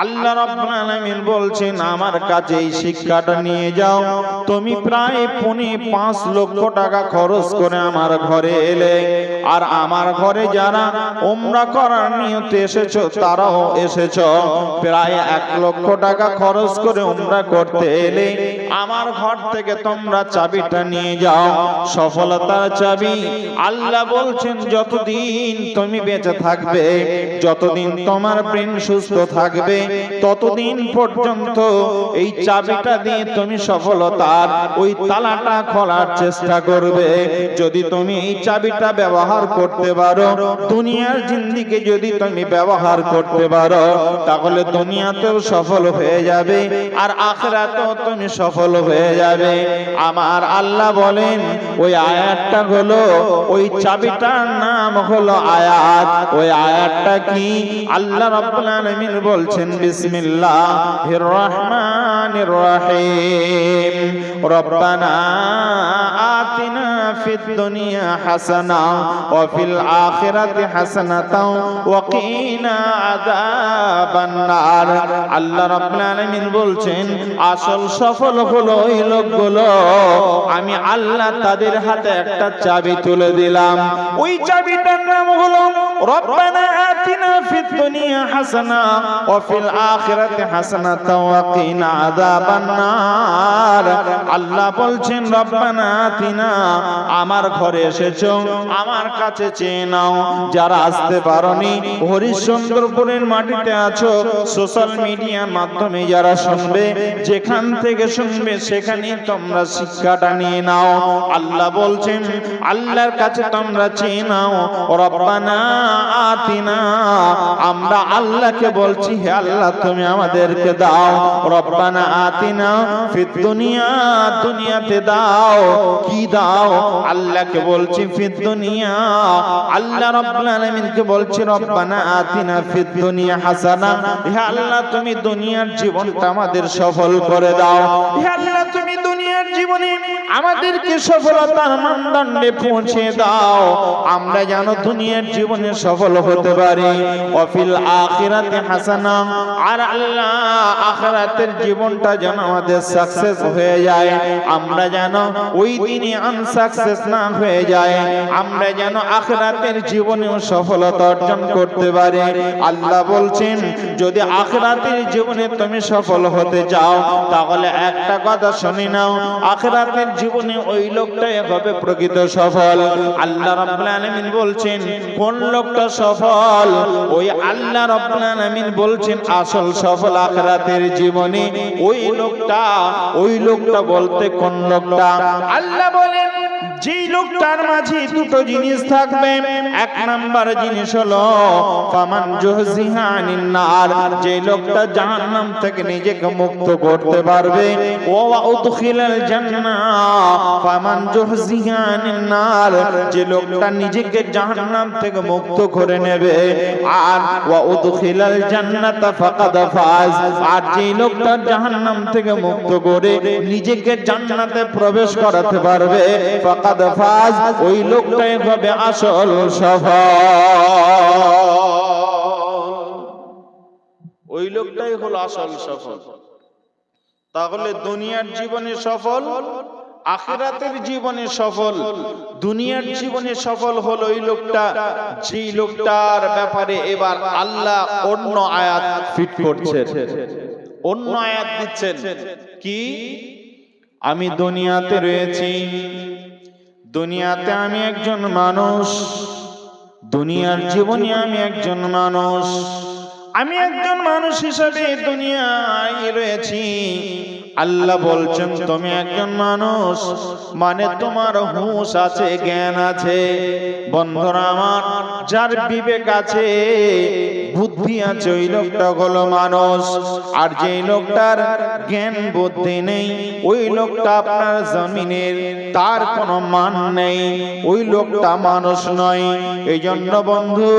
আল্লাহ রাব্বুল আলামিন বলছেন আমার কাছে এই শিক্ষাটা নিয়ে যাও। তুমি প্রায় 5 লক্ষ টাকা খরচ করে আমার ঘরে এলে, আর আমার ঘরে যারা উমরা করার নিয়তে এসেছো তারাও এসেছো। প্রায় 1 লক্ষ টাকা খরচ করে উমরা করতে এলে আমার ঘর থেকে তোমরা চাবিটা নিয়ে যাও, সফলতার চাবি। আল্লাহ বলছেন যতদিন তুমি বেঁচে থাকবে, যতদিন তোমার ব্রেন সুস্থ থাকবে, ততদিন পর্যন্ত এই চাবিটা দিয়ে তুমি সফলতার ওই তালাটা খোলার চেষ্টা করবে। যদি তুমি এই চাবিটা ব্যবহার করতে পারো, দুনিয়ার জিন্দেগি যদি তুমি ব্যবহার করতে পারো, তাহলে দুনিয়াতেও সফল হয়ে যাবে আর আখিরাতেও তুমি সফল হয়ে যাবে। আমার আল্লাহ বলেন ওই আয়াতটা হলো, ওই চাবিটার নাম হলো আয়াত। ওই আয়াতটা কি? আল্লাহ রাব্বুল আলামিন বলছেন বিসমিল্লাহির রহমানির রহিম, রব্বানা আতিনা ফিদ দুনিয়া হাসানা ওয়া ফিল আখিরাতি হাসানাতাও ওয়া কিনা আযাবান নার। আল্লাহ রাব্বুল আলামিন বলছেন আসল সফল হলো ওই লোকগুলো, আমি আল্লাহ তাদের হাতে একটা চাবি তুলে দিলাম। ওই চাবিটার নাম হলো রব্বানা আতিনা ফিদ দুনিয়া হাসানা ওয়া ফিল আখিরাতি হাসানাতাও ওয়া কিনা আযাবান নার। আল্লাহ বলছেন রব্বানা আতিনা, আমার ঘরে এসেছো, আমার কাছে চেয়ে নাও। যারা আসতে পারোনি, হরিশ্চন্দ্রপুরের মাটিতে আছো, সোশ্যাল মিডিয়ার মাধ্যমে যারা শুনবে, যেখান থেকে শুনবে সেখানে তোমরা শিক্ষাটা নিয়ে নাও। আল্লাহ বলছেন আল্লাহর কাছে তোমরা চেয়ে নাও রব্বানা আতিনা, আমরা আল্লাহকে বলছি হে আল্লাহ তুমি আমাদেরকে দাও। রব্বানা আতিনা ফিদ দুনিয়া, দুনিয়াতে দাও। কি দাও? আল্লাহকে বলছি ফিদ দুনিয়া। আল্লাহ রাব্বুল আলামিনকে বলছি রব্বানা আতিনা ফিদ দুনিয়া হাসানা, হে আল্লাহ তুমি দুনিয়ার জীবনটা আমাদের সফল করে দাও। হে আল্লাহ তুমি দুনিয়ার জীবনে আমাদেরকে সফলতার মানদণ্ডে পৌঁছে দাও, আমরা যেন দুনিয়ার জীবনে সফল হতে পারি। ওয়া ফিল আখিরাতি হাসানা, আর আল্লাহ আখিরাতের জীবনটা যেন আমাদের সাকসেস হয়ে যায়, আমরা যেন ওই দিনে আনসাকসেস না হয়ে যায়, আমরা যেন আখিরাতের জীবনেও সফলতা অর্জন করতে পারি। আল্লাহ বলছেন যদি আখিরাতের জীবনে তুমি সফল হতে চাও, তাহলে একটা কথা শুনে নাও, আখিরাতের জীবনে ওই লোকটাই হবে প্রকৃত সফল। আল্লাহ রাব্বুল আলামিন বলছেন কোন লোকটা সফল? ওই আল্লাহ রাব্বুল আলামিন বলছেন আসল সফল আখিরাতের জীবনে ওই লোকটা বলতে কোন লোকটা? আল্লাহ বলেন যেই লোকটার মাঝে দুটো জিনিস থাকবে। এক নাম্বার জিনিস হলো ফামান জুহজিহা আনিন নার, যে লোকটা জাহান্নাম থেকে নিজেকে মুক্ত করতে পারবে। ওয়া উদখিলাল জান্নাহ, ফামান জুহজিহা আনিন নার, যে লোকটা নিজেকে জাহান্নাম থেকে মুক্ত করে নেবে। আর ওয়া উদখিলাল জান্নাতা ফাকাদ ফাজ, আর যে লোকটা জাহান্নাম থেকে মুক্ত করে নিজেকে জান্নাতে প্রবেশ করাতে পারবে, ফাকাদ ফাজ, ওই লোকটাই হবে আসল সফল। ওই লোকটাই হলো আসল সফল। তাহলে দুনিয়ার জীবনে সফল, আখিরাতের জীবনে সফল। দুনিয়ার জীবনে সফল হলো ওই লোকটা, যেই লোকটার ব্যাপারে এবার আল্লাহ অন্য আয়াত ফিট করছেন, অন্য আয়াত দিচ্ছেন। কি? আমি দুনিয়াতে রয়েছি, দুনিয়াতে আমি একজন মানুষ, দুনিয়ার জীবনে আমি একজন মানুষ, আমি একজন মানুষ হিসেবে দুনিয়ায় রয়েছি। আল্লাহ বলছেন তুমি একজন মানুষ, মানে তোমার হুঁশ আছে, জ্ঞান আছে। বন্ধুরা আমার, যার বিবেক আছে, বুদ্ধি আছে, ওই লোকটা হলো মানুষ। আর যে লোকটার জ্ঞান বুদ্ধি নেই, ওই লোকটা আপনার জমিনের তার কোনো মান নেই, ওই লোকটা মানুষ নয়। এই জন্য বন্ধু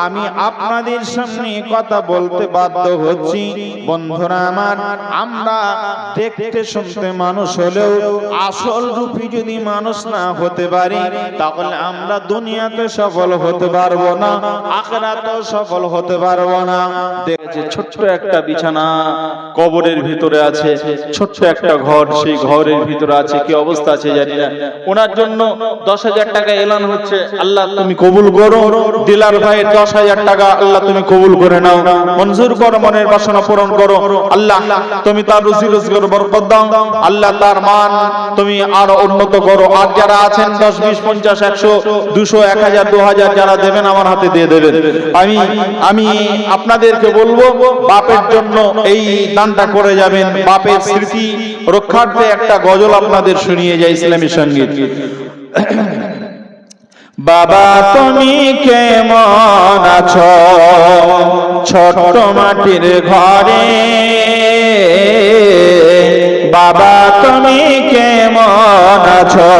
আমি আপনাদের সামনে কথা বলতে বাধ্য হচ্ছি। বন্ধুরা আমার, আমরা দেখতে শুনতে মানুষ হলেও আসল রূপী যদি মানুষ না হতে পারি, তাহলে আমরা দুনিয়াতে সফল হতে পারবো না, আখিরাতেও সফল হতে পারবো না। দেখেছে ছোট্ট একটা বিছানা কবরের ভিতরে আছে, ছোট্ট একটা ঘর, সেই ঘরের ভিতরে আছে, কি অবস্থা আছে জানি না। ওনার জন্য 10,000 টাকা এলান হচ্ছে, আল্লাহ তুমি কবুল করো। দিলার ভাইয়ের 10,000 টাকা আল্লাহ তুমি কবুল করে নাও, মঞ্জুর করো, মনের বাসনা পূরণ করো। আল্লাহ তুমি তার রুজি রোজগার বরকত দাও, আল্লাহ তার মান তুমি আরো উন্নত করো। আর যারা আছেন 10, 20, 50, 100, 200, 1000, 2000 যারা দেবেন আমার হাতে দিয়ে দেবেন। আমি আপনাদেরকে বলবো বাপের জন্য এই দানটা করে যাবেন। বাপের স্মৃতি রক্ষার্থে একটা গজল আপনাদের শুনিয়ে যায়, ইসলামী সঙ্গীত। বাবা তুমি কেমন আছো ছোট মাটির ঘরে, বাবা তুমি কেমন আছো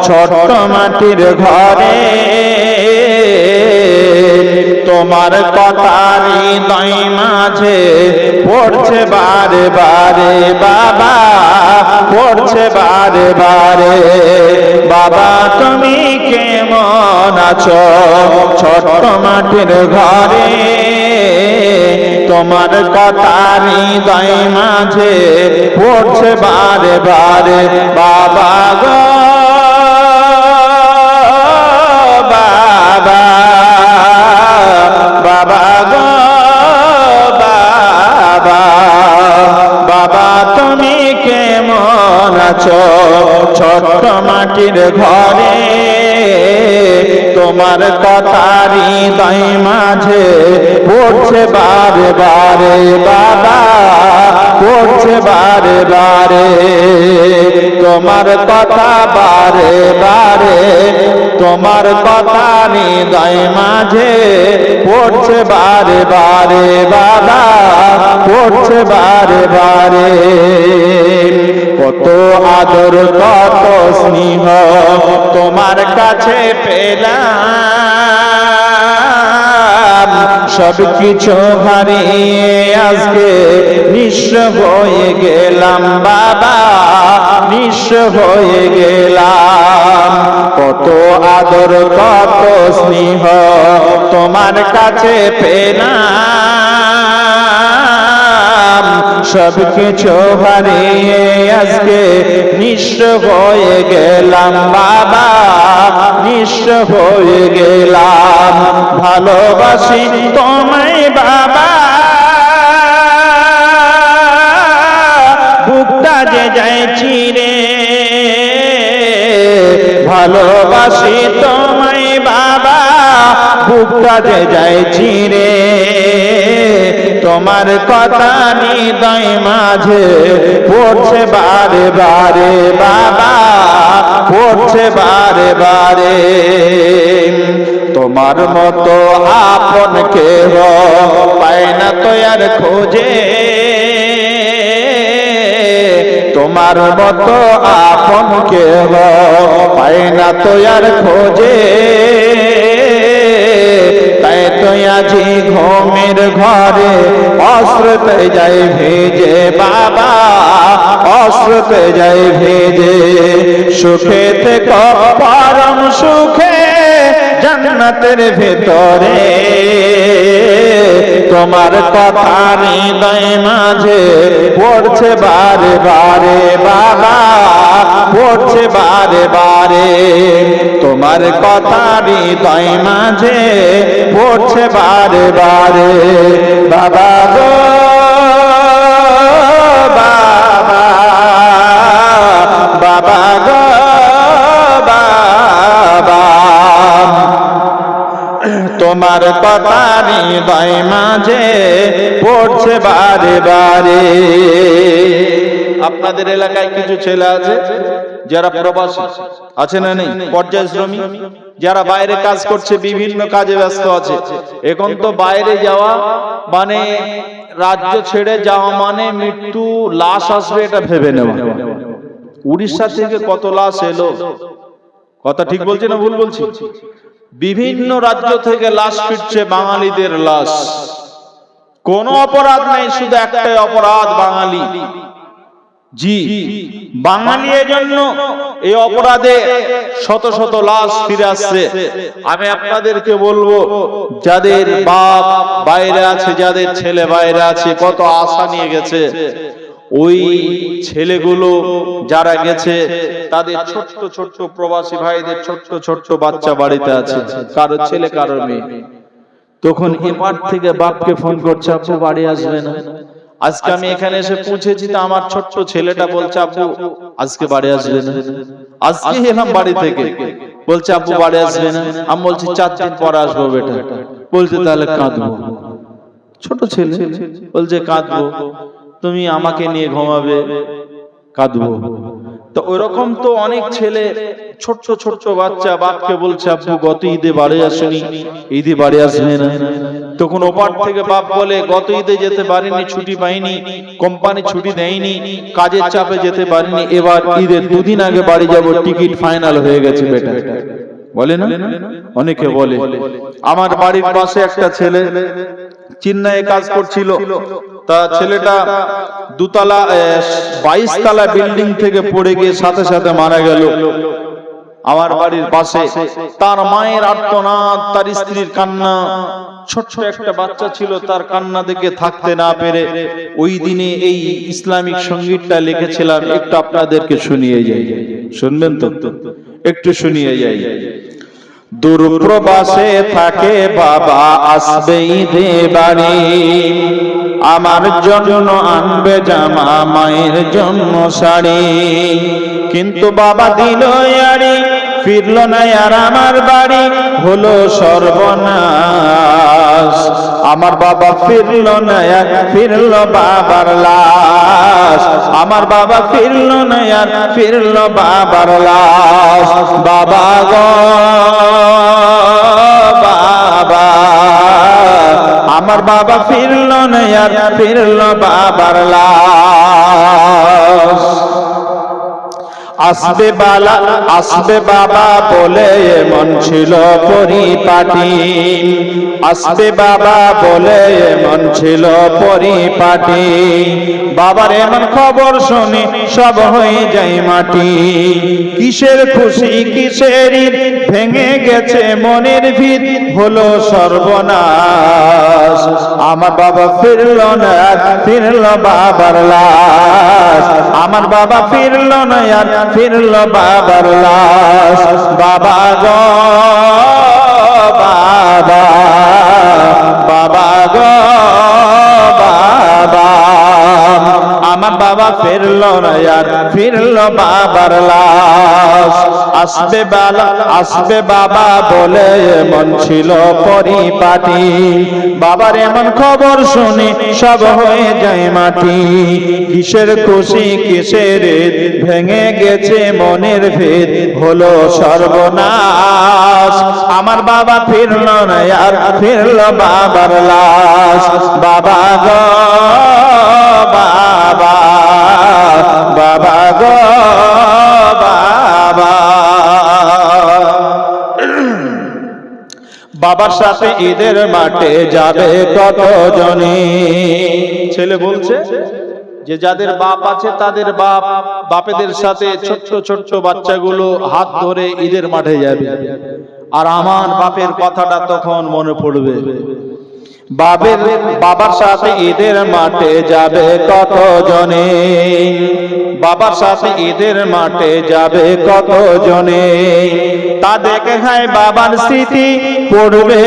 ছোট মাটির ঘরে, তোমার কথা হৃদয় মাঝে পড়ছে বারে বারে, বাবা পড়ছে বারে বারে। বাবা তুমি কেমন আছো ছোট মাটির ঘরে, তোমার কথা হৃদয় মাঝে পড়ছে বারে বারে। বাবা গো বাবা, বাবা গো বাবা, বাবা তুমি কেমন আছো ছোট্ট মাটির ঘরে, তোমার কথা হৃদয় মাঝে পড়ছে বারে বারে, বাবা পড়ছে বারে বারে। তোমার কথা বারে বারে, তোমার কথা হৃদয় মাঝে পড়ছে বারে বারে, বাবা পড়ছে বারে বারে। কত আদর কত স্নেহ তোমার কাছে পেলাম, সব কিছু হারিয়ে আজকে নিঃস্ব হয়ে গেলাম, বাবা নিঃস্ব হয়ে গেলাম। কত আদর কত স্নেহ তোমার কাছে পেলাম, সব কিছু হারিয়ে আজকে নিঃস্ব হয়ে গেলাম, বাবা নিঃস্ব হয়ে গেলাম। ভালোবাসি তোমায় বাবা, বুকটা যে যায় চিরে, ভালোবাসি তোমায় বাবা, বুকটা যে যায় চিরে। তোমার কথা হৃদয় মাঝে পড়ছে বারে বারে, বাবা পড়ছে বারে বারে। তোমার মতো আপন কেহ পায় না তো আর খোঁজে, তোমার মতো আপন কেহ পায় না তো আর খোঁজে। তাই তো আজি ঘুমের ঘরে অশ্রুতে যাই ভেজে, বাবা অশ্রুতে যাই ভেজে। সুখে থেকে পরম সুখে জান্নাতের ভেতরে, তোমার কথা হৃদয় মাঝে পড়ছে বারে বারে, বাবা পড়ছে বারে বারে। তোমার কথা হৃদয় মাঝে পড়ছে বারে বারে, বাবা গো বাবা, বাবা গো বাবা। তোমার কথা হৃদয় মাঝে পড়ছে বারে বারে। আপনাদের এলাকায় কিছু ছেলে আছে যারা প্রবাসী আছে না নেই, পর্যায় শ্রমিক, যারা বাইরে কাজ করছে, বিভিন্ন কাজে ব্যস্ত আছে। এখন তো বাইরে যাওয়া মানে রাজ্য ছেড়ে যাওয়া মানে মৃত্যু, লাশ আসবে এটা ভেবে নেওয়া। উড়িষ্যা থেকে কত লাশ এলো, কথা ঠিক বলছি না ভুল বলছি? বিভিন্ন রাজ্য থেকে লাশ ফিরছে, বাঙালিদের লাশ। কোন অপরাধ নেই, শুধু একটাই অপরাধ, বাঙালি। জি, বাঙালি জন্য এই অপরাধে শত শত লাশ ফিরে আসছে। আমি আপনাদেরকে বলবো, যাদের বাপ বাইরে আছে, যাদের ছেলে বাইরে আছে, কত আশা নিয়ে গেছে, ওই ছেলেগুলো যারা গেছে তাদের ছোট্ট ছোট্ট প্রবাসী ভাইদের ছোট্ট ছোট্ট বাচ্চা বাড়িতে আছে, কারো ছেলে কারো মেয়ে। তখন এপার থেকে বাপকে ফোন করছে, আপু বাড়ি আসবে না? আজকে আমি এখানে এসে পৌঁছেছি, তো আমার ছোট্ট ছেলেটা বলছে, আপু আজকে বাড়ি আসবে না। আজকে এলাম বাড়ি থেকে, বলছে আপু বাড়ি আসবে না। আমি বলছি 4 দিন পর আসবো বেটা। বলছে তাহলে কাঁদবো। ছোট ছেলে বলছে কাঁদবো, তুমি আমাকে নিয়ে ঘুমাবে? কাঁদবো। তো ওইরকম তো অনেক ছেলে, ছোট্ট ছোট্ট বাচ্চা বাপকে বলছে, আপু গত ঈদে বাড়ি আসেনি, ঈদে বাড়ি আসবে না। তখন ওপার থেকে বাপ বলে, গত ঈদে যেতে পারিনি, ছুটি পাইনি, কোম্পানি ছুটি দেয়নি, কাজের চাপে যেতে পারিনি, এবার ঈদের 2 দিন আগে বাড়ি যাব, টিকিট ফাইনাল হয়ে গেছে বেটা। বলে না, অনেকে বলে। আমার বাড়ির পাশে একটা ছেলে চেন্নাইয়ে কাজ করছিল, তা ছেলেটা 22 তলা বিল্ডিং থেকে পড়ে গিয়ে সাথে সাথে মারা গেল। আমার বাড়ির পাশে তার মায়ের আর্তনাদ, তার স্ত্রীর কান্না, ছোট্ট একটা বাচ্চা ছিল, তার কান্না দেখে থাকতে না পেরে ওই দিনে এই ইসলামিক সঙ্গীতটা লিখেছিলাম, একটু আপনাদেরকে শুনিয়ে যাই। শুনবেন তো? একটু শুনিয়ে যাই। দূর প্রবাসে থাকে বাবা, আসবে ঈদে বাড়ি, আমার জন্য আনবে জামা, মায়ের জন্য শাড়ি, কিন্তু বাবা দিল আড়ি, ফিরল না আর আমার বাড়ি, হলো সর্বনাশ। আমার বাবা ফিরল না আর ফিরল বাবার লাশ, আমার বাবা ফিরল না আর ফিরল বাবার লাশ। বাবা গো বাবা, আমার বাবা ফিরল না আর ফিরল বাবার লাশ। আসবে বালা আসবে বাবা বলে এমন ছিল পরিপাটি, আসবে বাবা বলে এমন ছিল পরিপাটি, বাবার এমন খবর শুনে সব হয়ে যায় মাটি। কিসের খুশি কিসের ঈদ, ভেঙে গেছে মনের ভিত, হলো সর্বনাশ। আমার বাবা ফিরল না আর ফিরল বাবার লাশ, আমার বাবা ফিরল না আর ফিরল বাবার লাশ। বাবা গো বাবা, বাবা গো বাবা, আমার বাবা ফিরল না আর ফিরল বাবার লাশ। আসবে বালা আসবে বাবা বলে এমন ছিল পরিপাটি, বাবার এমন খবর শুনে সব হয়ে যায় মাটি। কিসের খুশি কিসের ঈদ, ভেঙে গেছে মনের ভেদ, হলো সর্বনাশ। আমার বাবা ফিরল না আর ফিরল বাবার লাশ। বাবা গো বাবা, বাবা গো বাবা, বাবার সাথে ঈদের মাঠে যাবে কত জনে। ছেলে বলছে যে যাদের বাপ আছে তাদের বাপেদের সাথে ছোট্ট ছোট্ট বাচ্চাগুলো হাত ধরে ঈদের মাঠে যাবে, আর আমার বাপের কথাটা তখন মনে পড়বে। বাবার সাথে ঈদের মাঠে যাবে কত জনে, বাবার সাথে ঈদের মাঠে যাবে কত জনে, তা দেখে খায় বাবার স্মৃতি পড়বে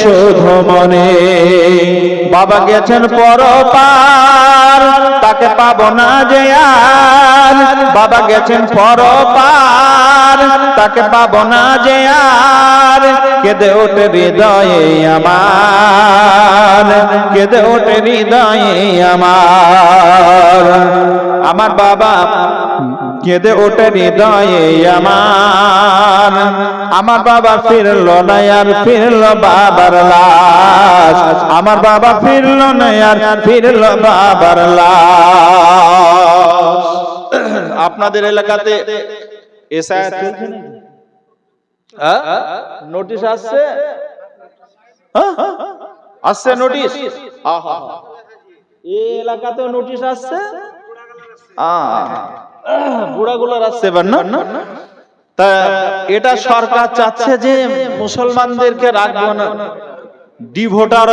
শুধু মনে। বাবা গেছেন পরপার, তাকে পাবো না যে আর, বাবা গেছেন পরপার, তাকে পাবো না যে আর। কেঁদে ওঠে হৃদয়ে আমার, কেঁদে ওঠে হৃদয়ে আমার, আমার বাবা কেঁদে ওঠে হৃদয়ে আমার। আমার বাবা ফিরল না আর ফিরল বাবার লাশ, আমার বাবা ফিরল না আর ফিরল বাবার লাশ। আপনাদের এলাকাতে এসআইআর চলছে নাকি? নোটিশ আসছে, আসছে নোটিশ। এই এলাকাতেও নোটিশ আসছে, বুড়াগুলো রাখছে এবার না। তা এটা সরকার চাচ্ছে যে মুসলমানদেরকে রাখবো না, ডিভোটার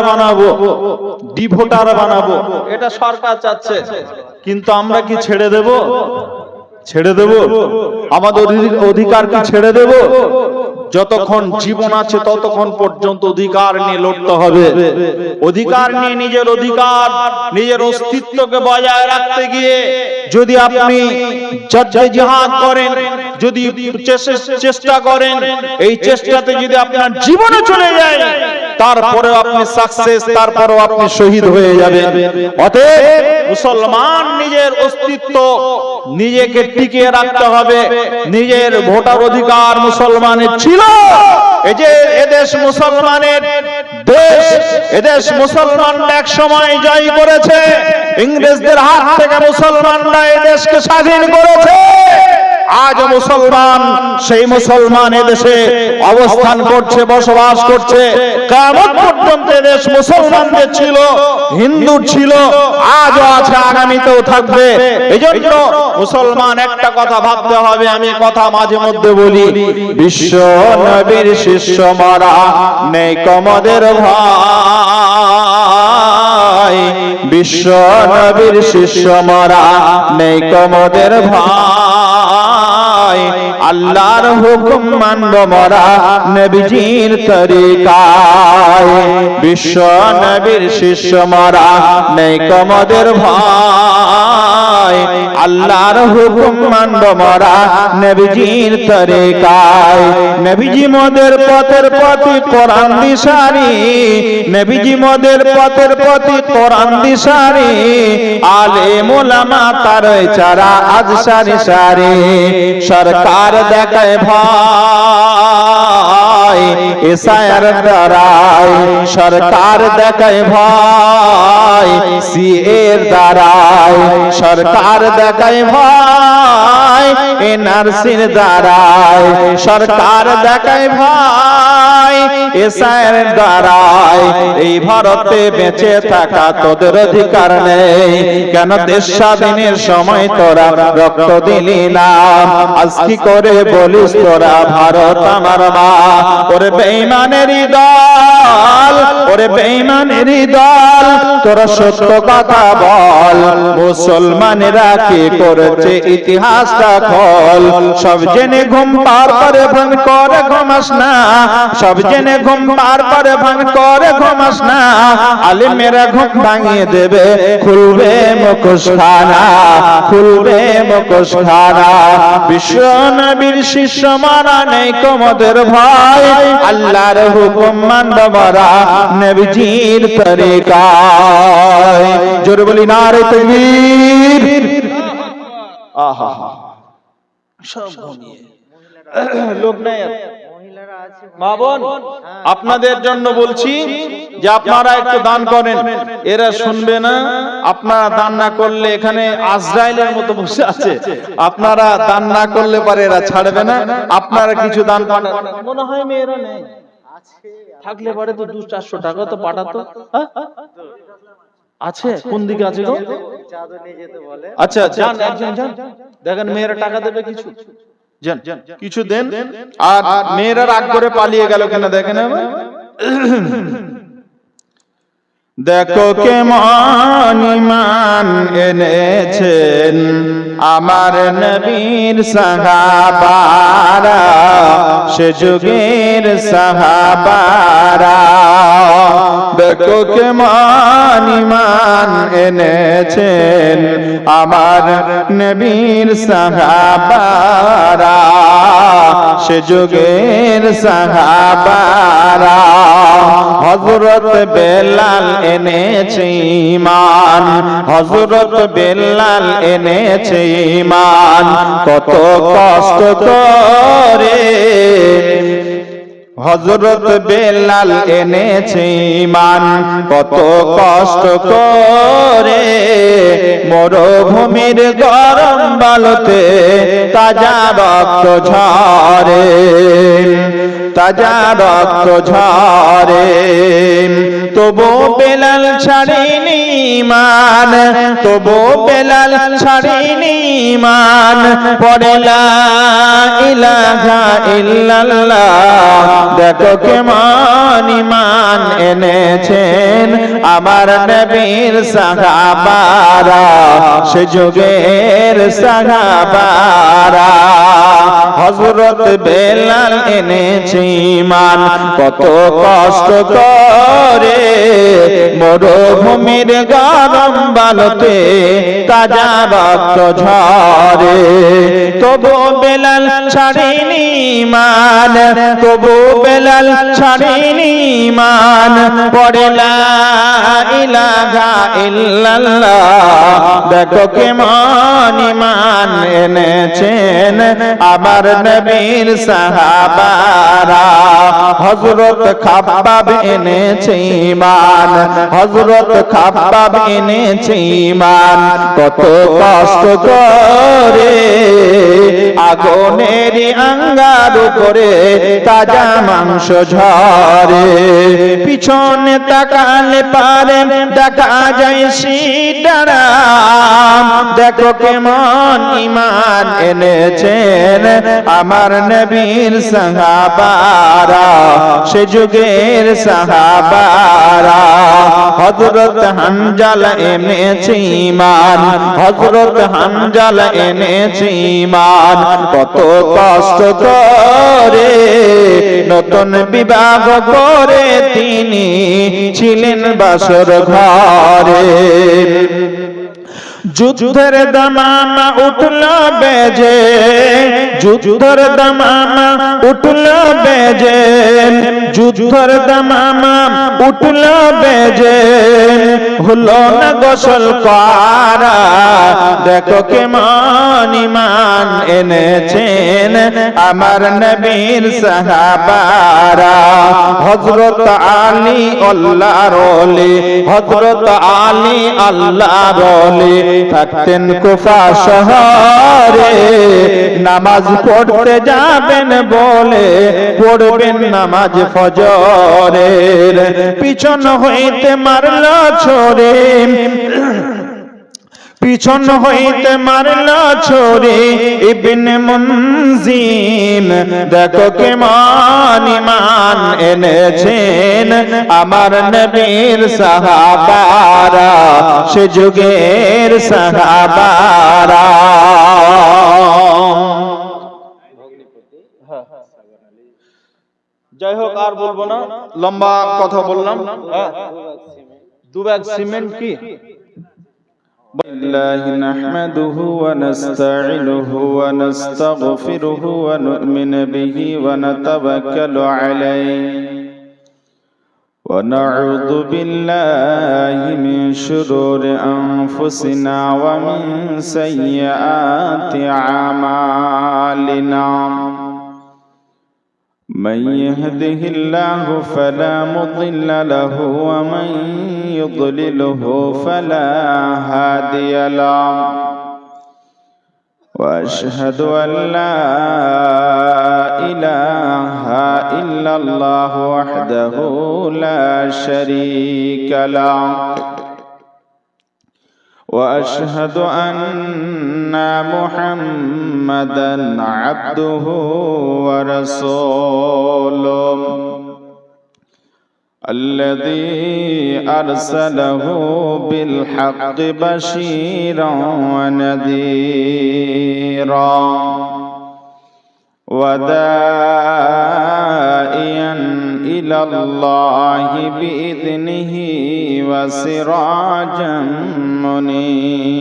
বানাবো, এটা সরকার চাচ্ছে। কিন্তু আমরা কি ছেড়ে দেব? আমাদের অধিকার কি ছেড়ে দেব? যতক্ষণ জীবন আছে ততক্ষণ পর্যন্ত অধিকার নিয়ে লড়তে হবে। অধিকার নিয়ে নিজের অস্তিত্বকে বজায় রাখতে গিয়ে যদি আপনি জিহাদ করেন, যদি চেষ্টা করেন, এই চেষ্টাতে যদি আপনার জীবনে চলে যায়, তারপরে আপনি সাকসেস, তারপরে আপনি শহীদ হয়ে যাবেন। অতএব মুসলমান নিজের অস্তিত্ব নিজেকে টিকিয়ে রাখতে হবে। নিজের ভোটার অধিকার মুসলমানের ছিল। এই যে এদেশ মুসলমানের দেশ, এদেশ মুসলমানরা এক সময় জয় করেছে। ইংরেজদের হাত থেকে মুসলমানরা এই দেশকে স্বাধীন করেছে। আজ মুসলমান, সেই মুসলমান এদেশে অবস্থান করছে, বসবাস করছে। কিয়ামত পর্যন্ত দেশ মুসলমানদের ছিল, হিন্দু ছিল, আজও আছে, আগামীতেও থাকবে। এজন্য মুসলমান একটা কথা ভাবতে হবে। আমি কথা মাঝে মধ্যে বলি, বিশ্ব নবীর শিষ্য মারা নেই কমদের ভাই, বিশ্ব নবীর শিষ্য মারা নেই কমদের ভাই। আল্লাহর হুকুম মানব মরা নবীজির তরিকায়, বিশ্ব নবীর শিষ্য মরা নেই কমদের ভাই। আল্লাহর হুকুম মানব মরা নবীজির তরিকায়। নবীজি মোদের পথের পথি কোরআন দিশারি, নবীজি মোদের পথের পথি কোরআন দিশারি। আলেম ওলামা তার চারা আজ সারি সারি। সরকার দেখায় ভাই এসআইআর দ্বারায়, সরকার দেখায় ভাই সিএর দ্বারায়, সরকার দেখায় ভাই এনআরসির দ্বারায়, সরকার দেখায় ভাই এসআইআর দ্বারায়। এই ভারতে বেঁচে থাকা তোদের অধিকার নেই। কেন দেশ স্বাধীনের সময় তোরা রক্ত দিলি না? আজ কি করে বলিস তোরা ভারত আমার মা? ওরে বেঈমানেরই দল, ওরে বেঈমানেরই দল, তোরা সত্য কথা বল। মুসলমানেরা কি করেছে ইতিহাসটা খোল। সব জেনে ঘুম পার করে ভাঙ করে ঘুমাস না, সব জেনে ঘুম পার করে ভাঙ করে ঘুমাস না। আলেমেরা ঘুম ভাঙিয়ে দেবে, খুলবে মুখোশখানা, খুলবে মুখোশখানা। বিশ্ব নবীর শিষ্য মারা নেই কমদের ভয়। আল্লাহর হুকুম মানব মারা নবীজির তরিকায়। জোরে বলি নারে তাকবীর। আহা সব ঘুমিয়ে লোক নাই। মা বোন, আপনাদের জন্য বলছি যে আপনারা একটু দান করেন। এরা শুনবে না। আপনারা দান না করলে এখানে আজরাইলের মতো বসে আছে, আপনারা দান না করলে পারে এরা ছাড়বে না। আপনারা কিছু দান পাঠান। মনে হয় মেয়েরা নেই, থাকলে পারে তো 200-400 টাকা তো পাঠাতো। আছে কোন দিকে আছে গো? আচ্ছা যান, একজন যান, দেখেন মেয়েরা টাকা দেবে কিছু, যান কিছু দেন। আর মেয়েরা রাগ করে পালিয়ে গেল কেন দেখেন। দেখো কেমন ঈমান এনেছেন আমার নবীর সাহাবারা, সে যুগের সাহাবারা। দেখো কেমন ঈমান এনেছেন আমার নবীর সাহাবারা, সে যুগের সাহাবারা। হযরত বেলাল এনেছে ঈমান, হযরত বেলাল এনেছে ঈমান। কত কষ্ট করে হযরত বেলাল এনেছে ঈমান, কত কষ্ট করে মরুভূমির গরম বালুতে তাজা রক্ত ঝরে, তাজা রক্ত ঝরে। তবু বেলাল ছাড়েনি ঈমান, তবু বেলাল ছাড়েনি ঈমান। পড়ে লা ইলাহা ইল্লাল্লাহ, দেখো কেমন ঈমান এনেছেন আমার নবীর সাহাবারা, সে যুগের সাহাবারা। হযরত বেলাল এনেছে ঈমান কত কষ্ট করে, মরুভূমির গরম বালুতে তাজা রক্ত ঝরে। তবু বেলাল ছাড়েনি ঈমান, তবু বেলাল ছাড়েনি ঈমান। পড়ে লা ইলাহা ইল্লাল্লাহ, দেখো কেমন ঈমান এনেছেন আমার নবীর সাহাবারা। হযরত খাব্বাব এনেছে ঈমান, হযরত খাব্বাব এনেছে ঈমান কত কষ্ট করে, আগুনের আঙ্গার উপরে তাজা মাংস ঝরে। পিছনে তাকালে পারে দেখা যায় সিডারা, দেখো কেমন ঈমান এনেছেন আমার নবীর সাহাবারা, সে যুগের সাহাবারা। হযরত হানজালা এনেছে ঈমান, হযরত হানজালা এনেছে ঈমান কত কষ্ট করে, নতুন বিবাহ করে তিনি ছিলেন বাসর ঘরে। যুদ্ধের দামামা উঠল বেজে, যুদ্ধের দামামা উঠল বেজে, যুদ্ধের দামামা উঠল বেজে। হলো না গোসল করা, দেখো কেমন ঈমান এনেছেন আমার নবীর সাহাবারা। হযরত আলী আল্লাহর ওলি, হযরত আলী আল্লাহর ওলি থাকতেন কুফা শহরে, নামাজ পড়তে যাবেন বলে পড়বেন নামাজ ফজরের। পিছন হইতে মারল ছুরি, পিছন হইতে মারল ছুরি ইবনে মুনজিম, দেখো কেমন ঈমান এনেছেন আমার নবীর সাহাবারা, সে যুগের সাহাবারা। যাই হোক আর বলবো না, লম্বা কথা বললাম। দু ব্যাগ সিমেন্ট কি الله نحمده ونستعينه ونستغفره ونؤمن به ونتوكل عليه ونعوذ بالله من شرور أنفسنا ومن سيئات أعمالنا. من يهده الله فلا مضل له ومن يضلله فلا هادي له. وأشهد أن لا إله إلا الله وحده لا شريك له. وأشهد أن محمدًا عبده ورسوله الذي أرسله بالحق بشيرًا ونذيرًا وداعيًا إلى الله بإذنه وسراجًا منيرًا.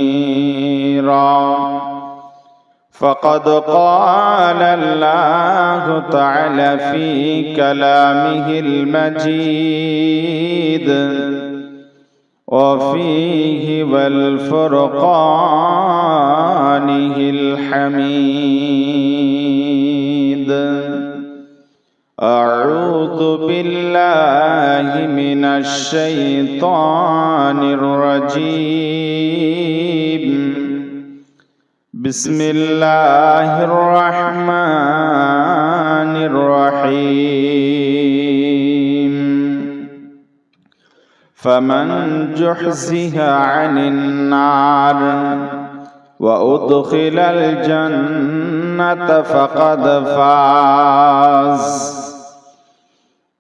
فقد قال الله تعالى في كلامه المجيد وفيه والفرقانه الحميد. أعوذ بالله من الشيطان الرجيم. بسم الله الرحمن الرحيم فمن زحزح عن النار وأدخل الجنة فقد فاز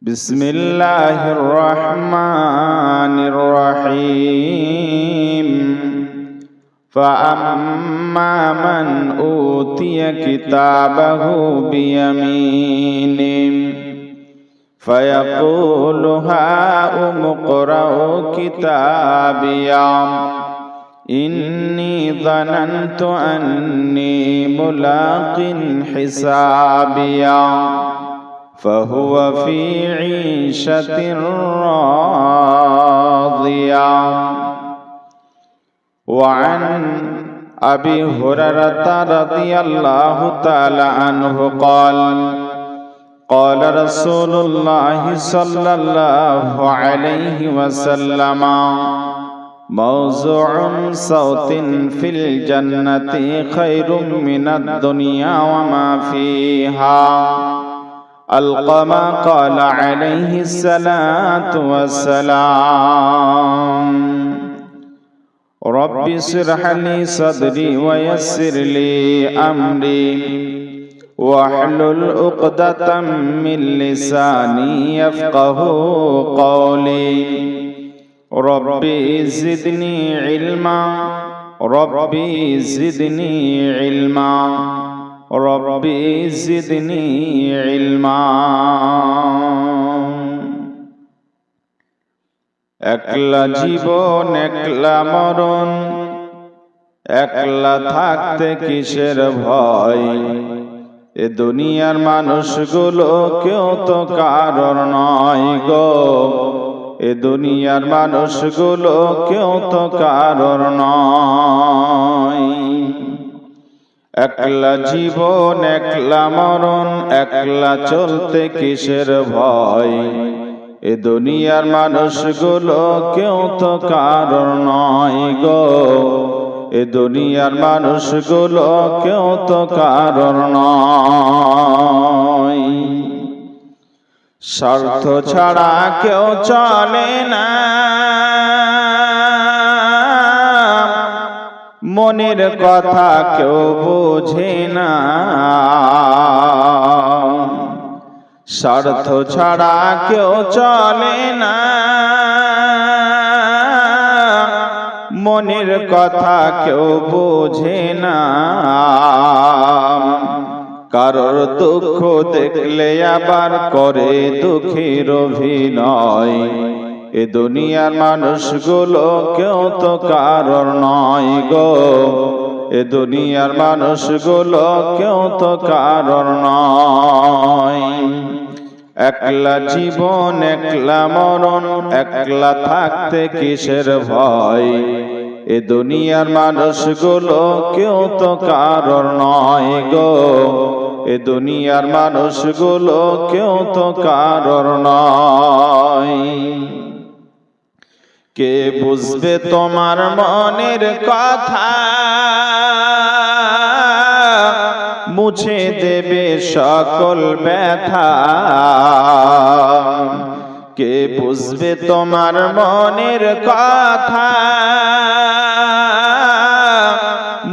بسم الله الرحمن الرحيم فأما من أوتي كتابه بيمينه فيقول هاؤم اقرءوا كتابيه إني ظننت أني ملاق حسابيه فهو في عيشة راضية وعن أبي هريرة رضي الله تعالى عنه قال قال رسول الله صلى الله عليه وسلم موضوع صوت في الجنة خير من الدنيا وما فيها القما قال عليه الصلاة والسلام رب اشرح لي صدري ويسر لي أمري واحلل عقدة من لساني يفقه قولي ربي زدني علما ربي زدني علما ربي زدني علما একলা জীবন একলা মরণ একলা থাকতে কিসের ভয় এ দুনিয়ার মানুষগুলো কেউ তো কারণ নয় গো এ দুনিয়ার মানুষগুলো কেউ তো কারণ নয় একলা জীবন একলা মরণ একলা চলতে কিসের ভয় এ দুনিয়ার মানুষগুলো কেউ তো কারণ নয় গো এ দুনিয়ার মানুষগুলো কেউ তো কারণ নয় স্বার্থ ছাড়া কেউ চলে না মনের কথা কেউ বোঝে না স্বার্থ ছাড়া কেউ চলে না মনের কথা কেউ বোঝে না কারোর দুঃখ দেখলে আবার করে দুঃখের অভিনয় এ দুনিয়ার মানুষগুলো কেউ তো কারণ নয় গো এ দুনিয়ার মানুষগুলো কেউ তো কারণ নয় একলা জীবন একলা মরণ একলা থাকতে কিসের ভয় এ দুনিয়ার মানুষগুলো কেউ তো কারণ নয় গো এ দুনিয়ার মানুষগুলো কেউ তো কারণ নয় কে বুঝবে তোমার মনের কথা মুছে দেবে সকল ব্যথা কে বুঝবে তোমার মনের কথা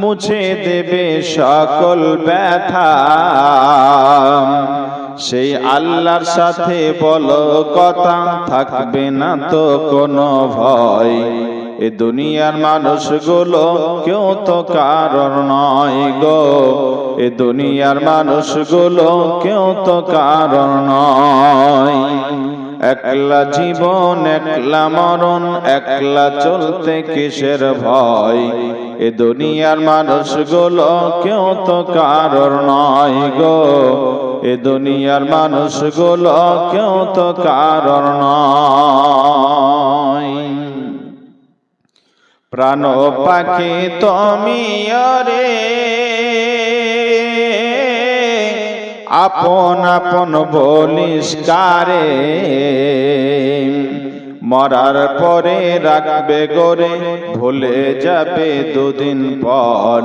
মুছে দেবে সকল ব্যথা সেই আল্লাহর সাথে বলো কথা থাকবে না তো কোনো ভয় এ দুনিয়ার মানুষগুলো কেউ তো কারণ নয় গো এ দুনিয়ার মানুষগুলো কেউ তো কারণ নয় একলা জীবন একলা মরণ একলা চলতে কিসের ভয় এ দুনিয়ার মানুষগুলো কেউ তো কারণ নয় গো এ দুনিয়ার মানুষগুলো কেউ তো কারণ নয় প্রাণ পাখি তুমি রে আপন আপন বলিস কারে মরার পরে রাখবে গরে, ভুলে যাবে দুদিন পর।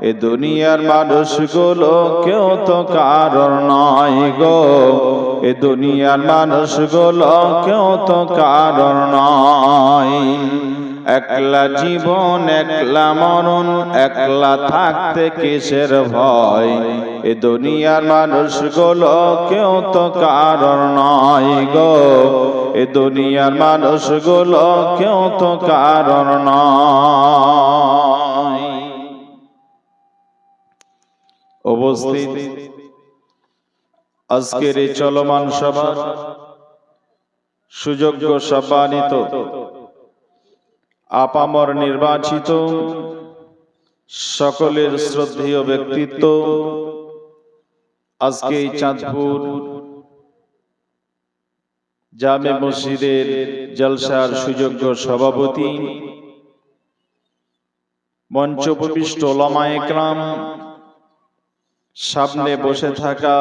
এ দুনিয়ার মানুষগুলো কেউ তো কারোর নয় গো, এ দুনিয়ার মানুষগুলো কেউ তো কারোর নয়। একলা জীবন একলা মরণ, একলা থাকতে কিসের ভয়। এ দুনিয়ার মানুষগুলো কেউ তো কারোর নয় গো, এ দুনিয়ার মানুষগুলো কেউ তো কারোর নয়। উপস্থিত আজকের এই চলমান সভা সুযোগ্য সম্মানিত আপামর নির্বাচিত সকলের শ্রদ্ধেয় ব্যক্তিত্ব, আজকে এই চাঁদপুর জামে মসজিদের জলসার সুযোগ্য সভাপতি, মঞ্চোপবিষ্ট ওলামায়ে কেরাম, সামনে বসে থাকা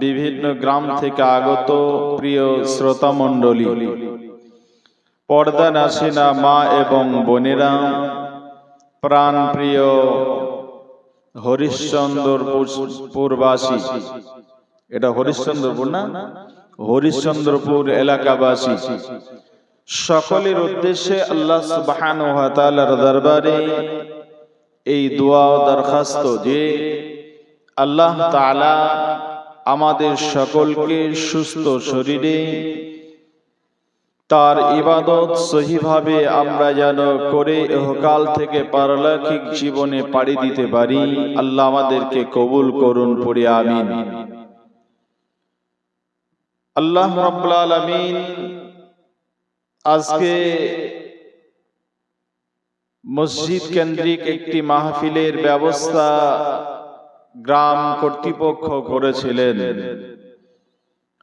বিভিন্ন গ্রাম থেকে আগত প্রিয় শ্রোতা মণ্ডলী, পর্দা নাসিনা মা এবং বোনেরা, প্রাণ প্রিয় হরিশ্চন্দ্রপুরবাসী, এটা হরিশ্চন্দ্রপুর না, হরিশ্চন্দ্রপুর এলাকাবাসী, সকলের উদ্দেশ্যে আল্লাহ সুবহানাহু ওয়া তাআলার দরবারে এই দোয়া ও দরখাস্ত যে আল্লাহ তাআলা আমাদের সকলকে সুস্থ শরীরে তার ইবাদত সহিভাবে আমরা যেন করে ইহকাল থেকে পারলৌকিক জীবনে পাড়ি দিতে পারি। আল্লাহ আমাদেরকে কবুল করুন, পড়ি আমিন। আল্লাহ রাব্বুল আলামিন আজকে মসজিদ কেন্দ্রিক একটি মাহফিলের ব্যবস্থা গ্রাম কর্তৃপক্ষ করেছিলেন।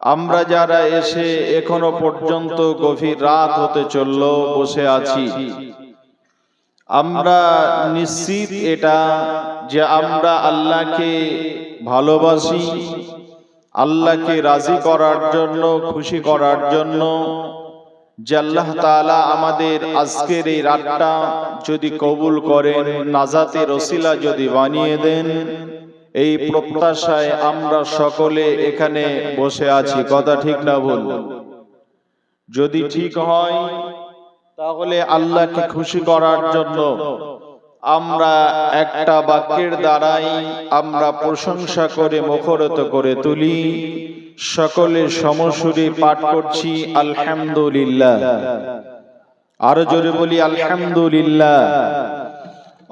আমরা যারা এসে এখনো পর্যন্ত গভীর রাত হতে চলল বসে আছি, আমরা নিশ্চিত এটা যে আমরা আল্লাহকে ভালোবাসি, আল্লাহকে রাজি করার জন্য, খুশি করার জন্য, যে আল্লাহ তাআলা আমাদের আজকের এই রাতটা যদি কবুল করেন, নাজাতের ওসিলা যদি বানিয়ে দেন, এই প্রত্যাশায় আমরা সকলে এখানে বসে আছি। কথা ঠিক না ভুল? যদি ঠিক হয় তাহলে আল্লাহকে খুশি করার জন্য আমরা একটা বাক্যের দ্বারাই আমরা প্রশংসা করে মুখরিত করে তুলি। সকলে সমসুরে পাঠ করছি আলহামদুলিল্লাহ। আরো জোরে বলি আলহামদুলিল্লাহ।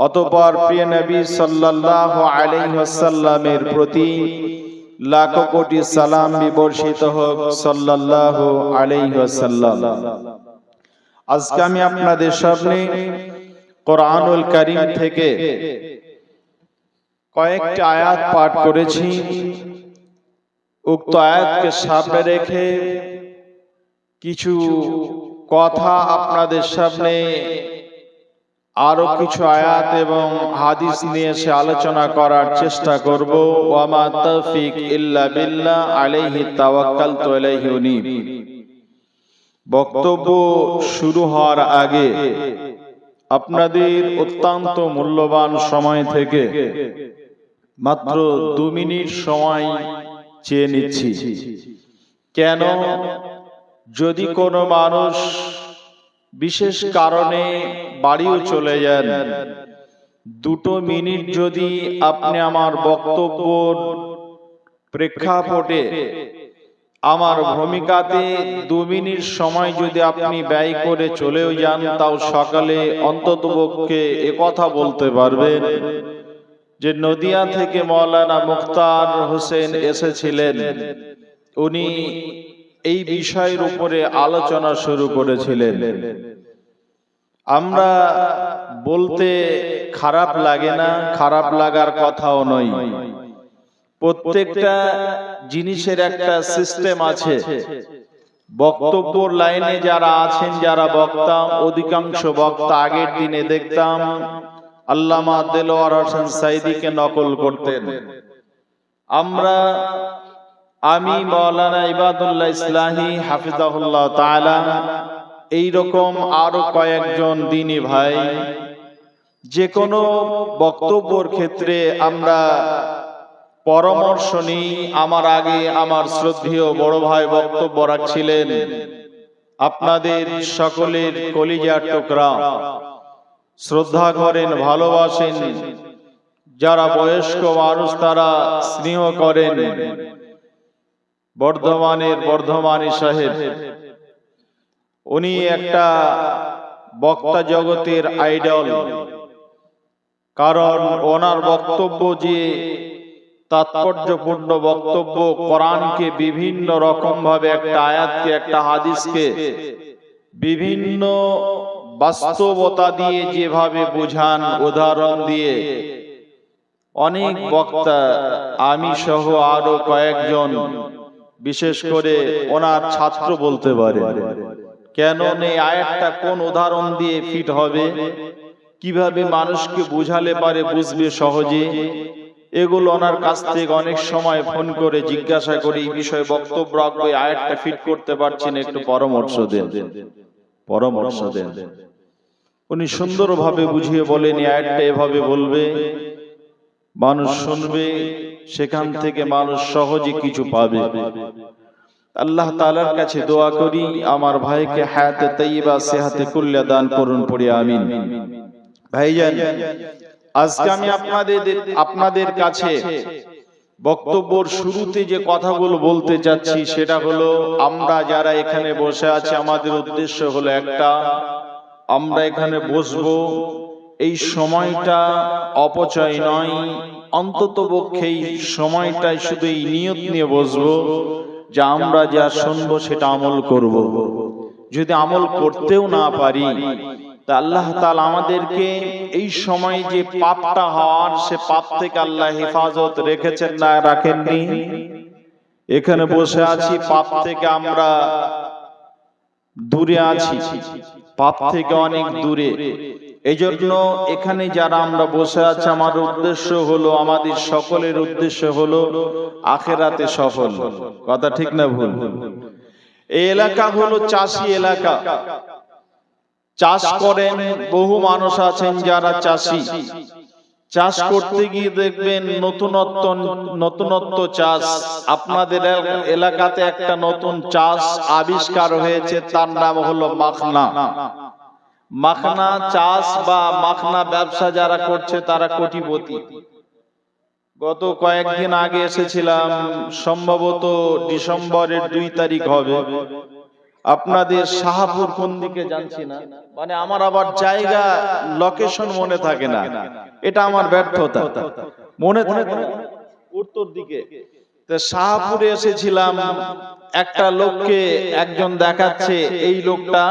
অতঃপর প্রিয় নবী সাল্লাল্লাহু আলাইহি ওয়াসাল্লামের প্রতি লাখো কোটি সালাম বিবর্ষিত হোক সাল্লাল্লাহু আলাইহি ওয়াসাল্লাম। আজকে আমি আপনাদের সামনে কোরআনুল কারীম থেকে কয়েকটি আয়াত পাঠ করেছি। উক্ত আয়াতকে সামনে রেখে কিছু কথা আপনাদের সামনে, আরো কিছু আয়াত এবং হাদিস নিয়ে এসে আলোচনা করার চেষ্টা করব। ওয়া মা তাওফিক ইল্লা বিল্লাহ আলাইহি তাওয়াক্কালতু আলাইহি উনীব। বক্তব্য শুরু হওয়ার আগে আপনাদের অত্যন্ত মূল্যবান সময় থেকে মাত্র 2 মিনিট সময় চেয়ে নিচ্ছি। কেন? যদি কোনো মানুষ বিশেষ কারণে বাড়িও চলে যান, 2 মিনিট যদি আপনি আমার বক্তব্যের প্রেক্ষাপটে, আমার ভূমিকাতে 2 মিনিট সময় যদি আপনি ব্যয় করে চলেও যান, তাও সকালে অন্ততপক্ষে একথা বলতে পারবেন যে নদিয়া থেকে মাওলানা মুখতার হোসেন এসেছিলেন, উনি এই বিষয়ের উপরে আলোচনা শুরু করেছিলেন। আমরা বলতে খারাপ লাগে না, খারাপ লাগার কথাও নয়। প্রত্যেকটা জিনিসের একটা সিস্টেম আছে। বক্তব্যর লাইনে যারা আছেন, যারা বক্তা, অধিকাংশ বক্তা আগের দিনে দেখতাম আল্লামা দেলোয়ার হোসেন সাইদিকে নকল করতেন। আমি মাওলানা ইবাদুল্লাহ ইসলাহি হাফিজাহুল্লাহ তাআলা এই রকম আরো কয়েকজন দিনী ভাই যে কোনো বক্তব্যের ক্ষেত্রে আমরা পরামর্শ নিই। আমার আগে আমার শ্রদ্ধেয় বড় ভাই বক্তব্য রাখছিলেন, আপনাদের সকলের কলিজার টুকরা, শ্রদ্ধা করেন, ভালোবাসেন, যারা বয়স্ক মানুষ তারা স্নেহ করেন, বর্ধমানী সাহেব, উনি একটা বক্তা জগতের আইডল। কারণ ওনার বক্তব্য যে তাৎপর্যপূর্ণ বক্তব্য, কোরআনকে বিভিন্ন রকম ভাবে, একটা আয়াতকে একটা হাদিসকে বিভিন্ন বাস্তবতা দিয়ে যেভাবে বোঝান, উদাহরণ দিয়ে, অনেক বক্তা, আমি সহ আরো কয়েকজন, বিশেষ করে ওনার ছাত্র বলতে পারে, কেন এই আয়াতটা কোন উদাহরণ দিয়ে ফিট হবে, কিভাবে মানুষকে বুঝালে পারে বুঝবে সহজে, এগুলো ওনার কাছ থেকে অনেক সময় ফোন করে জিজ্ঞাসা করে এই বিষয়ে বক্তব্য রাখবো, আয়াতটা ফিট করতে পারছেন, একটু পরামর্শ দেন। উনি সুন্দরভাবে বুঝিয়ে বলেন এই আয়াতটা এভাবে বলবে, মানুষ শুনবে, সেখান থেকে মানুষ সহজে কিছু পাবে। আল্লাহ তাআলার কাছে দোয়া করি আমার ভাইকে হায়াতে তাইয়্যিবা সেহাতে কুল্লা দান করুন, পড়ি আমিন। ভাইজান, আজকে আমি আপনাদের কাছে বক্তব্যের শুরুতে যে কথাগুলো বলতে যাচ্ছি সেটা হলো, আমরা যারা এখানে বসে আছি আমাদের উদ্দেশ্য হলো একটা, আমরা এখানে বসবো, এই সময়টা অপচয় নয়, অন্ততপক্ষে এই সময়টায় শুধু এই নিয়ত নিয়ে বসবো যে আমরা যা শুনবো সেটা আমল করব। যদি আমল করতেও না পারি তা আল্লাহ তাআলা আমাদেরকে এই সময় যে পাপটা হওয়ার, সে পাপ থেকে আল্লাহ হেফাজত রেখেছেন না রাখেননি। এখানে বসে আছি, পাপ থেকে আমরা দূরে আছি, পাপ থেকে অনেক দূরে। এই জন্য এখানে যারা আমরা বসে আছি, আমার উদ্দেশ্য হলো, আমাদের সকলের উদ্দেশ্য হলো আখিরাতে সফল। কথা ঠিক না ভুল? এই এলাকা হলো চাষী এলাকা, চাষ করেন, বহু মানুষ আছেন যারা চাষী। চাষ করতে গিয়ে দেখবেন নতুনত্ব চাষ। আপনাদের এলাকাতে একটা নতুন চাষ আবিষ্কার হয়েছে, তার নাম হলো মাখনা। মাখনা চাষ বা মাখনা ব্যবসা যারা করছে তারা কোটিপতি। গত কয়েকদিন আগে এসেছিলাম, সম্ভবত ডিসেম্বরের 2 তারিখ হবে। আপনাদের শাহপুর কোন দিকে জানছি না, মানে আমার আবার জায়গা লোকেশন মনে থাকে না, এটা আমার ব্যর্থতা। মনে থাকে উত্তর দিকে। তো শাহপুরে এসেছিলাম, একটা লোককে একজন দেখাচ্ছে, এই লোকটা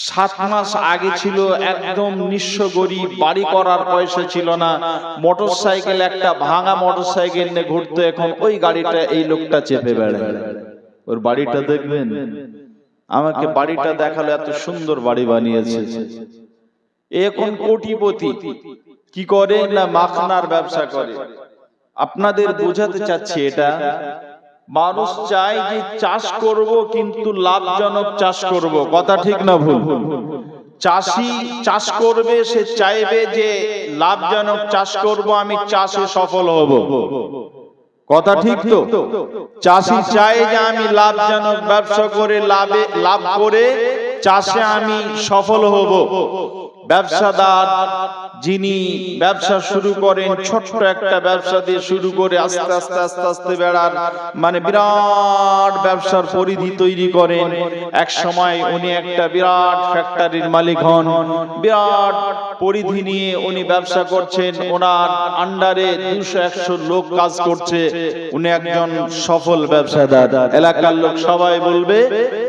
7 মাস আগে ছিল একদম নিঃস্ব গরিব, বাড়ি করার পয়সা ছিল না, মোটরসাইকেল, একটা ভাঙা মোটরসাইকেল নিয়ে ঘুরতো, এখন ওই গাড়িটা এই লোকটা চেপে বেড়ায়। ওর বাড়িটা দেখবেন, আমাকে বাড়িটা দেখালো, এত সুন্দর বাড়ি বানিয়েছে। এখন কোটিপতি। কি করে না, মাখনার ব্যবসা করে। আপনাদের বোঝাতে চাচ্ছি এটা, মানুষ চায় যে চাষ করব কিন্তু লাভজনক চাষ করব। কথা ঠিক না ভুল? চাষি চাষ করবে, সে চাইবে যে লাভজনক চাষ করব, আমি চাষে সফল হব। কথা ঠিক তো? চাষি চায় যে আমি লাভজনক ব্যবসা করে লাভ করে চাষে আমি সফল হব। ব্যবসাদার যিনি ব্যবসা শুরু করেন, ছোট্ট একটা ব্যবসা দিয়ে শুরু করে আস্তে আস্তে আস্তে আস্তে বেড়ার, মানে বিরাট ব্যবসার পরিধি তৈরি করেন। এক সময় উনি একটা বিরাট ফ্যাক্টরির মালিক হন, বিরাট পরিধি নিয়ে উনি ব্যবসা করছেন, ওনার আন্ডারে 200-100 লোক কাজ করছে, উনি একজন সফল ব্যবসাদার। এলাকার লোক সবাই বলবে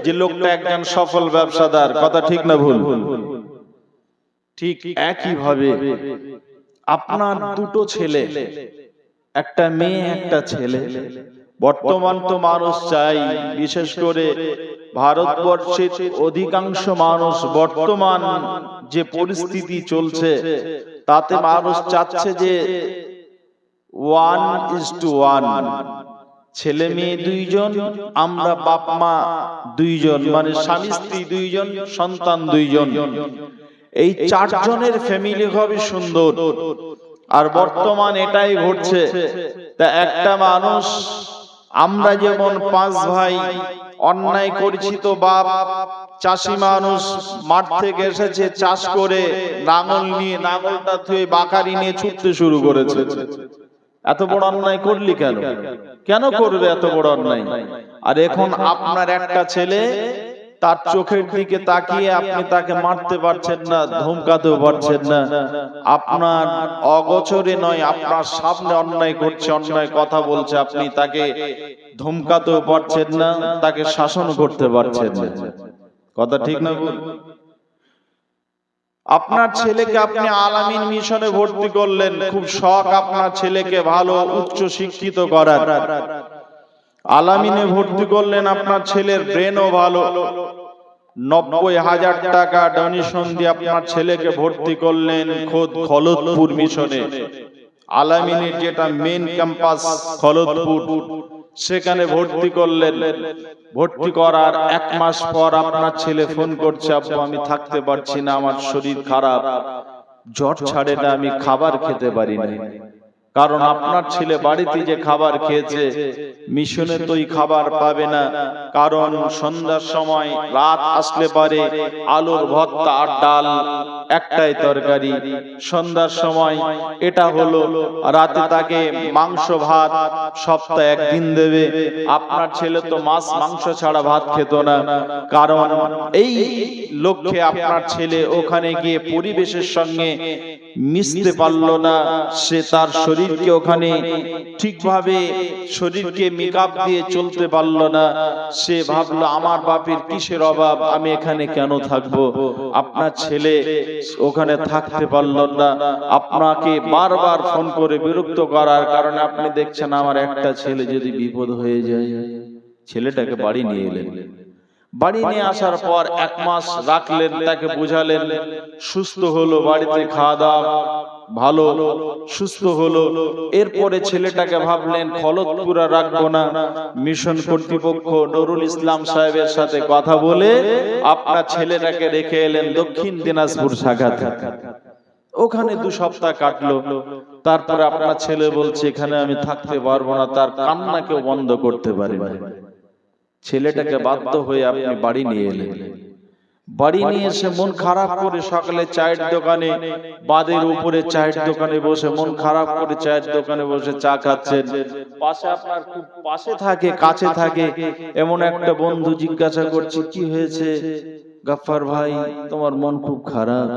যে লোকটা একজন সফল ব্যবসাদার। কথা ঠিক না ভুল? ঠিক একই ভাবে আপনার দুটো ছেলে, একটা মেয়ে একটা ছেলে। বর্তমান তো মানুষ চাই, বিশেষ করে ভারতবর্ষের অধিকাংশ মানুষ, বর্তমান যে পরিস্থিতি চলছে তাতে মানুষ চাচ্ছে যে 1:1, ছেলে মেয়ে দুইজন, আমরা বাপ মা দুইজন, মানে স্বামী স্ত্রী দুইজন, সন্তান দুইজন, এই চারজনের ফ্যামিলি হবে সুন্দর। আর বর্তমান এটাই ঘটছে। তা একটা মানুষ, আমরা যেমন 5 ভাই অন্যায় করেছি, তো বাপ চাষি মানুষ, মাঠ থেকে এসেছে, চাষ করে নাঙল নিয়ে, নাঙলটা ধুয়ে বাকারি নিয়ে ছুটতে শুরু করেছে। এত বড় অন্যায় করলি কেন? কেন করবে এত বড় অন্যায়? আর এখন আপনার একটা ছেলে, তার চোখের দিকে তাকিয়ে আপনি তাকে মারতে পারছেন না, ধমকাতেও পারছেন না। আপনার অগোচরে নয়, আপনার সামনে অন্যায় করছে, অন্যায় কথা বলছে, আপনি তাকে ধমকাতেও পারছেন না, তাকে শাসন করতে পারছেন না। কথা ঠিক না বল? আপনার ছেলেকে আপনি আলামিন মিশনে ভর্তি করলেন, খুব শখ আপনার ছেলেকে ভালো উচ্চ শিক্ষিত করার। আলামিনে ভর্তি করলেন, আপনার ছেলের ব্রেনও ভালো, 90,000 টাকা ডোনেশন দিয়ে আপনার ছেলেকে ভর্তি করলেন খোদ খলতপুর মিশনে। আলামিনের যেটা মেন ক্যাম্পাস খলতপুর, সেখানে ভর্তি করলেন। ভর্তি করার 1 মাস পর আপনার ছেলে ফোন করছে, আব্বু আমি থাকতে পারছি না, আমার শরীর খারাপ, জ্বর ছাড়ে না, আমি খাবার খেতে পারি না। কারণ আপনার ছেলে বাড়িতে যে খাবার খেয়েছে, মিশনে তো এই খাবার পাবে না। কারণ সন্ধ্যার সময়, রাত আসলে পারে আলুর ভর্তা আর ডাল, একটাই তরকারি। সন্ধ্যার সময় এটা হলো, রাতে তাকে মাংস ভাত সপ্তাহে 1 দিন দেবে। আপনার ছেলে তো মাছ মাংস ছাড়া ভাত খেত না। কারণ এই লক্ষ্যে আপনার ছেলে ওখানে গিয়ে পরিবেশের সঙ্গে মিশতে পারলো না, সে তার শরীরকে ওখানে ঠিকভাবে শরীরকে মেকআপ দিয়ে চলতে পারলো না। সে ভাবলো আমার বাপের কিসের অভাব, আমি এখানে কেন থাকবো। আপনার ছেলে ওখানে থাকতে পারলো না। আপনাকে বারবার ফোন করে বিরক্ত করার কারণে আপনি দেখছেন আমার একটা ছেলে যদি বিপদ হয়ে যায়, ছেলেটাকে বাড়ি নিয়ে এলেন। বাড়ি নিয়ে আসার পর 1 মাস রাখলেন, তাকে বুঝালেন, সুস্থ হলো, বাড়িতে খাওয়া দাওয়া ভালো, সুস্থ হলো। এরপরে ছেলেটাকে ভাবলেন খলতপুরা রাখবো না, মিশন কর্তৃপক্ষ নুরুল ইসলাম সাহেবের সাথে কথা বলে আপনার ছেলেটাকে রেখে এলেন দক্ষিণ দিনাজপুর শাখাতে। ওখানে 2 সপ্তাহ কাটলো। তারপরে আপনার ছেলে বলছে এখানে আমি থাকতে পারবো না, তার কান্না কেউ বন্ধ করতে পারে না। ছেলেটাকে বাধ্য হয়ে আপনি বাড়ি নিয়ে এলেন। বাড়ি নিয়ে এসে মন খারাপ করে সকালে চায়ের দোকানে, বাদের উপরে চায়ের দোকানে বসে মন খারাপ করে চায়ের দোকানে বসে চা খাচ্ছেন। পাশে আপনার খুব পাশে থাকে, কাছে থাকে এমন একটা বন্ধু জিজ্ঞাসা করছে কি হয়েছে গাফফার ভাই, তোমার মন খুব খারাপ?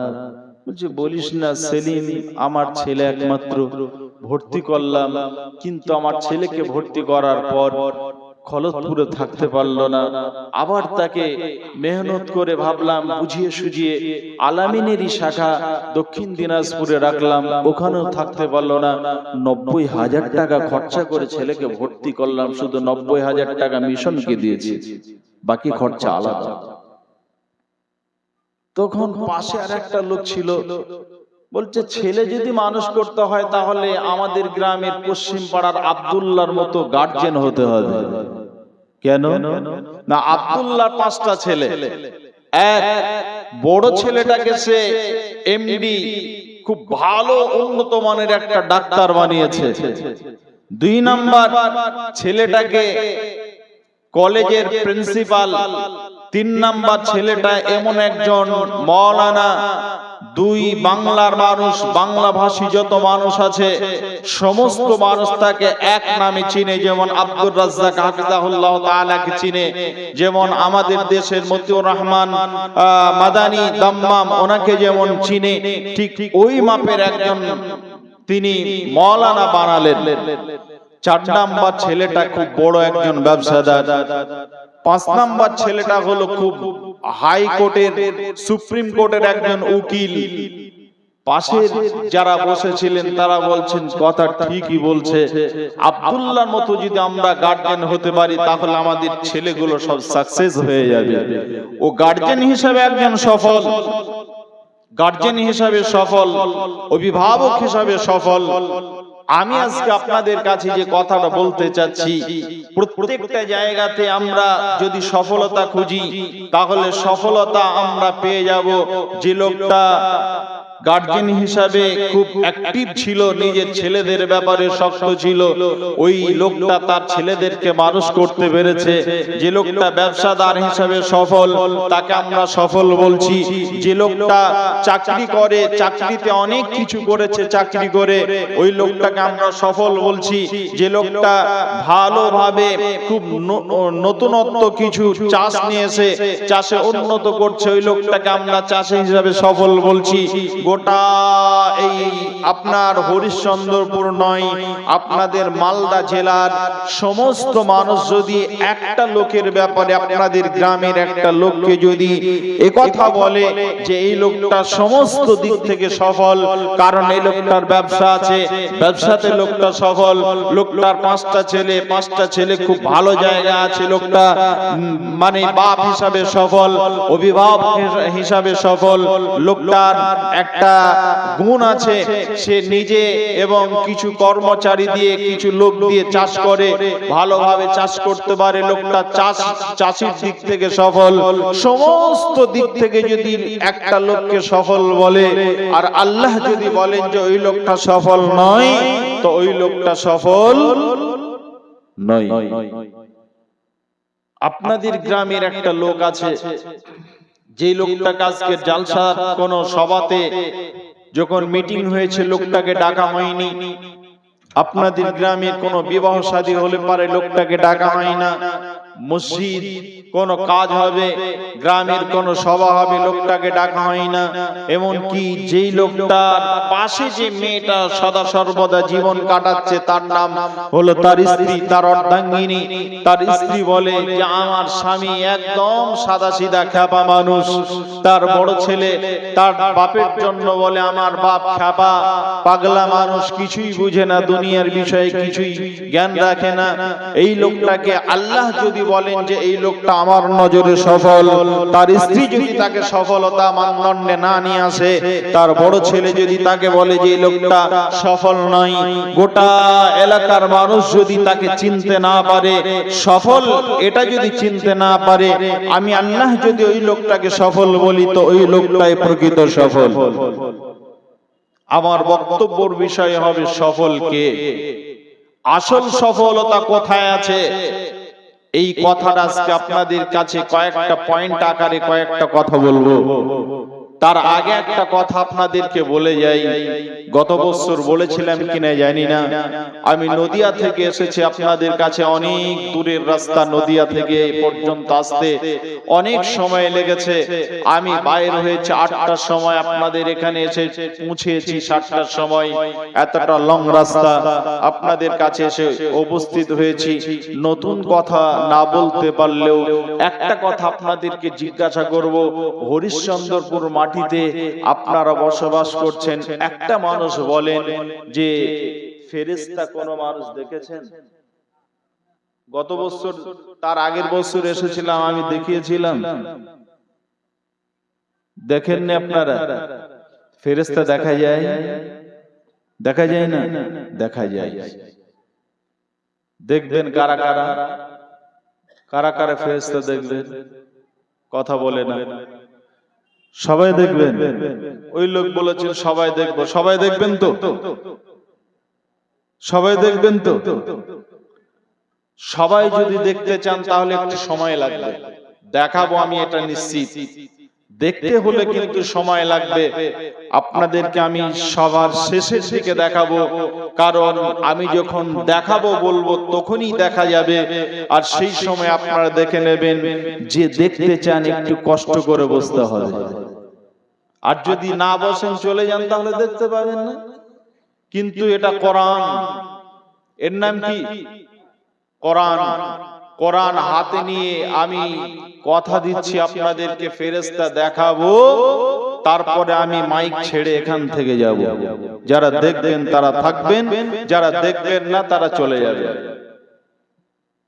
বলছে বলিস না সেলিম, আমার ছেলে একমাত্র, ভর্তি করলাম, কিন্তু আমার ছেলেকে ভর্তি করার পর খলতপুরে থাকতে পারলো না। আবার তাকে মেহনত করে ভাবলাম বুঝিয়ে সুঝিয়ে আলামিনেরই শাখা দক্ষিণ দিনাজপুরে রাখলাম, ওখানেও থাকতে পারলো না। 90,000 টাকা খরচা করে ছেলেকে ভর্তি করলাম, শুধু 90,000 টাকা মিশনকে দিয়েছি, বাকি খরচা আলাদা। তখন পাশে আর একটা লোক ছিল, বলছে ছেলে যদি মানুষ করতে হয় তাহলে আমাদের গ্রামের পশ্চিম পাড়ার আব্দুল্লাহর মতো গার্জিয়ান হতে হবে। কেন না, আব্দুল্লাহর 5টা ছেলে, এক বড় ছেলেটাকে সে এমডি, খুব ভালো উন্নত মানের একটা ডাক্তার বানিয়েছে। 2 নাম্বার ছেলেটাকে কলেজের প্রিন্সিপাল। 3 নাম্বার ছেলেটা এমন একজন মাওলানা। 2 বাংলার মানুষ, বাংলা ভাষী যত মানুষ আছে সমস্ত মানুষ তাকে এক নামে চিনে, যেমন আব্দুর রাজ্জাক হাফিজাহুল্লাহ তাআলাকে চিনে, যেমন আমাদের দেশের মতিউর রহমান মাদানী দাম্মাম ওনাকে যেমন চিনে, ঠিক ওই মাপের একজন তিনি মাওলানা বানালেন। 4 নাম্বার ছেলেটা খুব বড় একজন ব্যবসাদার। 5 নাম্বার ছেলেটা হলো খুব হাইকোর্টের, সুপ্রিম কোর্টের একজন উকিল। পাশে যারা বসেছিলেন তারা বলছেন কথা ঠিকই বলছে, আব্দুল্লাহর মতো যদি আমরা গার্জিয়ান হতে পারি তাহলে আমাদের ছেলেগুলো সব সাকসেস হয়ে যাবে। ও গার্জিয়ান হিসেবে একজন সফল, গার্জিয়ান হিসেবে সফল, অভিভাবক হিসেবে সফল। আমি আজকে আপনাদের কাছে যে কথাটা বলতে চাচ্ছি, প্রত্যেকটা জায়গাতে আমরা যদি সফলতা খুঁজি তাহলে সফলতা আমরা পেয়ে যাব। যে লোকটা গার্জেন হিসাবে খুব অ্যাক্টিভ ছিল, নিজের ছেলেদের ব্যাপারে শক্ত ছিল, ওই লোকটা তার ছেলেদেরকে মানুষ করতে পেরেছে। যে লোকটা ব্যবসাদার হিসাবে সফল, তাকে আমরা সফল বলছি। যে লোকটা চাকরি করে, চাকরিতে অনেক কিছু করেছে, চাকরি করে ওই লোকটাকে আমরা সফল বলছি। যে লোকটা ভালোভাবে খুব নতুনত্ব কিছু চাষ নিয়ে এসে চাষে উন্নত করছে, ওই লোকটাকে আমরা চাষি হিসাবে সফল বলছি। গোটা এই আপনার হরিশ্চন্দ্রপুর নয়, আপনাদের মালদা জেলার সমস্ত মানুষ যদি একটা লোকের ব্যাপারে, আপনাদের গ্রামের একটা লোককে যদি একথা বলে যে এই লোকটা সমস্ত দিক থেকে সফল, কারণ এই লোকটার ব্যবসা আছে, ব্যবসাতে লোকটা সফল, লোকটার পাঁচটা ছেলে খুব ভালো জায়গা আছে, লোকটা মানে বাপ হিসাবে সফল, অভিভাবক হিসাবে সফল, লোকটার একটা গুণ আছে, সে নিজে এবং কিছু কর্মচারী দিয়ে, কিছু লোক দিয়ে চাষ করে, ভালোভাবে চাষ করতে পারে, লোকটা চাষির দিক থেকে সফল। সমস্ত দিক থেকে যদি একটা লোককে সফল বলে, আর আল্লাহ যদি বলেন যে ওই লোকটা সফল নয়, তো ওই লোকটা সফল নয়। আপনাদের গ্রামের একটা লোক আছে, যে লোকটাকে আজকে জালসার কোন সভাতে যখন মিটিং হয়েছে লোকটাকে ডাকা হয়নি। আপনাদের গ্রামের কোন বিবাহ শাদী হলে পারে লোকটাকে ডাকা হয় না। মসজিদ কোন কাজ হবে, গ্রামের কোন সভা হবে, লোকটাকে ডাকা হয় না। এমন কি যেই লোকটার পাশে যে মেয়েটা সদা সর্বদা জীবন কাটাচ্ছে, তার নাম হলো তার স্ত্রী, তার অর্ধাঙ্গিনী, তার স্ত্রী বলে যে আমার স্বামী একদম সাদা সিধা খ্যাপা মানুষ। তার বড় ছেলে তার বাপের জন্য বলে আমার বাপ খ্যাপা পাগলা মানুষ, কিছুই বুঝে না, দুনিয়ার বিষয়ে কিছুই জ্ঞান রাখে না। এই লোকটাকে আল্লাহ যদি বলেন যে এই লোকটা আমার নজরে সফল, তার স্ত্রী যদি তাকে সফলতা মানদণ্ডে না নিয়ে আসে, তার বড় ছেলে যদি তাকে বলে যে এই লোকটা সফল নয়, গোটা এলাকার মানুষ যদি তাকে চিনতে না পারে, সফল এটা যদি চিনতে না পারে, আমি আল্লাহ যদি ওই লোকটাকে সফল বলি, তো ওই লোকটাই প্রকৃত সফল। আমার বক্তব্যের বিষয় হবে সফল কে, আসল সফলতা কোথায় আছে। এই কথাটা আজকে আপনাদের কাছে কয়েকটা পয়েন্ট আকারে কয়েকটা কথা বলবো। তার আগে একটা কথা আপনাদেরকে বলে যাই, গত বছর বলেছিলাম কিনা জানি না, আমি নদিয়া থেকে এসেছি আপনাদের কাছে, অনেক দূরের রাস্তা, নদিয়া থেকে পর্যন্ত আসতে অনেক সময় লেগেছে। আমি বাইরে হয়েছে 8টার সময়, আপনাদের এখানে এসে পৌঁছেছি 7টার সময়। এতটা লং রাস্তা আপনাদের কাছে এসে উপস্থিত হয়েছি। নতুন কথা না বলতে পারলেও একটা কথা আপনাদেরকে জিজ্ঞাসা করব, হরিশ্চন্দ্রপুর মাটিতে আপনারা বসবাস করছেন, একটা মানুষ বলেন যে ফেরেশতা কোন মানুষ দেখেছেন? গত বছর তার আগের বছর এসেছিলাম, আমি দেখিয়েছিলাম, দেখেননি আপনারা? ফেরেশতা দেখা যায়? দেখা যায় না? দেখা যায়। দেখবেন কারা কারা, কারা কারা ফেরেশতা দেখবেন? কথা বলে না। সবাই দেখবেন? ওই লোক বলেছেন সবাই দেখবো। সবাই দেখবেন তো? সবাই দেখবেন তো? সবাই যদি দেখতে চান তাহলে একটু সময় লাগবে, দেখাবো আমি এটা নিশ্চিত। দেখতে হলে কিন্তু সময় লাগবে। আপনাদেরকে আমি সবার শেষের দিকে দেখাবো, কারণ আমি যখন দেখাবো বলবো তখনই দেখা যাবে। আর সেই সময় আপনারা দেখে নেবেন। যে দেখতে চান একটু কষ্ট করে বসতে হবে, আর যদি না বসেন চলে যান তাহলে দেখতে পাবেন না। কিন্তু এটা কোরআন, এর নাম কি? কোরআন। কোরআন হাতে নিয়ে আমি কথা দিচ্ছি আপনাদেরকে, ফেরেশতা দেখাবো, তারপরে আমি মাইক ছেড়ে এখান থেকে যাব। যারা দেখবেন তারা থাকবেন, যারা দেখবেন না তারা চলে যাবে,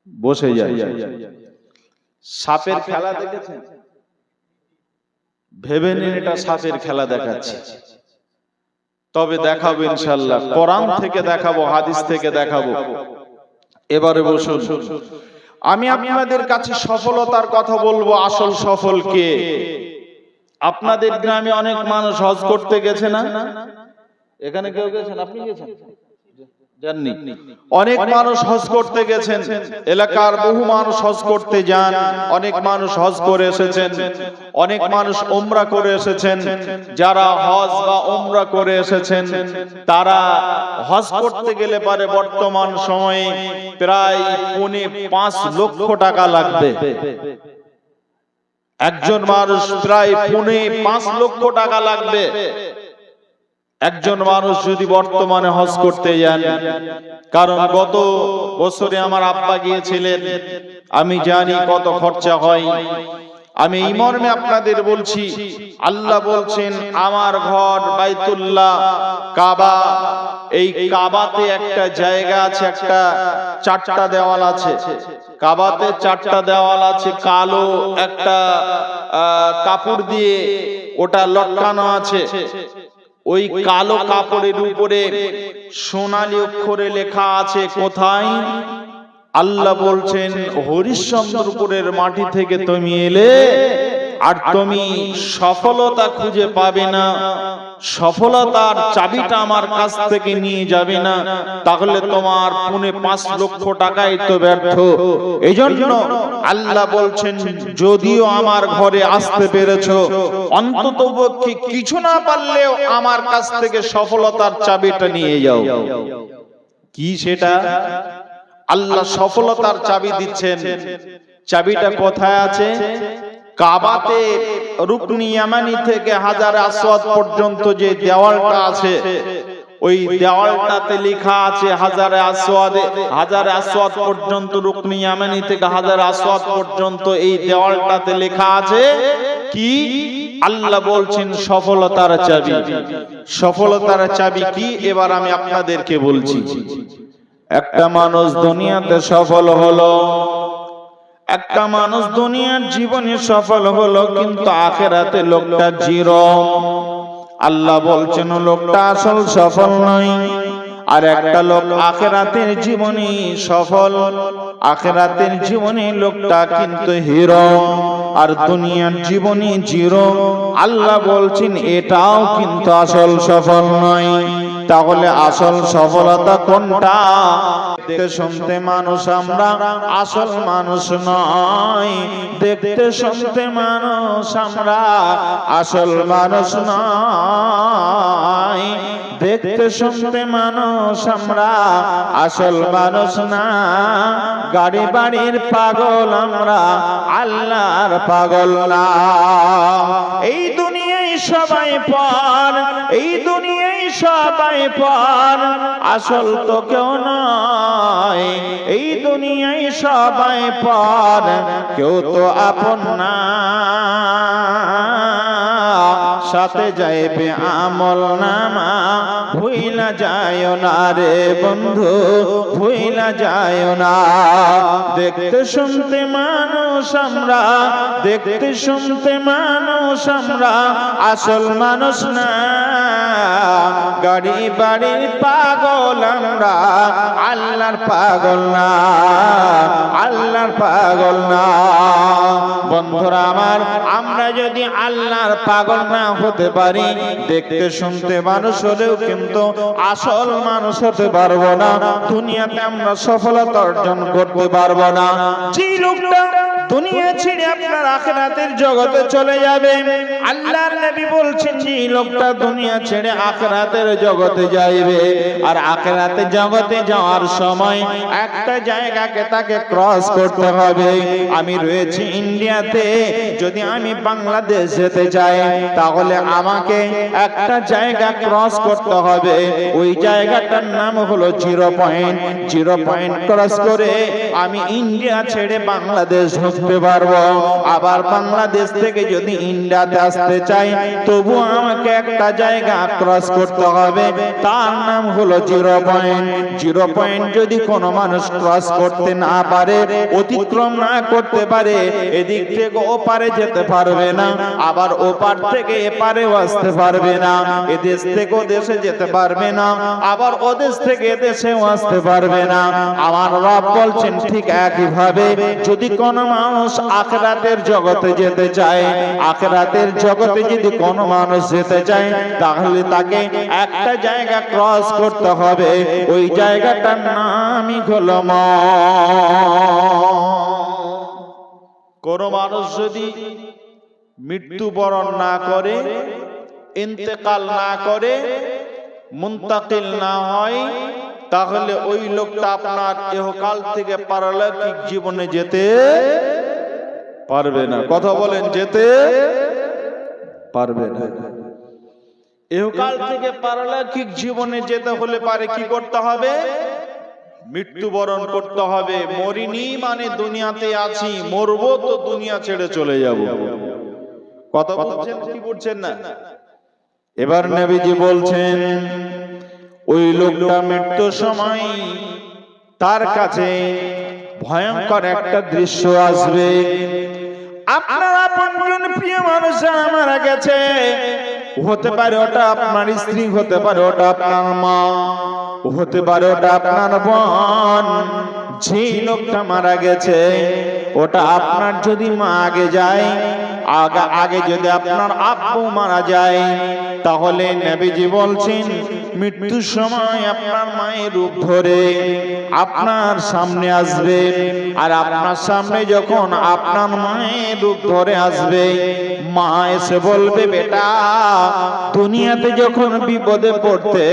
বসে যায়। সাপের খেলা দেখেছেন? ভেবে নিন এটা সাপের খেলা দেখাচ্ছে। তবে দেখাবো ইনশাআল্লাহ, কোরআন থেকে দেখাবো, হাদিস থেকে দেখাবো। এবারে বসুন, আমি আপনাদের কাছে সফলতার কথা বলবো। আসল সফল কে? আপনাদের গ্রামে অনেক মানুষ হজ করতে গেছে না? এখানে কেউ গেছেন? আপনি গেছেন? যাননি? অনেক মানুষ হজ করতে গেছেন, এলাকার বহু মানুষ হজ করতে যান, অনেক মানুষ হজ করে এসেছেন, অনেক মানুষ উমরা করে এসেছেন। যারা হজ বা উমরা করে এসেছেন তারা হজ করতে গেলে পারে বর্তমান সময়ে প্রায় 5.5 লক্ষ টাকা লাগবে। একজন মানুষ প্রায় 5.5 লক্ষ টাকা লাগবে একজন মানুষ যদি বর্তমানে হজ করতে যান। কারণ গত বছরে আমার আব্বা গিয়েছিলেন, আমি জানি কত খরচা হয়। আমি এই মর্মে আপনাদের বলছি, আল্লাহ বলছেন আমার ঘর বাইতুল্লাহ কাবা, এই কাবাতে একটা জায়গা আছে, একটা 4টা দেওয়াল আছে। কাবাতে 4টা দেওয়াল আছে, কালো একটা কাপড় দিয়ে ওটা লটকানো আছে। ওই কালো কাপড়ের উপরে সোনালী অক্ষরে লেখা আছে কোথায়? আল্লাহ বলছেন হরিশ্চন্দ্রপুরের মাটি থেকে তুমি এলে আর তুমি সফলতা খুঁজে পাবে না, সফলতার চাবিটা আমার কাছ থেকে নিয়ে যাবে না, তাহলে তোমার 5.5 লক্ষ টাকাই তো ব্যর্থ। এইজন্য আল্লাহ বলছেন যদিও আমার ঘরে আসতে পেরেছো, অন্ততপক্ষে কিছু না পারলেও আমার কাছ থেকে সফলতার চাবিটা নিয়ে যাও। কি সেটা? আল্লাহ সফলতার চাবি দিচ্ছেন। চাবিটা কোথায় আছে? কাবাতে রুকনি ইয়ামানি থেকে হাজারে আসওয়াদ পর্যন্ত যে দেওয়ালটা আছে, ওই দেওয়ালটাতে লেখা আছে হাজারে আসওয়াদ পর্যন্ত, রুকনি ইয়ামানি থেকে হাজারে আসওয়াদ পর্যন্ত এই দেওয়ালটাতে লেখা আছে কি? আল্লাহ বলছেন সফলতার চাবি। সফলতার চাবি কি? এবার আমি আপনাদেরকে বলছি। একটা মানুষ দুনিয়াতে সফল হলো, একটা মানুষ দুনিয়ার জীবনে সফল হলো, কিন্তু আখিরাতে লোকটা জিরো। আল্লাহ বলছেন লোকটা আসল সফল নয়। আর একটা লোক আখিরাতের জীবনে সফল, আখিরাতের জীবনে লোকটা কিন্তু হিরো, আর দুনিয়ার জীবনে জিরো। আল্লাহ বলছেন এটাও কিন্তু আসল সফল নয়। তাহলে আসল সফলতা কোনটা? দেখতে শুনতে মানুষ আমরা, আসল মানুষ নয়। দেখতে শুনতে মানুষ আমরা, আসল মানুষ নয়। দেখতে শুনতে মানুষ আমরা, আসল মানুষ না। গাড়ি বাড়ির পাগল আমরা, আল্লাহর পাগল না। এই দুনিয়ায় সবাই পর, এই দুনিয়ায় সবাই পর, আসল তো কেউ নয়। এই দুনিয়ায় সবাই পর, কেউ তো আপন না। সাথে যাইবে আমল নামা, ভুইলা যায় না রে বন্ধু, ভুইলা যায় না। দেখতে শুনতে মানুষ আমরা, দেখতে শুনতে মানুষ আমরা, আসল মানুষ না। গাড়ি বাড়ির পাগল আমরা, আল্লাহর পাগল না, আল্লাহর পাগল না। বন্ধুরা আমার, আমরা যদি আল্লাহর পাগল না হতে পারি, দেখতে শুনতে মানুষ হলেও কিন্তু আসল মানুষ হতে পারবো না। দুনিয়াতে আমরা সফলতা অর্জন করতে পারবো না। যে লোকটা দুনিয়া ছেড়ে আপনার আখিরাতের জগতে চলে যাবে, আল্লাহর নবী বলছেন যে লোকটা দুনিয়া ছেড়ে আখিরাতের জগতে যাইবে। আর আখিরাতের জগতে যাওয়ার সময় একটা জায়গাকে তাকে ক্রস করতে হবে। আমি রয়েছি ইন্ডিয়াতে, যদি আমি বাংলাদেশ যেতে চাই তাহলে আমাকে একটা জায়গা ক্রস করতে হবে। ওই জায়গাটার নাম হলো 0 পয়েন্ট। 0 পয়েন্ট ক্রস করে আমি ইন্ডিয়া ছেড়ে বাংলাদেশ ঢুকতে ঢুকতে পারবো, আবার বাংলাদেশ থেকে যদি ইন্ডিয়াতে আসতে চাই তবু আমাকে একটা জায়গা ক্রস করতে হবে, তার নাম হলো 0 পয়েন্ট। 0 পয়েন্ট যদি কোনো মানুষ ক্রস করতে না পারে, অতিক্রম না করতে পারে, এদিক থেকে ওপারে যেতে পারবে না, আবার ওপার থেকে এপারেও আসতে পারবে না, এদেশ থেকে ওদেশে যেতে পারবে না, আবার ওদেশ থেকে এদেশেও আসতে পারবে না। আমার রব বলছেন ঠিক একইভাবে যদি কোনো মানুষ আখিরাতের জগতে যেতে চায়, আখিরাতের জগতে যদি কোনো মানুষ যেতে চায়, তাহলে তাকে একটা জায়গা ক্রস করতে হবে, ওই জায়গাটার নামই হলো কোন মানুষ যদি মৃত্যুবরণ না করে, ইন্তেকাল না করে, মুন্তাকিল না হয়, তাহলে ওই লোকটা আপনার ইহকাল থেকে পারলৌকিক জীবনে যেতে পারবে না। কথা বলেন, যেতে পারবে না। ইহকাল থেকে পারলৌকিক জীবনে যেতে হলে পারে কি করতে হবে? মৃত্যুবরণ করতে হবে। মরিনি মানে দুনিয়াতে আছি, মরবো তো দুনিয়া ছেড়ে চলে যাব। কথা বলছেন কি বলছেন না? এবার নবীজি বলছেন ওই লোকটা মৃত্যুর সময় তার কাছে ভয়ঙ্কর একটা দৃশ্য আসবে। আপনার আপনজন প্রিয় মানুষ মারা গেছে, হতে পারে ওটা আপনার স্ত্রী, হতে পারে ওটা আপনার মা, হতে পারে ওটা আপনার বোন। যে লোকটা মারা গেছে ওটা আপনার যদি মা আগে যায়, আগে যদি আপনার আব্বু মারা যায়, তাহলে নবীজি বলছেন মৃত্যুর সময় আপনার মায়ের রূপ ধরে আপনার সামনে আসবে, আর আপনার সামনে যখন আপনার মায়ের রূপ ধরে আসবে, মা এসে বলবে বেটা দুনিয়াতে যখন বিপদে পড়তে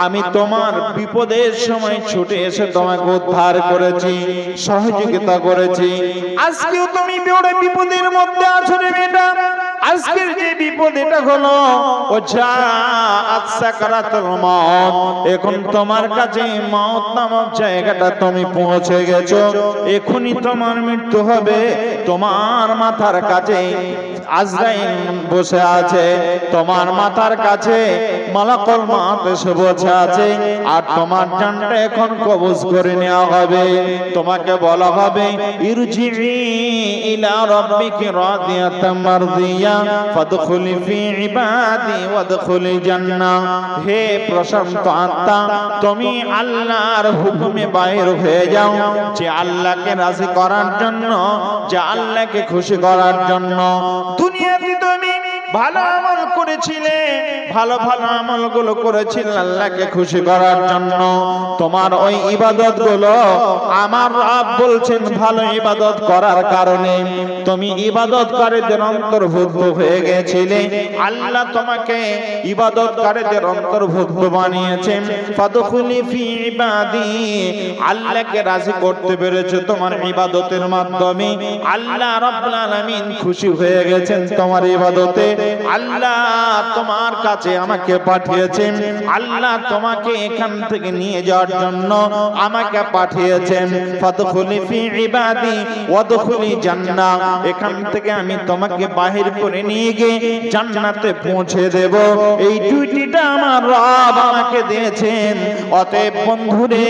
আমি তোমার বিপদের সময় ছুটে এসে তোমাকে উদ্ধার করেছি, সহযোগিতা করেছি, আজকেও তুমি বড় বিপদের মধ্যে আছো রে বেটা। আজকের যে বিপদ এটা হলো ও যা সাকারাতুল মউত, এখন তোমার কাছে মউত নামক জায়গাটা তুমি পৌঁছে গেছো, এখনই তোমার মৃত্যু হবে। তোমার মাথার কাছে আজরাইল বসে আছে, তোমার মাথার কাছে মালাকুল মউত এসে বসে আছে, আর তোমার জানটা এখন কবজ করে নেওয়া হবে। তোমাকে বলা হবে ইরজিই ইলা রাব্বিকি রাদিয়াতাম মারদিয়া ফাদখুলি ফি ইবাদি ওয়াদখুলি জান্নাহ। হে প্রশান্ত আত্মা, তুমি আল্লাহর হুকুমে বাইর হয়ে যাও, যে আল্লাহকে রাজি করার জন্য, যে আল্লাহকে খুশি করার জন্য। দুনিয়াতে তুমি ভালো আমল করেছিলে, ভালো ভালো আমলগুলো করেছিলে আল্লাহকে খুশি করার জন্য, তোমার ওই ইবাদত গুলো আমার রব বলছেন ভালো ইবাদত করার কারণে তুমি ইবাদতকারীদের অন্তর্ভুক্ত হয়ে গেছিলে, আল্লাহ তোমাকে ইবাদতকারীদের অন্তর্ভুক্ত বানিয়েছেন। ফাদখুলি ফি ইবাদি, আল্লাহকে রাজি করতে পেরেছো তোমার ইবাদতের মাধ্যমে, আল্লাহ রাব্বুল আলামিন খুশি হয়ে গেছেন তোমার ইবাদতে, আল্লাহ তোমার কাছে আমাকে পাঠিয়েছেন, আল্লাহ তোমাকে এখান থেকে নিয়ে যাওয়ার জন্য আমাকে পাঠিয়েছেন। ফাদখুলি ফি ইবাদি ওয়াদখুলি জান্নাহ, এখান থেকে আমি তোমাকে বাহির করে নিয়ে গিয়ে জান্নাতে পৌঁছে দেব। এই ডিউটিটা আমার রব আমাকে দিয়েছেন। অতএব বন্ধুরে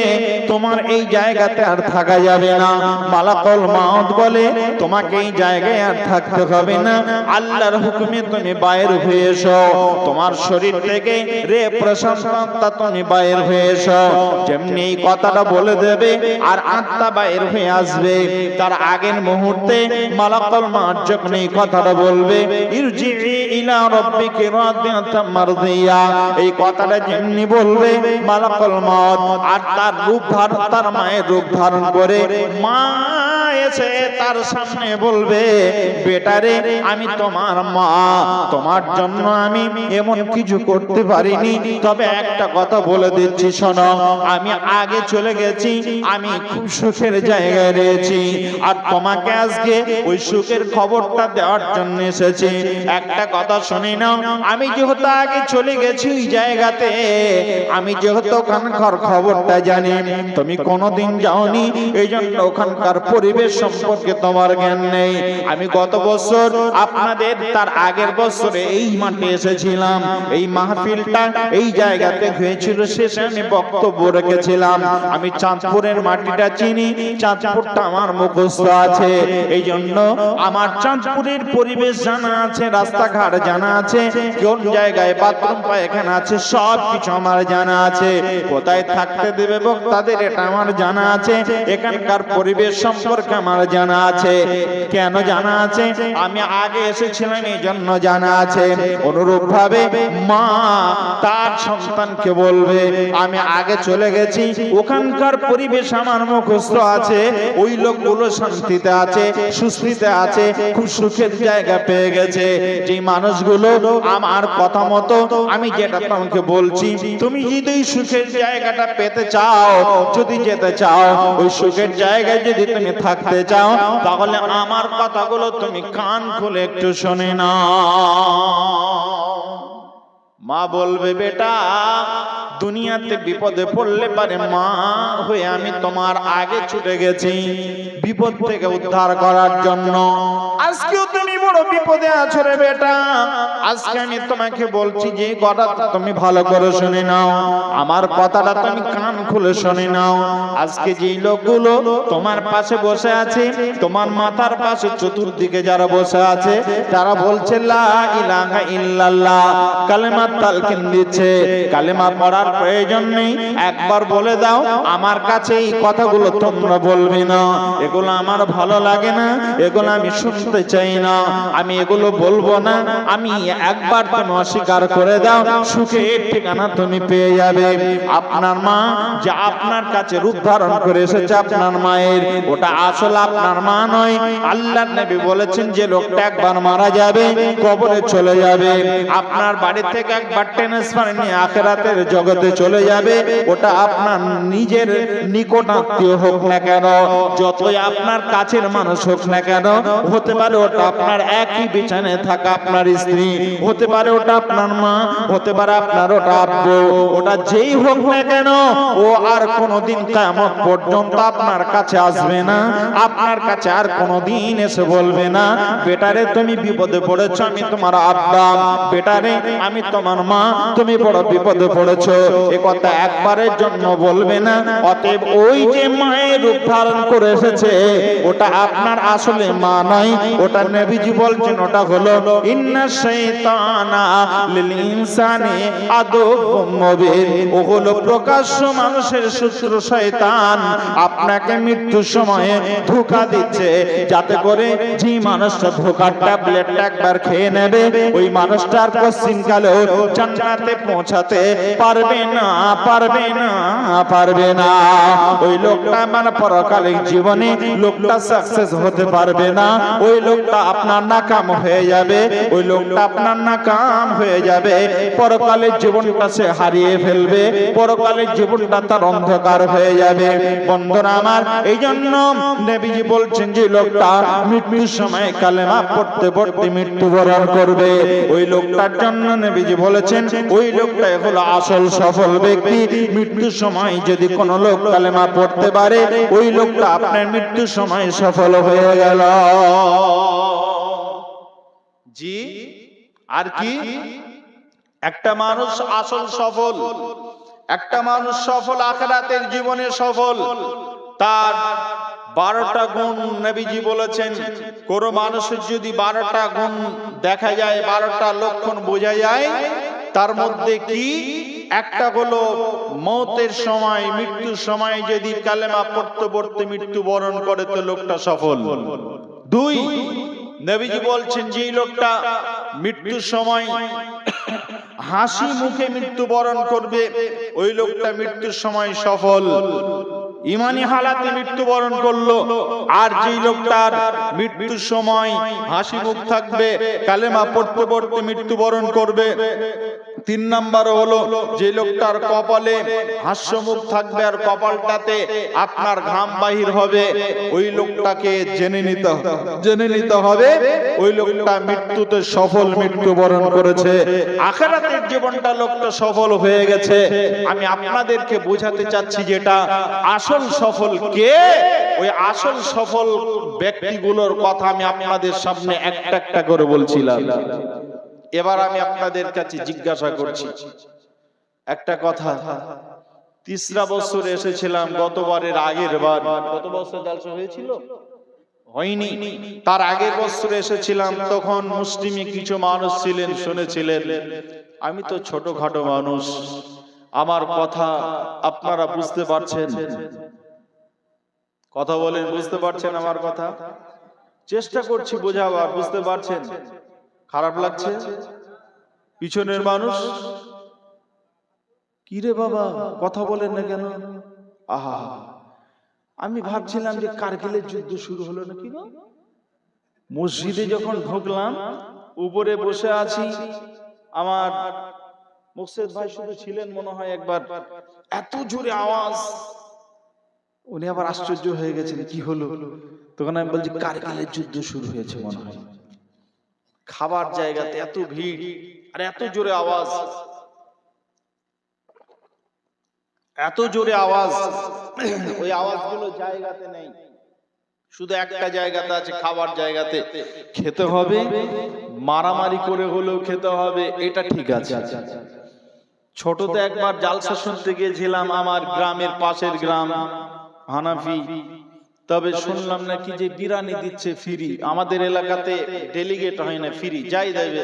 তোমার এই জায়গাতে আর থাকা যাবে না। মালাকুল মউত বলে তোমাকে এই জায়গায় আর থাকতে হবে না, আল্লাহর হুকুমে তুমি বাইর হয়ে এসো। তোমার শরীর থেকে রে প্রশান্ত তুমি বাইর হয়ে এসো। যেমনি এই কথাটা বলে দেবে আর আত্মা বাইর হয়ে আসবে, তার আগের মুহূর্তে মালাকুল মউত যখন এই কথাটা বলবে ইরজিই ইলা রাব্বিকি রাদিয়াতাম মারদিয়া, এই কথাটা যেমনি বলবে মালাকুল মউত আর তার রূপ ধারণ, তার মায়ের রূপ ধারণ করে মা এসে তার সামনে বলবে বেটারে আমি তোমার মা, তোমার জন্য আমি এমন কিছু করতে পারিনি, তবে একটা কথা বলে দিচ্ছি শোনো, আমি আগে চলে গেছি, আমি খুব সুখের জায়গায় রয়েছি, আর তোমাকে আজকে ওই সুখের খবরটা দেওয়ার জন্য এসেছি। একটা কথা শুনে নাও, আমি যেহেতু আগে চলে গেছি ওই জায়গাতে, আমি যেহেতু ওখানকার খবরটা জানি, তুমি কোনোদিন যাওনি, এই জন্য ওখানকার পরিবেশ পরিবেশ সম্পর্কে তোমার জ্ঞান নেই। আমি গত বছর আপনাদের তার আগের বছরে এই মাঠে এসেছিলাম, এই মাহফিলটা এই জায়গাতে হয়েছিল, শেষে আমি বক্তব্য রেখেছিলাম আমি চাঁদপুরের মাটিটা চিনি, চাঁদপুরটা আমার মুখস্থ আছে। এই জন্য আমার চাঁদপুরের পরিবেশ জানা আছে, রাস্তাঘাট জানা আছে, কোন জায়গায় বাথরুম পায়খানা আছে, সব কিছু আমার জানা আছে। কোথায় থাকতে দেবে বক্তাদের এটা আমার জানা আছে। এখানকার পরিবেশ সম্পর্কে আমার জানা আছে। কেন জানা আছে? আমি আগে এসেছিলাম এই জন্য জানা আছে। অনুরূপ ভাবে মা তার সন্তানকে বলবে আমি আগে চলে গেছি, ওখানকার পরিবেশ আমার মুখস্থ আছে, ওই লোকগুলো শান্তিতে আছে, সুস্থিতে আছে, খুব সুখের জায়গা পেয়ে গেছে। যে মানুষগুলো আমার কথা মতো আমি যেটা তোমাকে বলছি, তুমি যদি ওই সুখের জায়গাটা পেতে চাও, যদি যেতে চাও, ওই সুখের জায়গায় যদি তুমি থাকতে চাও, তাহলে আমার কথাগুলো তুমি কান খুলে একটু শুনে নাও। মা বলবে বেটা দুনিয়াতে বিপদে পড়লে পারে মা হয়ে আমি তোমার আগে ছুটে গেছি বিপদ থেকে উদ্ধার করার জন্য। আজকেও তুমি বড় বিপদে আছো রে বেটা। আজকে আমি তোমাকে বলছি যে কথাটা তুমি ভালো করে শুনে নাও, আমার কথাটা তুমি কান খুলে শুনে নাও। আজকে যে লোকগুলো তোমার পাশে বসে আছে, তোমার মাথার পাশে চতুর্দিকে যারা বসে আছে, তারা বলছে লা ইলাহা ইল্লাল্লাহ, কালেমা তালকিন দিচ্ছে। কালেমা পড়ার প্রয়োজন নেই, একবার বলে দাও আমার কাছে এই কথাগুলো তোমরা বলবে না, এগুলো আমার ভালো লাগে না, এগুলো আমি শুনতে চাই না, আমি এগুলো বলবো না। আমি একবার তুমি অস্বীকার করে দাও, সুখের ঠিকানা তুমি পেয়ে যাবে। আপনার মা যা আপনার কাছে রূপ ধারণ করে এসেছে আপনার মায়ের, ওটা আসলে আপনার মা নয়। আল্লাহর নবী বলেছেন যে লোকটা একবার মারা যাবে, কবরে চলে যাবে, আপনার বাড়ি থেকে একবার ট্রান্সফার নিয়ে আখিরাতের জগতে চলে যাবে। ওটা আপনার নিজের নিকট আত্মীয় হোক না কেন, যতই আপনার কাছের মানুষ হোক না কেন, হতে পারে ওটা আপনার একই বিছানায় থাকা আপনার স্ত্রী, হতে পারে ওটা আপনার মা, হতে পারে আপনার ওটা আব্বু, ওটা যেই হোক না কেন, ও আর কোনোদিন কিয়ামত পর্যন্ত আপনার কাছে আসবে না, আপনার কাছে আর কোনোদিন এসে বলবে না বেটারে তুমি বিপদে পড়েছো, আমি তোমার আব্বা, বেটারে আমি তোমার মা, তুমি বড় বিপদে পড়েছো, এ কথা একবারের জন্য বলবে না। অতএব ওই যে মায়ের রূপ ধারণ করে এসেছে ওটা আপনার আসলে মা নয়, ওটা নবীজি বলছেন ওটা হলো ইন্না শাইতানা লিল ইনসানি আদুউম মুবিন, ও হলো প্রকাশ্য মানুষের শত্রু শয়তান, আপনাকে মৃত্যুর সময়ে ধোঁকা দিচ্ছে, যাতে করে যে মানুষটা ধোঁকার ট্যাবলেটটা একবার খেয়ে নেবে, ওই মানুষটার কোশ্চিন কালেও জান্নাতে পৌঁছাতে পারবে না, পারবে না, পারবে না। ওই লোকটা মানে পরকালিক জীবনে লোকটা সাকসেস হতে পারবে না, ওই লোকটা আপনার নাকাম হয়ে যাবে, ওই লোকটা আপনার নাকাম হয়ে যাবে, পরকালের জীবনটা সে হারিয়ে ফেলবে, পরকালের জীবনটা তার অন্ধকার হয়ে যাবে। বন্ধুরা আমার, এই জন্য নবীজি বলছেন যে লোকটা মৃত্যুর সময় কালেমা পড়তে পড়তে মৃত্যুবরণ করবে, ওই লোকটার জন্য নবীজি বলেছেন ওই লোকটাই হলো আসল সফল ব্যক্তি। মৃত্যুর সময় যদি কোন লোক কালেমা পড়তে পারে, ওই লোকটা আপনার মৃত্যুর সময় সফল হয়ে গেল। জি আর কি? একটা মানুষ আসল সফল, একটা মানুষ সফল আখিরাতের জীবনে সফল, তার 12টা গুণ নবীজি বলেছেন। কোন মানুষের যদি 12টা গুণ দেখা যায়, 12টা লক্ষণ বোঝা যায়, তার মধ্যে কি একটা হলো মৌতের সময়, মৃত্যুর সময় যদি কালেমা পড়তে পড়তে মৃত্যুবরণ করে তো লোকটা সফল। 2, নবীজি বলছেন যে লোকটা মৃত্যুর সময় হাসি মুখে মৃত্যুবরণ করবে, ওই লোকটা মৃত্যুর সময় সফল। ইমানি হালাতে মৃত্যুবরণ করলো, আর যেই লোকটার মৃত্যুর সময় হাসি মুখ থাকবে, কালেমা পড়তে পড়তে মৃত্যুবরণ করবে, তিন নাম্বার হলো যে লোকটার কপালে হাস্যমুখ থাকবে আর কপালটাতে আপনার ঘাম বাহির হবে, ওই লোকটাকে জেনে নিতে হবে ওই লোকটা মৃত্যুতে সফল মৃত্যুবরণ করেছে, আখিরাতের জীবনটা লোকটা সফল হয়ে গেছে। আমি আপনাদেরকে বোঝাতে চাচ্ছি যেটা আসল সফল কে, ওই আসল সফল ব্যক্তিগুলোর কথা আমি আপনাদের সামনে একটা একটা করে বলছিলাম। এবার আমি আপনাদের কাছে জিজ্ঞাসা করছি একটা কথা। ৩০ বছর এসেছিলাম গতবারের আগের বার, গত বছর জালসা হয়েছিল হয়নি, তার আগের বছর এসেছিলাম, তখন মুসলিমে কিছু মানুষ ছিলেন, শুনেছিলেন। আমি তো ছোটখাটো মানুষ, আমার কথা আপনারা বুঝতে পারছেন? কথা বলেন, বুঝতে পারছেন আমার কথা? চেষ্টা করছি বোঝাবার, বুঝতে পারছেন? খারাপ লাগছে? পিছনের মানুষ কি রে বাবা কথা বলেন না কেন? আহা, আমি ভাবছিলাম যে কারগিলের যুদ্ধ শুরু হলো নাকি গো। মসজিদে যখন ঢুকলাম, উপরে বসে আছি, আমার মুর্শেদ ভাই শুধু ছিলেন মনে হয় একবার, এত জোরে আওয়াজ, উনি আবার আশ্চর্য হয়ে গেছেন কি হলো। তখন আমি বলছি কারগিলের যুদ্ধ শুরু হয়েছে মনে হয়। খাবার জায়গাতে এত ভিড় আর এত জোরে আওয়াজ, এত জোরে আওয়াজ, ওই আওয়াজগুলো জায়গাতে নেই, শুধু একটা জায়গাতে আছে, খাবার জায়গাতে। খেতে হবে, মারামারি করে হলেও খেতে হবে, এটা ঠিক আছে। ছোটতে একবার জালসা শুনতে গিয়েছিলাম আমার গ্রামের পাশের গ্রাম হানাফি, তবে শুনলাম নাকি যে বিরিয়ানি দিচ্ছে ফ্রি। আমাদের এলাকাতে ডেলিগেট হয় না, ফ্রি যাই দেবে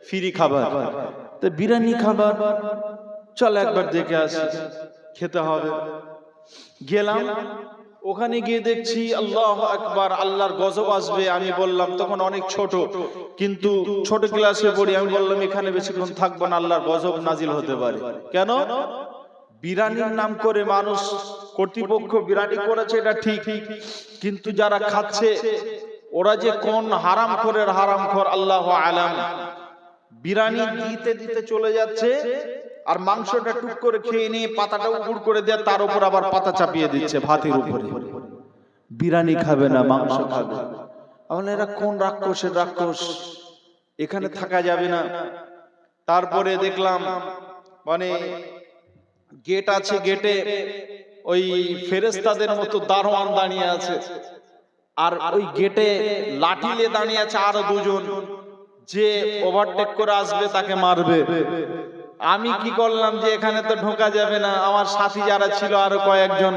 ফ্রি খাবার, তো বিরিয়ানি খাবার, চল একবার দেখে আসি, খেতে হবে। গেলাম, ওখানে গিয়ে দেখছি আল্লাহু আকবার, আল্লাহর গজব আসবে। আমি বললাম, তখন অনেক ছোট, কিন্তু ছোট ক্লাসে পড়ি, আমি বললাম এখানে বেশিক্ষণ থাকবো না, আল্লাহর গজব নাজিল হতে পারে। কেন? বিরিয়ানির নাম করে মানুষ, কর্তৃপক্ষ বিরিয়ানি করেছে এটা ঠিক, কিন্তু যারা খাচ্ছে ওরা যে কোন হারামখোরের হারামখোর আল্লাহু আলাম। বিরিয়ানি দিতে দিতে চলে যাচ্ছে আর মাংসটা টুক করে খেয়ে নিয়ে পাতাটা উপর করে দেয়, তার উপর আবার পাতা চাপিয়ে দিচ্ছে ভাতের উপরে। বিরিয়ানি খাবে না, মাংস খাবে। তাহলে এরা কোন রাক্ষসের রাক্ষস, এখানে থাকা যাবে না। তারপরে দেখলাম মানে গেট আছে, গেটে ওই ফেরেশতাদের মতো দারোয়ান দাঁড়িয়ে আছে, আর ওই গেটে লাঠিলে দাঁড়িয়ে আছে আরো দুজন, যে ওভারটেক করে আসবে তাকে মারবে। আমি কি করলাম যে এখানে তো ঢোকা যাবে না, আমার সাথী যারা ছিল আরো কয়েকজন,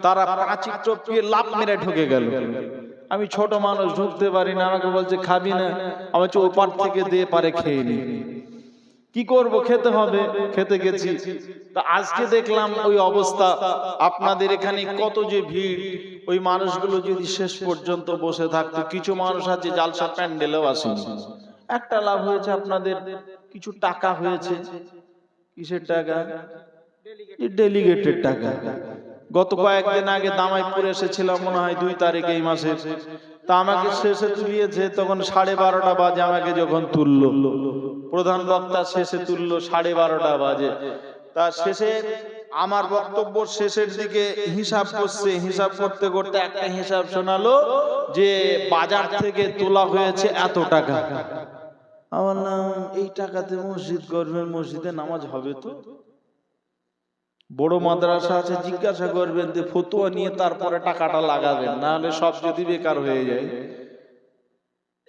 তারা প্রাচীর টপকিয়ে লাফ মেরে ঢুকে গেল। আমি ছোট মানুষ, ঢুকতে পারি না। আমাকে বলছে খাবি না, আমি বলছি ওপার থেকে দিয়ে পারে খেয়ে নি। কি করব, খেতে হবে, খেতে গেছি। তা আজকে দেখলাম ওই অবস্থা। আপনাদের এখানে কত যে ভিড়, ওই মানুষগুলো যদি শেষ পর্যন্ত বসে থাকতো। কিছু মানুষ আছে জালসা প্যান্ডেলেও আসেনি। একটা লাভ হয়েছে আপনাদের, কিছু টাকা হয়েছে। কিসের টাকা? ডেলিগেটের টাকা। গত কয়েকদিন আগে দামাইপুর এসেছিলাম, মনে হয় 2 তারিখে এই মাসের। তা আমাকে শেষে তুলিয়েছে, তখন 12:30 বাজে আমাকে যখন তুললো, প্রধান বক্তা শেষে তুললো 12:30 বাজে। তা শেষে আমার বক্তব্য শেষের দিকে হিসাব করছে, হিসাব করতে করতে একটা হিসাব শোনালো যে বাজার থেকে তোলা হয়েছে এত টাকা। আমার নাম, এই টাকাতে মসজিদ করবেন, মসজিদে নামাজ হবে তো? বড় মাদ্রাসা আছে, জিজ্ঞাসা করবেন যে ফতোয়া নিয়ে তারপরে টাকাটা লাগাবেন, না হলে সব যদি বেকার হয়ে যায়।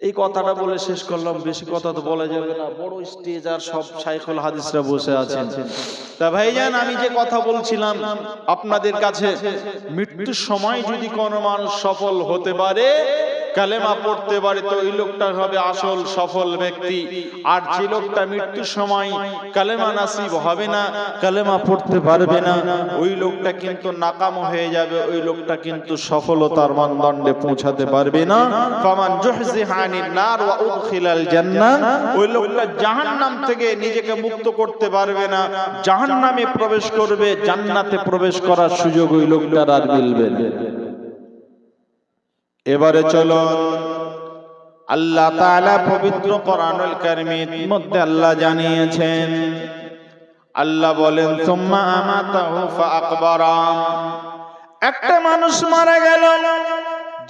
এই কথাটা বলে শেষ করলাম, বেশি কথা তো বলা যাবে না, বড় স্টেজ আর সব শাইখুল হাদিসরা বসে আছেন। তা ভাইজান, আমি যে কথা বলছিলাম আপনাদের কাছে, মৃত্যুর সময় যদি কোনো মানুষ সফল হতে পারে, কালেমা পড়তে পারে, তো ওই লোকটা হবে আসল সফল ব্যক্তি। আর যে লোকটা মৃত্যুর সময় কালেমা নাসিব হবে না, কালেমা পড়তে পারবে না, ওই লোকটা কিন্তু নাকাম হয়ে যাবে, ওই লোকটা কিন্তু সফলতার মানদণ্ডে পৌঁছাতে পারবে না। ফামান জুহজিহা আনিন নার ওয়া উদখিলাল জান্নাহ, ওই লোকটা জাহান্নাম থেকে নিজেকে মুক্ত করতে পারবে না, জাহান্নামে প্রবেশ করবে, জান্নাতে প্রবেশ করার সুযোগ ওই লোকটার আর মিলবে না। এবারে চলো, আল্লাহ তাআলা পবিত্র কোরআনুল কারীমের মধ্যে আল্লাহ জানিয়েছেন আল্লাহ বলেন সুম্মা আমাতাহু ফাআকবারা। একটা মানুষ মারা গেল,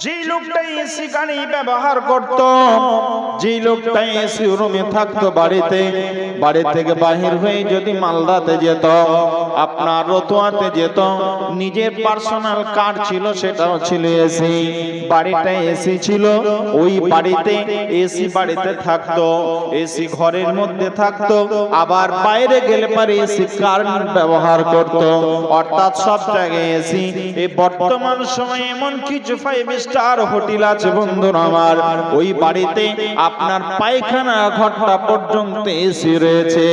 যে লোকটা এসি গাড়ি ব্যবহার করত, যে লোকটা এসি রুমে থাকতো, বাড়ি থেকে বাহির হয়ে যদি মালদাতে যেত, আপনার রতুয়াতে যেত, নিজের পার্সোনাল কার ছিল, সেটাও ছিল এসি, বাড়িটা এসি ছিল, ওই বাড়িতে এসি বাড়িতে থাকতো, এসি ঘরের মধ্যে থাকতো, আবার বাইরে গেলে পারে এসি কার ব্যবহার করত, অর্থাৎ সব জায়গায় এসি। এই বর্তমান সময়ে এমন কিছু 5 স্টার হোটেল আছে বন্ধুরা আমার, ওই বাড়িতে আপনার পায়খানা ঘরটা পর্যন্ত এসি রয়েছে।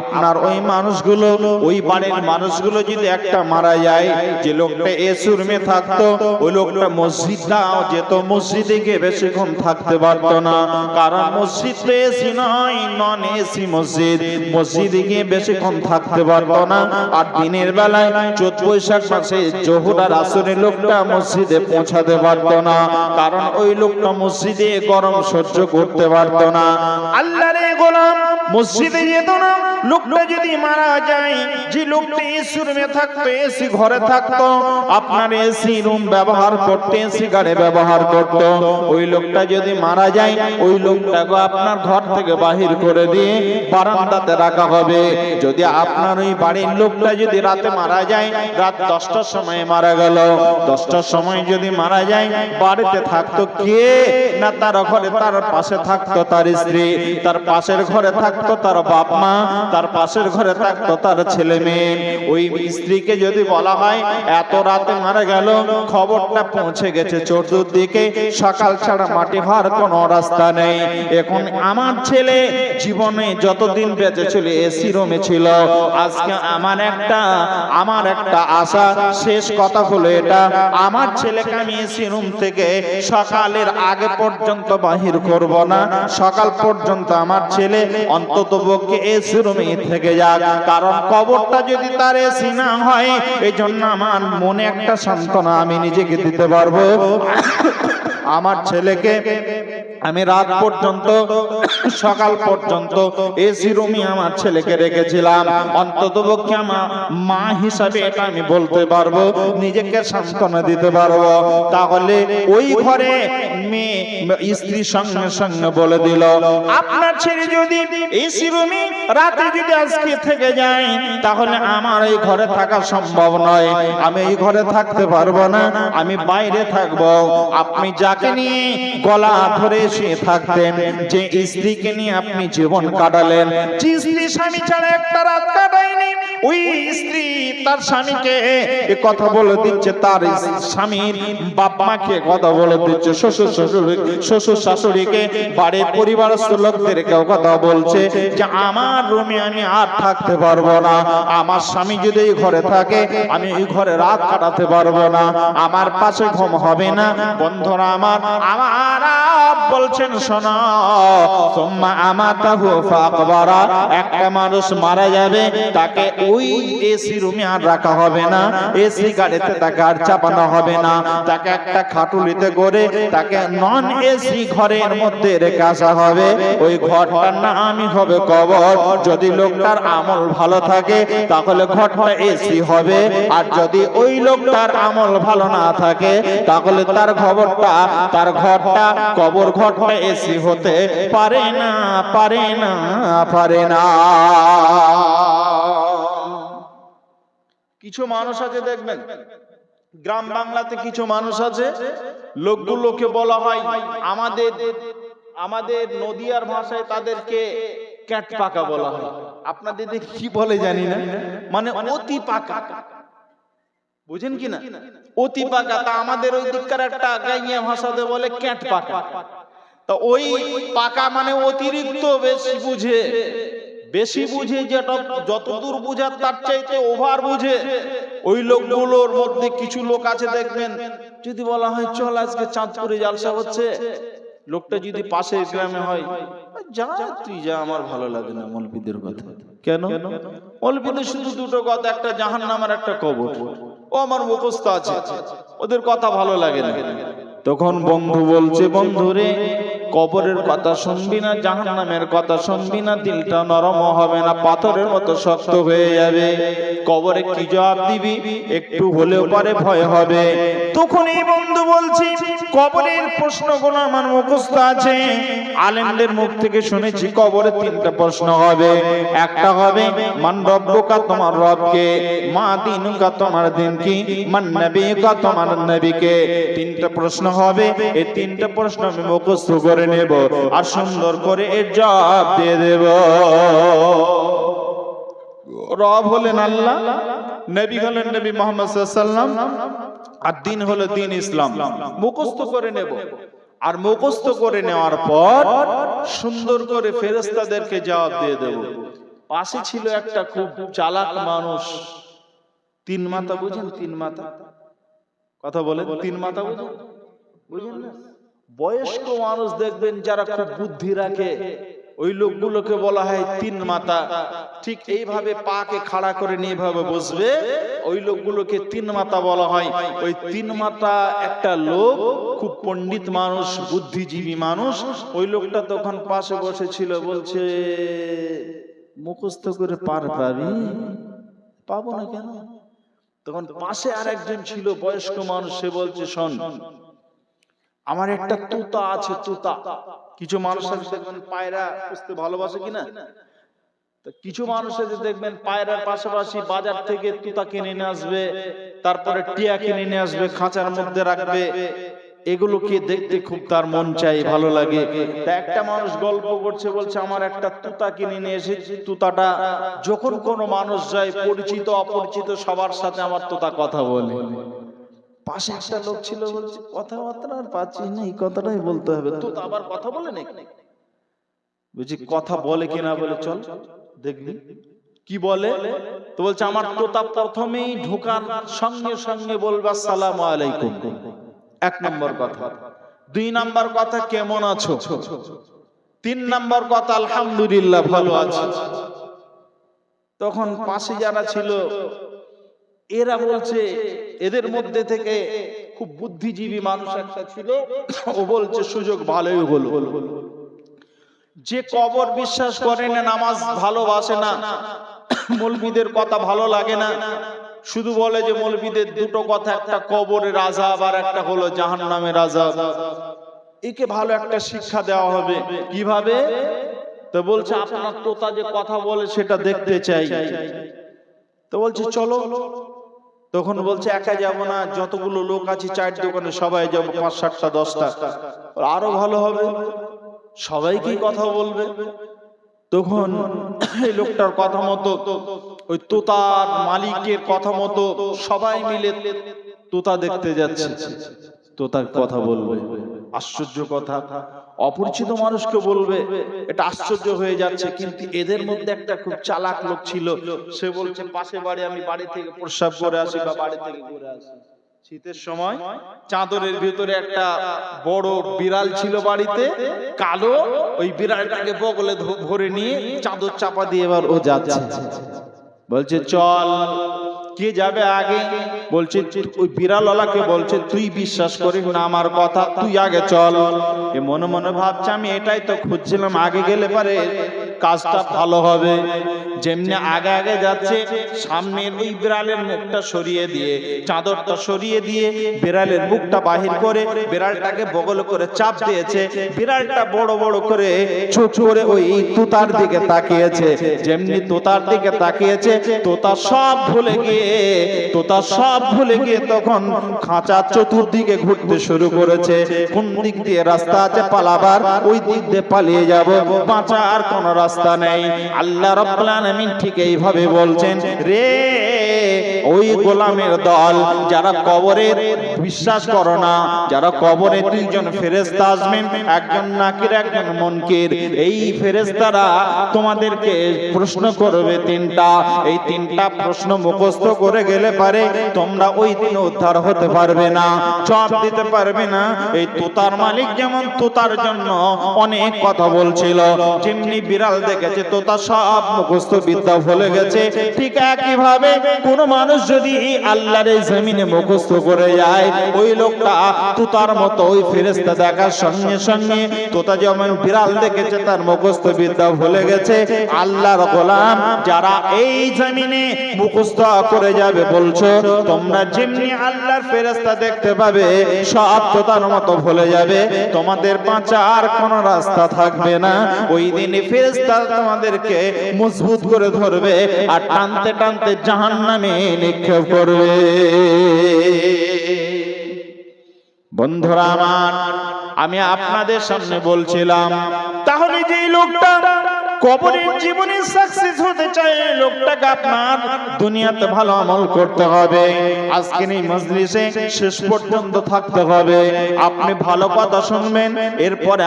আপনার ওই মানুষগুলো, ওই বাড়ির মানুষগুলো যদি একটা মারা যায়, যে লোকটা এসি রুমে থাকতো, ওই লোকটা মসজিদটাও যেত, মসজিদে গিয়ে বেশিক্ষণ থাকতে পারতো না, কারণ মসজিদ তো এসি নয়, নন এসি মসজিদ, মসজিদে গিয়ে বেশিক্ষণ থাকতে পারতো না। আর দিনের বেলায় চৈত বৈশাখ মাসে জোহর আর আসরের লোকটা মসজিদে পৌঁছাতে পারতো না, কারণ ওই লোকটা মসজিদে গরম সহ্য করতে পারতো না। আল্লাহর গোলাম মসজিদে যেত না, লোকটা যদি মারা যায়, যে লোকটা এসি রুমে থাকতো, এসি ঘরে থাকতো, আপনার এসি রুম ব্যবহার করতে, এসি গাড়ি ব্যবহার করতো, ওই লোকটা যদি মারা যায়, ওই লোকটাকে আপনার ঘর থেকে বাহির করে দিয়ে বারান্দাতে রাখা হবে। যদি আপনার ওই বাড়ির লোকটা যদি রাতে মারা যায়, রাত 10টার সময় মারা গেল, 10টার সময় যদি মারা যায়, বাড়িতে থাকতো কে না, তার ঘরে তার পাশে থাকতো তার স্ত্রী, তার পাশের ঘরে থাকতো তার বাপ মা, তার পাশের ঘরে থাকতো তার ছেলে মেয়ে। ওই স্ত্রীকে যদি বলা হয় এত রাতে মারা গেল, খবরটা পৌঁছে গেছে চতুর্দিকে, সকাল ছাড়া মাটি হওয়ার কোনো রাস্তা নেই। এখন আমার ছেলে জীবনে যতদিন বেঁচে ছিল এসি রুমে ছিল, আজকে আমার একটা আশা, শেষ কথা হলো এটা, আমার ছেলেকে আমি এসি রুম থেকে সকালের আগে পর্যন্ত বাহির করব না, সকাল পর্যন্ত আমার ছেলে অন্ততপক্ষে এসি রুমে থেকে যাক, কারণ কবরটা যদি তার এসি না হয়, এই জন্য আমার মনে একটা সান্ত্বনা আমি নিজেকে দিতে পারবো, আমার ছেলেকে আমি রাত পর্যন্ত, সকাল পর্যন্ত এসি রুমে আমার ছেলেকে রেখেছিলাম, অন্ততপক্ষে আমার মা হিসাবে এটা আমি বলতে পারবো, নিজেকে সান্ত্বনা দিতে পারবো। তাহলে ওই ঘরে মেয়ে স্ত্রীর সঙ্গে সঙ্গে বলে দিল, আপনার ছেলে যদি এসি রুমে রাতে যদি আজকে থেকে যায়, তাহলে আমার এই ঘরে থাকা সম্ভব নয়, আমি এই ঘরে থাকতে পারবো না, আমি বাইরে থাকবো। আপনি যাকে নিয়ে গলা ধরে শুয়ে থাকতেন, যে স্ত্রীকে নিয়ে আপনি জীবন কাটালেন, যে স্ত্রী স্বামী ছাড়া একটা রাত কাটায়নি, ওই স্ত্রী তার স্বামীকে এ কথা বলে দিচ্ছে, তার স্বামীর বাপ মাকে কথা বলে দিচ্ছে, শ্বশুর শাশুড়িকে, বাড়ির পরিবারস্থ লোকদেরকে কথা বলছে যে আমার রুমে আমি আর থাকতে পারবো না, আমার স্বামী যদি এই ঘরে থাকে, আমি এই ঘরে রাত কাটাতে পারবো না, আমার পাশে ঘুম হবে না। বন্ধুরা আমার বলছেন শোনো, সুম্মা আমাতাহু ফাআকবারা, একটা মানুষ মারা যাবে, তাকে ওই এসি রুমে আর রাখা হবে না, এসি গাড়িতে তাকে আর চাপানো হবে না, তাকে একটা খাটুলিতে করে তাকে নন এসি ঘরের মধ্যে রেখে আসা হবে। ওই ঘরটার নামই হবে কবর। যদি লোকটার আমল ভালো থাকে তাহলে ঘরটা এসি হবে, আর যদি ওই লোকটার আমল ভালো না থাকে তাহলে তার ঘরটা কবর ঘরটা এসি হতে পারে না। কিছু মানুষ আছে দেখবেন, গ্রাম বাংলাতে কিছু মানুষ আছে, লোকগুলোকে বলা হয়, আমাদের নদিয়ার ভাষায় তাদেরকে ক্যাট পাকা বলা হয়, আপনাদের দিকে কি বলে জানি না, মানে অতি পাকা, বুঝেন কি না, অতি পাকা। তা আমাদের ওই দিককার একটা গাইয়া ভাষাতে বলে ক্যাট পাকা। তো ওই পাকা মানে অতিরিক্ত বেশি বুঝে, যেটা যতদূর বুঝার তার চাইতে ওভার বুঝে। ওই লোকগুলোর মধ্যে কিছু লোক আছে দেখবেন, যদি বলা হয় চল আজকে চাঁদপুরে জালসা হচ্ছে, লোকটা যদি পাশের গ্রামে হয়, যা তুই যা, আমার ভালো লাগে না মৌলবীদের কথা। কেন? মৌলবীদের শুধু দুটো কথা, একটা জাহান্নাম আর একটা কবর, ও আমার মুখস্থ আছে, ওদের কথা ভালো লাগে না। তখন বন্ধু বলছে, বন্ধুরে কবরের কথা শুনবি না, জাহান্নামের কথা শুনবি না, দিলটা নরম হবে না, পাথরের মতো শক্ত হয়ে যাবে। কবরে কি জবাব দিবি একটু হলেও পরে ভয় হবে। তখন এই বন্ধু বলছি কবরের প্রশ্নগুলো আমার মুখস্থ আছে, আলেমদের মুখ থেকে শুনেছি কবরে তিনটা প্রশ্ন হবে। একটা হবে মান রব্বুকা, তোমার রবকে, মা দিনুকা, তোমার দিন কি, মান নবিয়ুকা, তোমার নবীকে। তিনটা প্রশ্ন হবে, এই তিনটা প্রশ্ন আমি মুখস্থ করে নেব আর সুন্দর করে এর জবাব দিয়ে দেব। রব হলেন আল্লাহ, নবী হলেন নবী মুহাম্মদ সাল্লাল্লাহু আলাইহি ওয়াসাল্লাম, আর দিন হলো দিন ইসলাম। মুখস্থ করে নেব, আর মুখস্থ করে নেওয়ার পর সুন্দর করে ফেরেশতাদেরকে জবাব দিয়ে দেব। পাশে ছিল একটা খুব চালাক মানুষ, তিন মাথা, বুঝেন তিন মাথা কথা বলেন, তিন মাথা বুঝেন? বুঝেন না? বয়স্ক মানুষ দেখবেন যারা খুব বুদ্ধি রাখে, ওই লোকগুলোকে বলা হয় তিন মাথা। ঠিক এইভাবে পাকে খাড়া করে নিয়ে ভাবে বসবে, ওই লোকগুলোকে তিন মাথা বলা হয়। ওই তিন মাথা একটা লোক, খুব পণ্ডিত মানুষ, বুদ্ধিজীবী মানুষ। ওই লোকটা তখন পাশে বসেছিল, বলছে মুখস্থ করে পার পাবি? পাবো না কেন? তখন পাশে আর একজন ছিল বয়স্ক মানুষ, সে বলছে শোন, আমার একটা তুতা আছে, তুতা। কিছু মানুষ আছে দেখবেন পায়রা পুষতে ভালোবাসে কিনা, কিছু মানুষ আছে দেখবেন পায়রার পাশাপাশি বাজার থেকে তুতা কিনে নিয়ে আসবে, তারপরে টিয়া কিনে নিয়ে আসবে, খাঁচার মধ্যে রাখবে। এগুলোকে দেখতে খুব তার মন চাই, ভালো লাগে। তা একটা মানুষ গল্প করছে, বলছে আমার একটা তুতা কিনে নিয়ে এসেছি, তুতাটা যখন কোনো মানুষ যায়, পরিচিত অপরিচিত সবার সাথে আমার তুতা কথা বলে। পাশে একটা লোক ছিল, বলছে কথাবার্তা আর পাচ্ছি না, এই কথাটাই বলতে হবে। তো আবার কথা বলে নাকি? বুঝি কথা বলে কিনা, বলে চল দেখবি কি বলে। তো বলছে আমার তোতা প্রথমেই ঢোকার সঙ্গে সঙ্গে বলবে আসসালামু আলাইকুম, এক নম্বর কথা। দুই নম্বর কথা কেমন আছো, তিন নম্বর কথা আলহামদুলিল্লাহ ভালো আছি। তখন পাশে যারা ছিল এরা বলছে, এদের মধ্যে থেকে খুব বুদ্ধিজীবী মানুষ একটা ছিল, ও বলছে সুযোগ ভালোই হলো। যে কবর বিশ্বাস করে না, নামাজ ভালোবাসে না, মৌলবীদের কথা ভালো লাগে না, শুধু বলে যে মৌলবীদের দুটো কথা, একটা কবরের আযাব আর একটা হলো জাহান্নামের আযাব, একে ভালো একটা শিক্ষা দেওয়া হবে। কিভাবে? তো বলছে আপনার তোতা যে কথা বলে সেটা দেখতে চাই। তো বলছে চলো। তখন বলছে একা যাব না, যতগুলো লোক আছে চায়ের দোকানে সবাই যাবো, ৫-৭টা ১০টা, আরো ভালো হবে, সবাইকেই কথা বলবে। তখন এই লোকটার কথা মতো, ওই তোতার মালিকের কথা মতো সবাই মিলে তোতা দেখতে যাচ্ছে, তোতার কথা বলবে। আশ্চর্য কথা, অপরিচিত মানুষকে বলবে, এটা আশ্চর্য হয়ে যাচ্ছে। কিন্তু এদের মধ্যে একটা খুব চালাক লোক ছিল, সে বলছে পাশে বাড়ি, আমি বাড়ি থেকে প্রস্রাব করে আসি বা বাড়ি থেকে ঘুরে আসি। শীতের সময় চাদরের ভিতরে একটা বড় বিড়াল ছিল বাড়িতে, কালো। ওই বিড়ালটাকে বগলে ভরে নিয়ে চাদর চাপা দিয়ে এবার ও যাচ্ছে। বলছে চল, কে যাবে আগে? বলছে ওই বিড়ালওয়ালাকে বলছে তুই বিশ্বাস করিস না আমার কথা, তুই আগে চল। এ মনে মনে ভাবছে আমি এটাই তো খুঁজছিলাম, আগে গেলে পারে কাজটা ভালো হবে। যেমনি আগে আগে যাচ্ছে, সামনের ওই বিড়ালের মুখটা সরিয়ে দিয়ে, চাদরটা সরিয়ে দিয়ে বিড়ালের মুখটা বাহির করে বিড়ালটাকে বগল করে চাপ দিয়েছে। বিড়ালটা বড় বড় করে চোখ করে ওই তোতার দিকে তাকিয়েছে। যেমনি তোতার দিকে তাকিয়েছে, তোতা সব ভুলে গিয়ে তখন খাঁচার চতুর্দিকে ঘুরতে শুরু করেছে। কোন দিক দিয়ে রাস্তা আছে পালাবার, ওই দিক দিয়ে পালিয়ে যাব, বাঁচার কোনো রাস্তা নেই। আল্লাহ রাব্বুল আলামিন ঠিক এইভাবে বলছেন, রে ওই গোলামের দল যারা কবরের বিশ্বাস করো না, যারা কবরে দুইজন ফেরেশতা আসবেন, একজন নাকির একজন মুনকির। এই ফেরেশতারা তোমাদেরকে প্রশ্ন করবে তিনটা। এই তিনটা প্রশ্ন মুখস্থ করে গেলে পারে তোমরা ওই দিন উদ্ধার হতে পারবে না, জবাব দিতে পারবে না। এই তোতার মালিক যেমন তোতার জন্য অনেক কথা বলছিল, যেমনি বিড়াল দেখেছে তোতা সব মুখস্থ বিদ্যা ভুলে গেছে, ঠিক একইভাবে কোন মানুষ মানুষ যদি আল্লাহর এই জমিনে মুখস্থ করে যায়, ওই লোকটা তুতার মতো ওই ফেরেশতা দেখার সঙ্গে সঙ্গে তোতা যেমন বিড়াল দেখেছে তার মুখস্থ বিদ্যা ভুলে গেছে, আল্লাহর গোলাম যারা এই জমিনে মুখস্থ করে যাবে, বলছো তোমরা যেমনি আল্লাহর ফেরেশতা দেখতে পাবে সব তোতার মতো ভুলে যাবে, তোমাদের বাঁচার কোনো রাস্তা থাকবে না। ওই দিনে ফেরেশতা তোমাদেরকে মজবুত করে ধরবে আর টানতে টানতে জাহান্নামে নিক্ষেপ করবে। বন্ধুরা আমার, আমি আপনাদের সামনে বলছিলাম, তাহলে যে লোকটা কবরের জীবনে সাকসেস হতে চায়, লোকটাকে আপনার দুনিয়াতে ভালো আমল করতে হবে। আজকের এই মজলিসে শেষ পর্যন্ত থাকতে হবে। আপনি ভালো কথা শুনবেন, এরপরে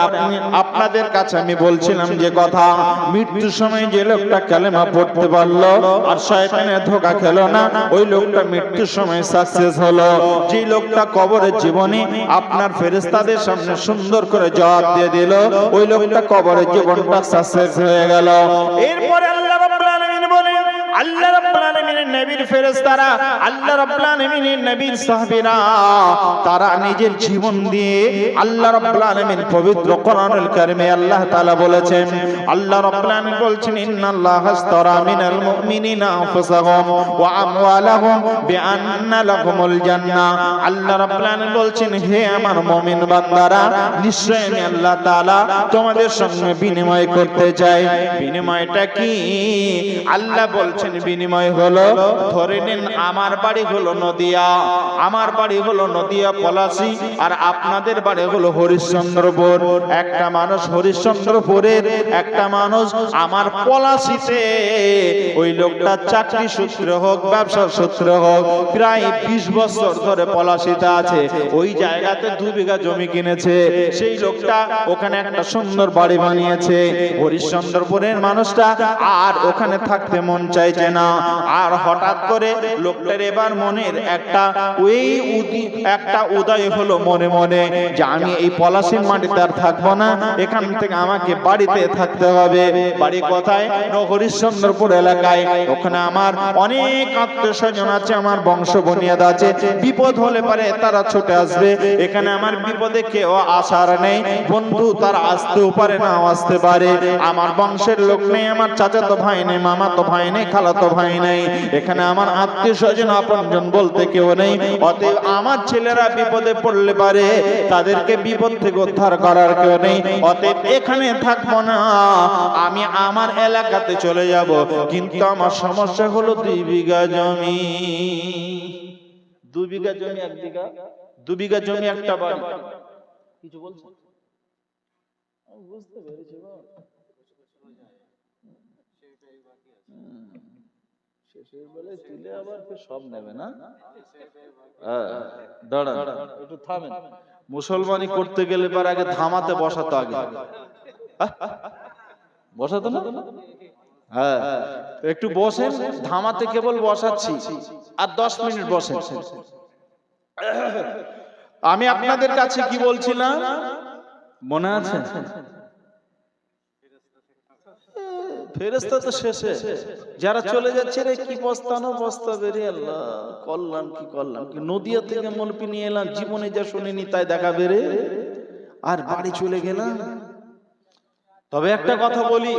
আপনাদের কাছে আমি বলছিলাম যে কথা, মৃত্যুর সময় যে লোকটা কালেমা পড়তে পারলো আর শয়তানের ধোঁকা খেলো না, ওই লোকটা মৃত্যুর সময় সাকসেস হলো। যে লোকটা কবরের জীবনে আপনার ফেরেশতাদের সামনে সুন্দর করে জবাব দিয়ে দিল, ওই লোকটা কবরের জীবনটা সাকসেস হয়ে গেল। এরপরে আল্লাহ রাব্বুল আলামিন বলেন, আল্লাহ রাব্বুল আলামিনের নবীর ফেরেশতারা, আল্লাহ রাব্বুল আলামিনের নবীর সাহাবীরা, তারা নিজের জীবন দিয়ে আল্লাহ রাব্বুল আলামিন পবিত্র কোরআনুল কারীমে আল্লাহ তাআলা বলেছেন, আল্লাহ রাব্বুল আলামিন বলছেন, ইন্নাল্লাহা আশতারা মিনাল মুমিনিনা আনফুসাহুম ওয়া আমওয়ালাহুম বিআন্না লাহুমুল জান্নাহ। আল্লাহ রাব্বুল আলামিন বলছেন, হে আমার মুমিন বান্দারা, নিশ্চয়ই আমি আল্লাহ তাআলা তোমাদের সঙ্গে বিনিময় করতে চাই। বিনিময়টা কি? আল্লাহ বলছেন বিনিময় হলো, ধরে নিন আমার বাড়ি হলো নদিয়া, আমার বাড়ি হলো নদিয়া পলাশী, আর আপনাদের বাড়ি হলো হরিশ্চন্দ্রপুর। একটা মানুষ হরিশ্চন্দ্রপুরের, একটা মানুষ আমার পলাশীতে, ওই লোকটা চাকরি সূত্রে হোক ব্যবসার সূত্রে হোক প্রায় 20 বছর ধরে পলাশীতে আছে, ওই জায়গাতে 2 বিঘা জমি কিনেছে। সেই লোকটা ওখানে একটা সুন্দর বাড়ি বানিয়েছে। হরিশ্চন্দ্রপুরের মানুষটা আর ওখানে থাকতে মন চাইছে না, আর হঠাৎ করে লোকটার এবার মনের একটা উদয় হলো মনে মনে, যে আমি এই পলাশীর মাটিতে আর থাকবো না, এখান থেকে আমাকে বাড়িতে থাকতে হবে। বাড়ি কোথায়? হরিশ্চন্দ্রপুর এলাকায়। ওখানে আমার অনেক আত্মীয় স্বজন আছে, আমার বংশ বুনিয়াদ আছে, বিপদ হলে পারে তারা ছুটে আসবে। এখানে আমার বিপদে কেউ আসার নেই, বন্ধু তারা আসতেও পারে না আসতে পারে, আমার বংশের লোক নেই, আমার চাচাতো ভাই নেই, মামাতো ভাই নেই, খালাতো ভাই নেই, এখানে আমার আত্মীয় স্বজন আপনজন বলতে কেউ নেই। অতএব আমার ছেলেরা বিপদে পড়লে পারে তাদেরকে বিপদ থেকে উদ্ধার করার কেউ নেই, অতএব এখানে থাকবো না, আমি আমার এলাকাতে চলে যাব। কিন্তু আমার সমস্যা হলো 2 বিঘা জমি। 2 বিঘা জমি, 1 বিঘা, 2 বিঘা জমি, একটা বাড়ি। কিছু বলছো? বুঝতে পেরেছি। শেষের বেলায় তুলে আবার সব নেবে না? দাঁড়ান একটু থামেন। মুসলমানি করতে গেলে পর আগে ধামাতে বসাতো, আগে বসাতো না? হ্যাঁ, একটু বসেন, ধামাতে কেবল বসাচ্ছি, আর 10 মিনিট বসেন। আমি আপনাদের কাছে কি বলছিলাম মনে আছে? ফেরেশতা তো শেষে, যারা চলে যাচ্ছে রে কি পস্তানো পস্তাবে রে, আল্লাহ করলাম কি করলাম কি, নদিয়া থেকে মলপি নিয়ে এলাম, জীবনে যা শুনিনি তাই দেখাবে রে, আর বাড়ি চলে গেলাম। তবে একটা কথা বলি,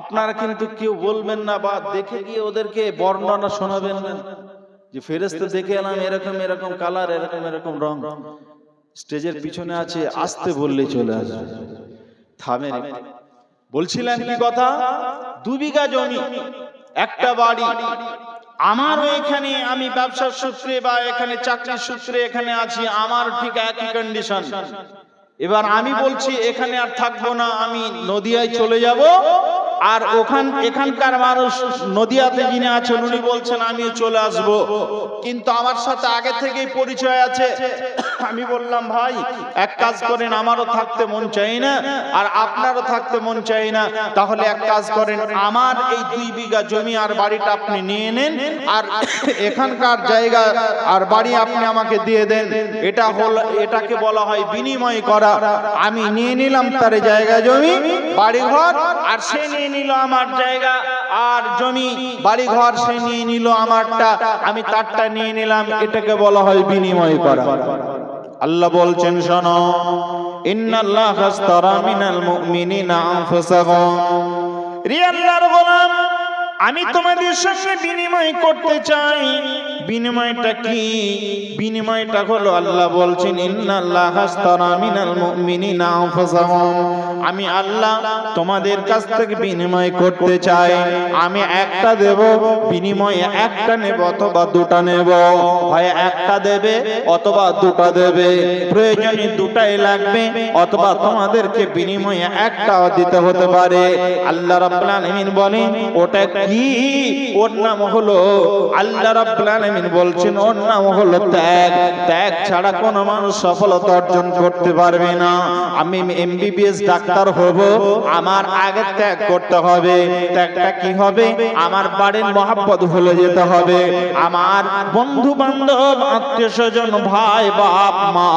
আপনারা কিন্তু কেউ বলবেন না বা দেখে গিয়ে ওদেরকে বর্ণনা শোনাবেন না যে ফেরেশতা দেখে এলাম এরকম এরকম কালার, এরকম এরকম রং, স্টেজের পিছনে আছে, আসতে বললেই চলে আসবে। থামেন, বলছিলেন কি কথা? 2 বিঘা জমি, একটা বাড়ি। আমার এখানে, আমি ব্যবসার সূত্রে বা এখানে চাকরির সূত্রে এখানে আছি, আমার ঠিক একই কন্ডিশন। এবার আমি বলছি এখানে আর থাকবো না, আমি নদিয়ায় চলে যাব। আর এখানকার মানুষ নদিয়াতে যিনি আছেন উনি বলছেন আমিও চলে আসব, কিন্তু আমার সাথে আগে থেকেই পরিচয় আছে। আমি বললাম ভাই এক কাজ করেন, আমারও থাকতে মন চাই না আর আপনারও থাকতে মন চাই না, তাহলে এক কাজ করেন, আমার এই 2 বিঘা জমি আর বাড়িটা আপনি নিয়ে নেন, আর এখানকার জায়গা আর বাড়ি আপনি আমাকে দিয়ে দেন। এটাকে বলা হয় বিনিময় করা। আমি নিয়ে নিলাম তার জায়গা জমি বাড়ি ঘর, আর সে নিয়ে নিয়ে নিল আমার জায়গা আর জমি বাড়ি ঘর, সে নিয়ে নিল আমারটা, আমি তারটা নিয়ে নিলাম, এটাকে বলা হয় বিনিময় করা। আল্লাহ বলছেন শোনো, ইন্নাল্লাহা আশতারা মিনাল মুমিনিনা আনফুসাহুম, রে আল্লাহর গোলাম, আমি তোমাদের সঙ্গে বিনিময় করতে চাই। বিনিময়টা কি? বিনিময়টা হলো আল্লাহ বলছেন ইন্নাল্লাহা আশতারা মিনাল মুমিনিনা আনফুসাহুম, আমি আল্লাহ তোমাদের কাছ থেকে বিনিময় করতে চাই। আমি একটা দেব, বিনিময়ে একটা নেব অথবা দুটা নেব। হয় একটা দেবে অথবা দুটা দেবে, প্রয়োজনে দুটাই লাগবে, অথবা তোমাদেরকে বিনিময়ে একটাও দিতে হতে পারে। আল্লাহ রাব্বুল আলামিন বলেন ওটা কি? ওর নাম হলো, আল্লাহ রাব্বুল আলামিন বলছেন ওর নাম হলো ত্যাগ। ত্যাগ ছাড়া কোনো মানুষ সফলতা অর্জন করতে পারবে না। আমি এমবিবিএস ডাক্তার হব, আমার আগে ত্যাগ করতে হবে। ত্যাগটা কি হবে? আমার বাড়ির মহব্বত ভুলে যেতে হবে, আমার বন্ধু বান্ধব আত্মীয় স্বজন ভাই বাপ মা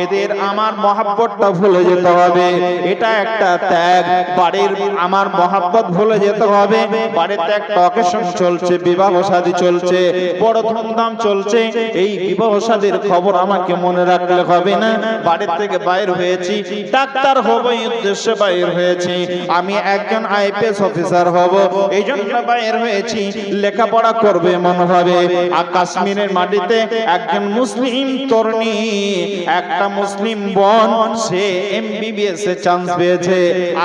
এদের আমার মহব্বতটা ভুলে যেতে হবে। এটা একটা ত্যাগ। বাড়ির আমার মহব্বত ভুলে যেতে হবে। বাড়িতে একটা অকেশন চলছে, বিবাহ শাদী চলছে, বড় ধুমধাম চলছে, এই বিবাহ শাদীর খবর আমাকে মনে রাখলে হবে না। বাড়ি থেকে বাইর হয়েছি, ডাক্তার হব এই উদ্দেশ্যে বাইর হয়েছি, আমি একজন আইপিএস অফিসার হব এই জন্য বাইর হয়েছি, লেখাপড়া করবে মনোভাবে। আর কাশ্মীরের মাটিতে একজন মুসলিম তরুণী, একটা মুসলিম বোন, সে এমবিবিএস এ চান্স পেয়েছে,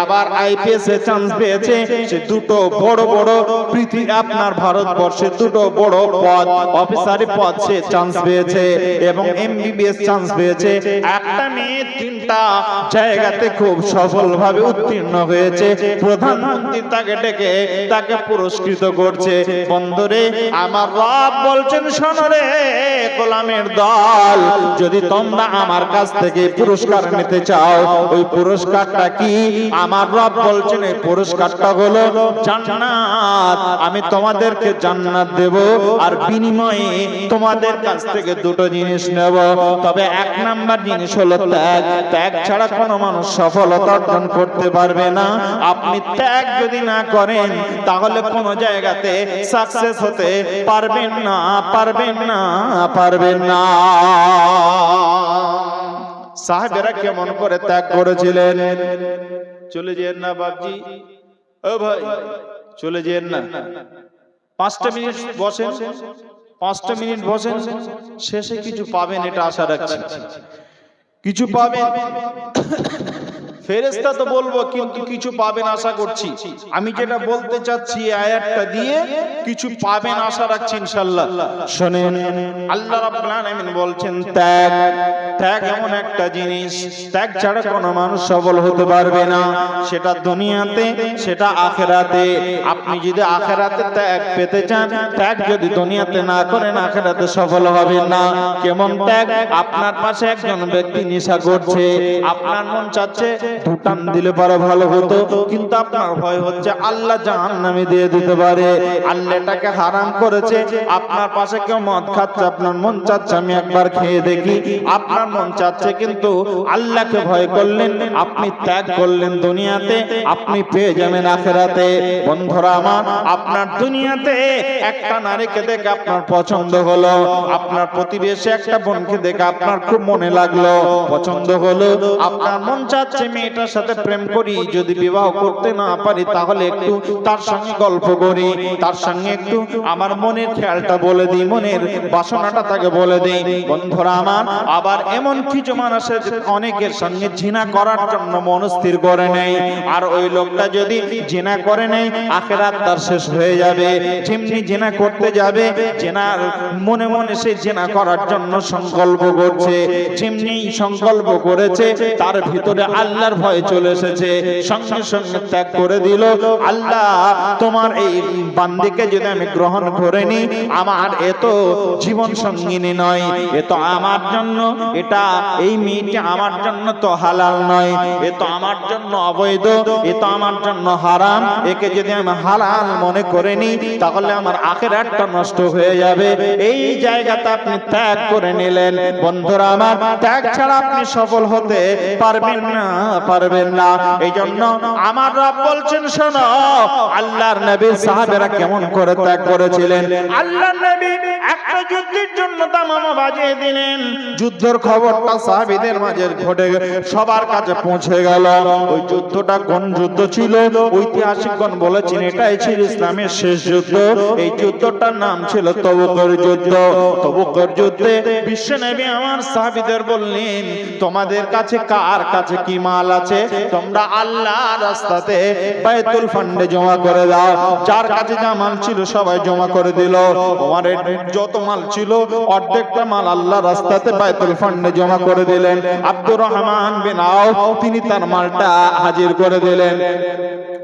আবার আইপিএস এ চান্স পেয়েছে। সে দুটো বড় বড় পৃথিবী আপনার ভারতবর্ষে দুটো বড় পদ, অফিসারি পদ সে চান্স পেয়েছে এবং এমবিবিএস চান্স পেয়েছে। একটা মেয়ে তিনটা জায়গাতে খুব সফলভাবে উত্তীর্ণ হয়েছে। প্রধানমন্ত্রী তাকে ডেকে তাকে পুরস্কৃত করছে। বন্ধুরে, আমার রব বলছেন শোনো রে গোলামের দল, যদি তোমরা আমার কাছ থেকে পুরস্কার নিতে চাও, ওই পুরস্কারটা কি? আমার রব বলছেন এই পুরস্কারটা হলো জান্নাত। আমি তোমাদেরকে জান্নাত দেব, আর বিনিময়ে তোমাদের কাছ থেকে দুটো জিনিস নেব। তবে এক নাম্বার জিনিস হলো ত্যাগ। ত্যাগ ছাড়া কোনো মানুষ সফলতা অর্জন করতে পারবে না। আপনি ত্যাগ যদি না করেন তাহলে কোনো জায়গাতে সাকসেস হতে পারবেন না, পারবেন না, পারবেন না। সাহাবেরা কেমন করে ত্যাগ করেছিলেন? চলে যেন না বাপজি, ও ভাই চলে যেন না, 5টা মিনিট বসেন, 5টা মিনিট বসেন, শেষে কিছু পাবেন এটা আশা রাখছি। কিছু পাবেন, ফেরেশতা তো বলবো, কিন্তু কিছু পাবেন আশা করছি। আমি যেটা বলতে চাচ্ছি আয়াতটা দিয়ে কিছু পাবেন আশা রাখছি ইনশাআল্লাহ। শুনেন, আল্লাহ রাব্বুল আলামিন বলছেন ত্যাগ। ত্যাগ এমন একটা জিনিস, ত্যাগ ছাড়া কোনো মানুষ সফল হতে পারবে না, সেটা দুনিয়াতে সেটা আখিরাতে। আপনি যদি আখিরাতে ত্যাগ পেতে চান, ত্যাগ যদি দুনিয়াতে না করেন আখিরাতে সফল হবেন না। কেমন ত্যাগ? আপনার পাশে একজন ব্যক্তি নেশা করছে, আপনার মন চাচ্ছে দুটান দিলে পরে ভালো হতো, কিন্তু আপনার ভয় হচ্ছে আল্লাহ জাহান্নামে দিয়ে দিতে পারে, আল্লাহ এটাকে হারাম করেছে। আপনার পাশে কেউ মদ খাচ্ছে, আপনার মন চাচ্ছে আমি একবার খেয়ে দেখি, আপনার মন চাচ্ছে, কিন্তু আল্লাহকে ভয় করলেন, আপনি ত্যাগ করলেন দুনিয়াতে, আপনি পেয়ে যাবেন আখিরাতে। বন্ধুরা আমার, আপনার দুনিয়াতে একটা নারীকে দেখে আপনার পছন্দ হলো, আপনার প্রতিবেশী একটা বোনকে দেখে আপনার খুব মনে লাগলো, পছন্দ হলো, আপনার মন চাচ্ছে মেয়েটার সাথে প্রেম করি, যদি বিবাহ করতে না পারি তাহলে একটু তার সঙ্গে গল্প করি, তার সঙ্গে একটু আমার মনের খেয়ালটা বলে দিই, মনের বাসনাটা তাকে বলে দিই। বন্ধুরা আমার, আবার এমন কিছু মানুষ আছে অনেকের সঙ্গে জিনা করার জন্য মনস্থির করে নেই, আর ওই লোকটা যদি জিনা করে নেই আখিরাত তার শেষ হয়ে যাবে। যেমনি জিনা করতে যাবে, জিনার মনে মনে সে জিনা করার জন্য সংকল্প করছে, যেমনি সংকল্প করেছে তার ভিতরে আল্লাহর ভয় চলে এসেছে, সঙ্গে সঙ্গে ত্যাগ করে দিল। আল্লাহ, তোমার এই বান্দিকে যদি আমি গ্রহণ করে নি, আমার এত জীবন সঙ্গিনী নয়, এ তো আমার জন্য, এটা এই মেয়েটি আমার জন্য তো হালাল নয়, এ তো আমার জন্য অবৈধ, এ তো আমার জন্য হারাম, একে যদি আমি হালাল মনে করে নি তাহলে আমার আখিরাতটা নষ্ট হয়ে যাবে। এই জায়গাতে আপনি ত্যাগ করে নিলেন। বন্ধুরা আমার, ত্যাগ ছাড়া আপনি সফল হতে পারবেন না, পারবেন না। এই জন্য আমার রব বলছেন শোনো, আল্লাহর নবীর সাহাবেরা কেমন করে ত্যাগ করেছিলেন। আল্লাহর নবী একটা যুদ্ধের জন্য দামামা বাজিয়ে দিলেন, যুদ্ধের খবরটা সাহাবীদের মাঝে ঘটে সবার কাছে পৌঁছে গেল। ওই যুদ্ধটা কোন যুদ্ধ ছিল? ঐতিহাসিকগণ বলেছেন এটাই ছিল ইসলামের শেষ যুদ্ধ। এই যুদ্ধটার নাম ছিল তবুকের যুদ্ধ। তবুকের যুদ্ধে বিশ্বনবী আমার সাহাবীদের বললেন, তোমাদের কাছে কার কাছে কি মাল আছে তোমরা আল্লাহর রাস্তাতে বাইতুল ফান্ডে জমা করে দাও। যার কাছে যা মাল ছিল সবাই জমা করে দিল। ওমরের যত মাল ছিল অর্ধেকটা মাল আল্লাহর রাস্তাতে বাইতুল ফান্ডে জমা করে দিলেন। আব্দুর রহমান বিন আউফ তিনি তার মালটা হাজির করে দিলেন।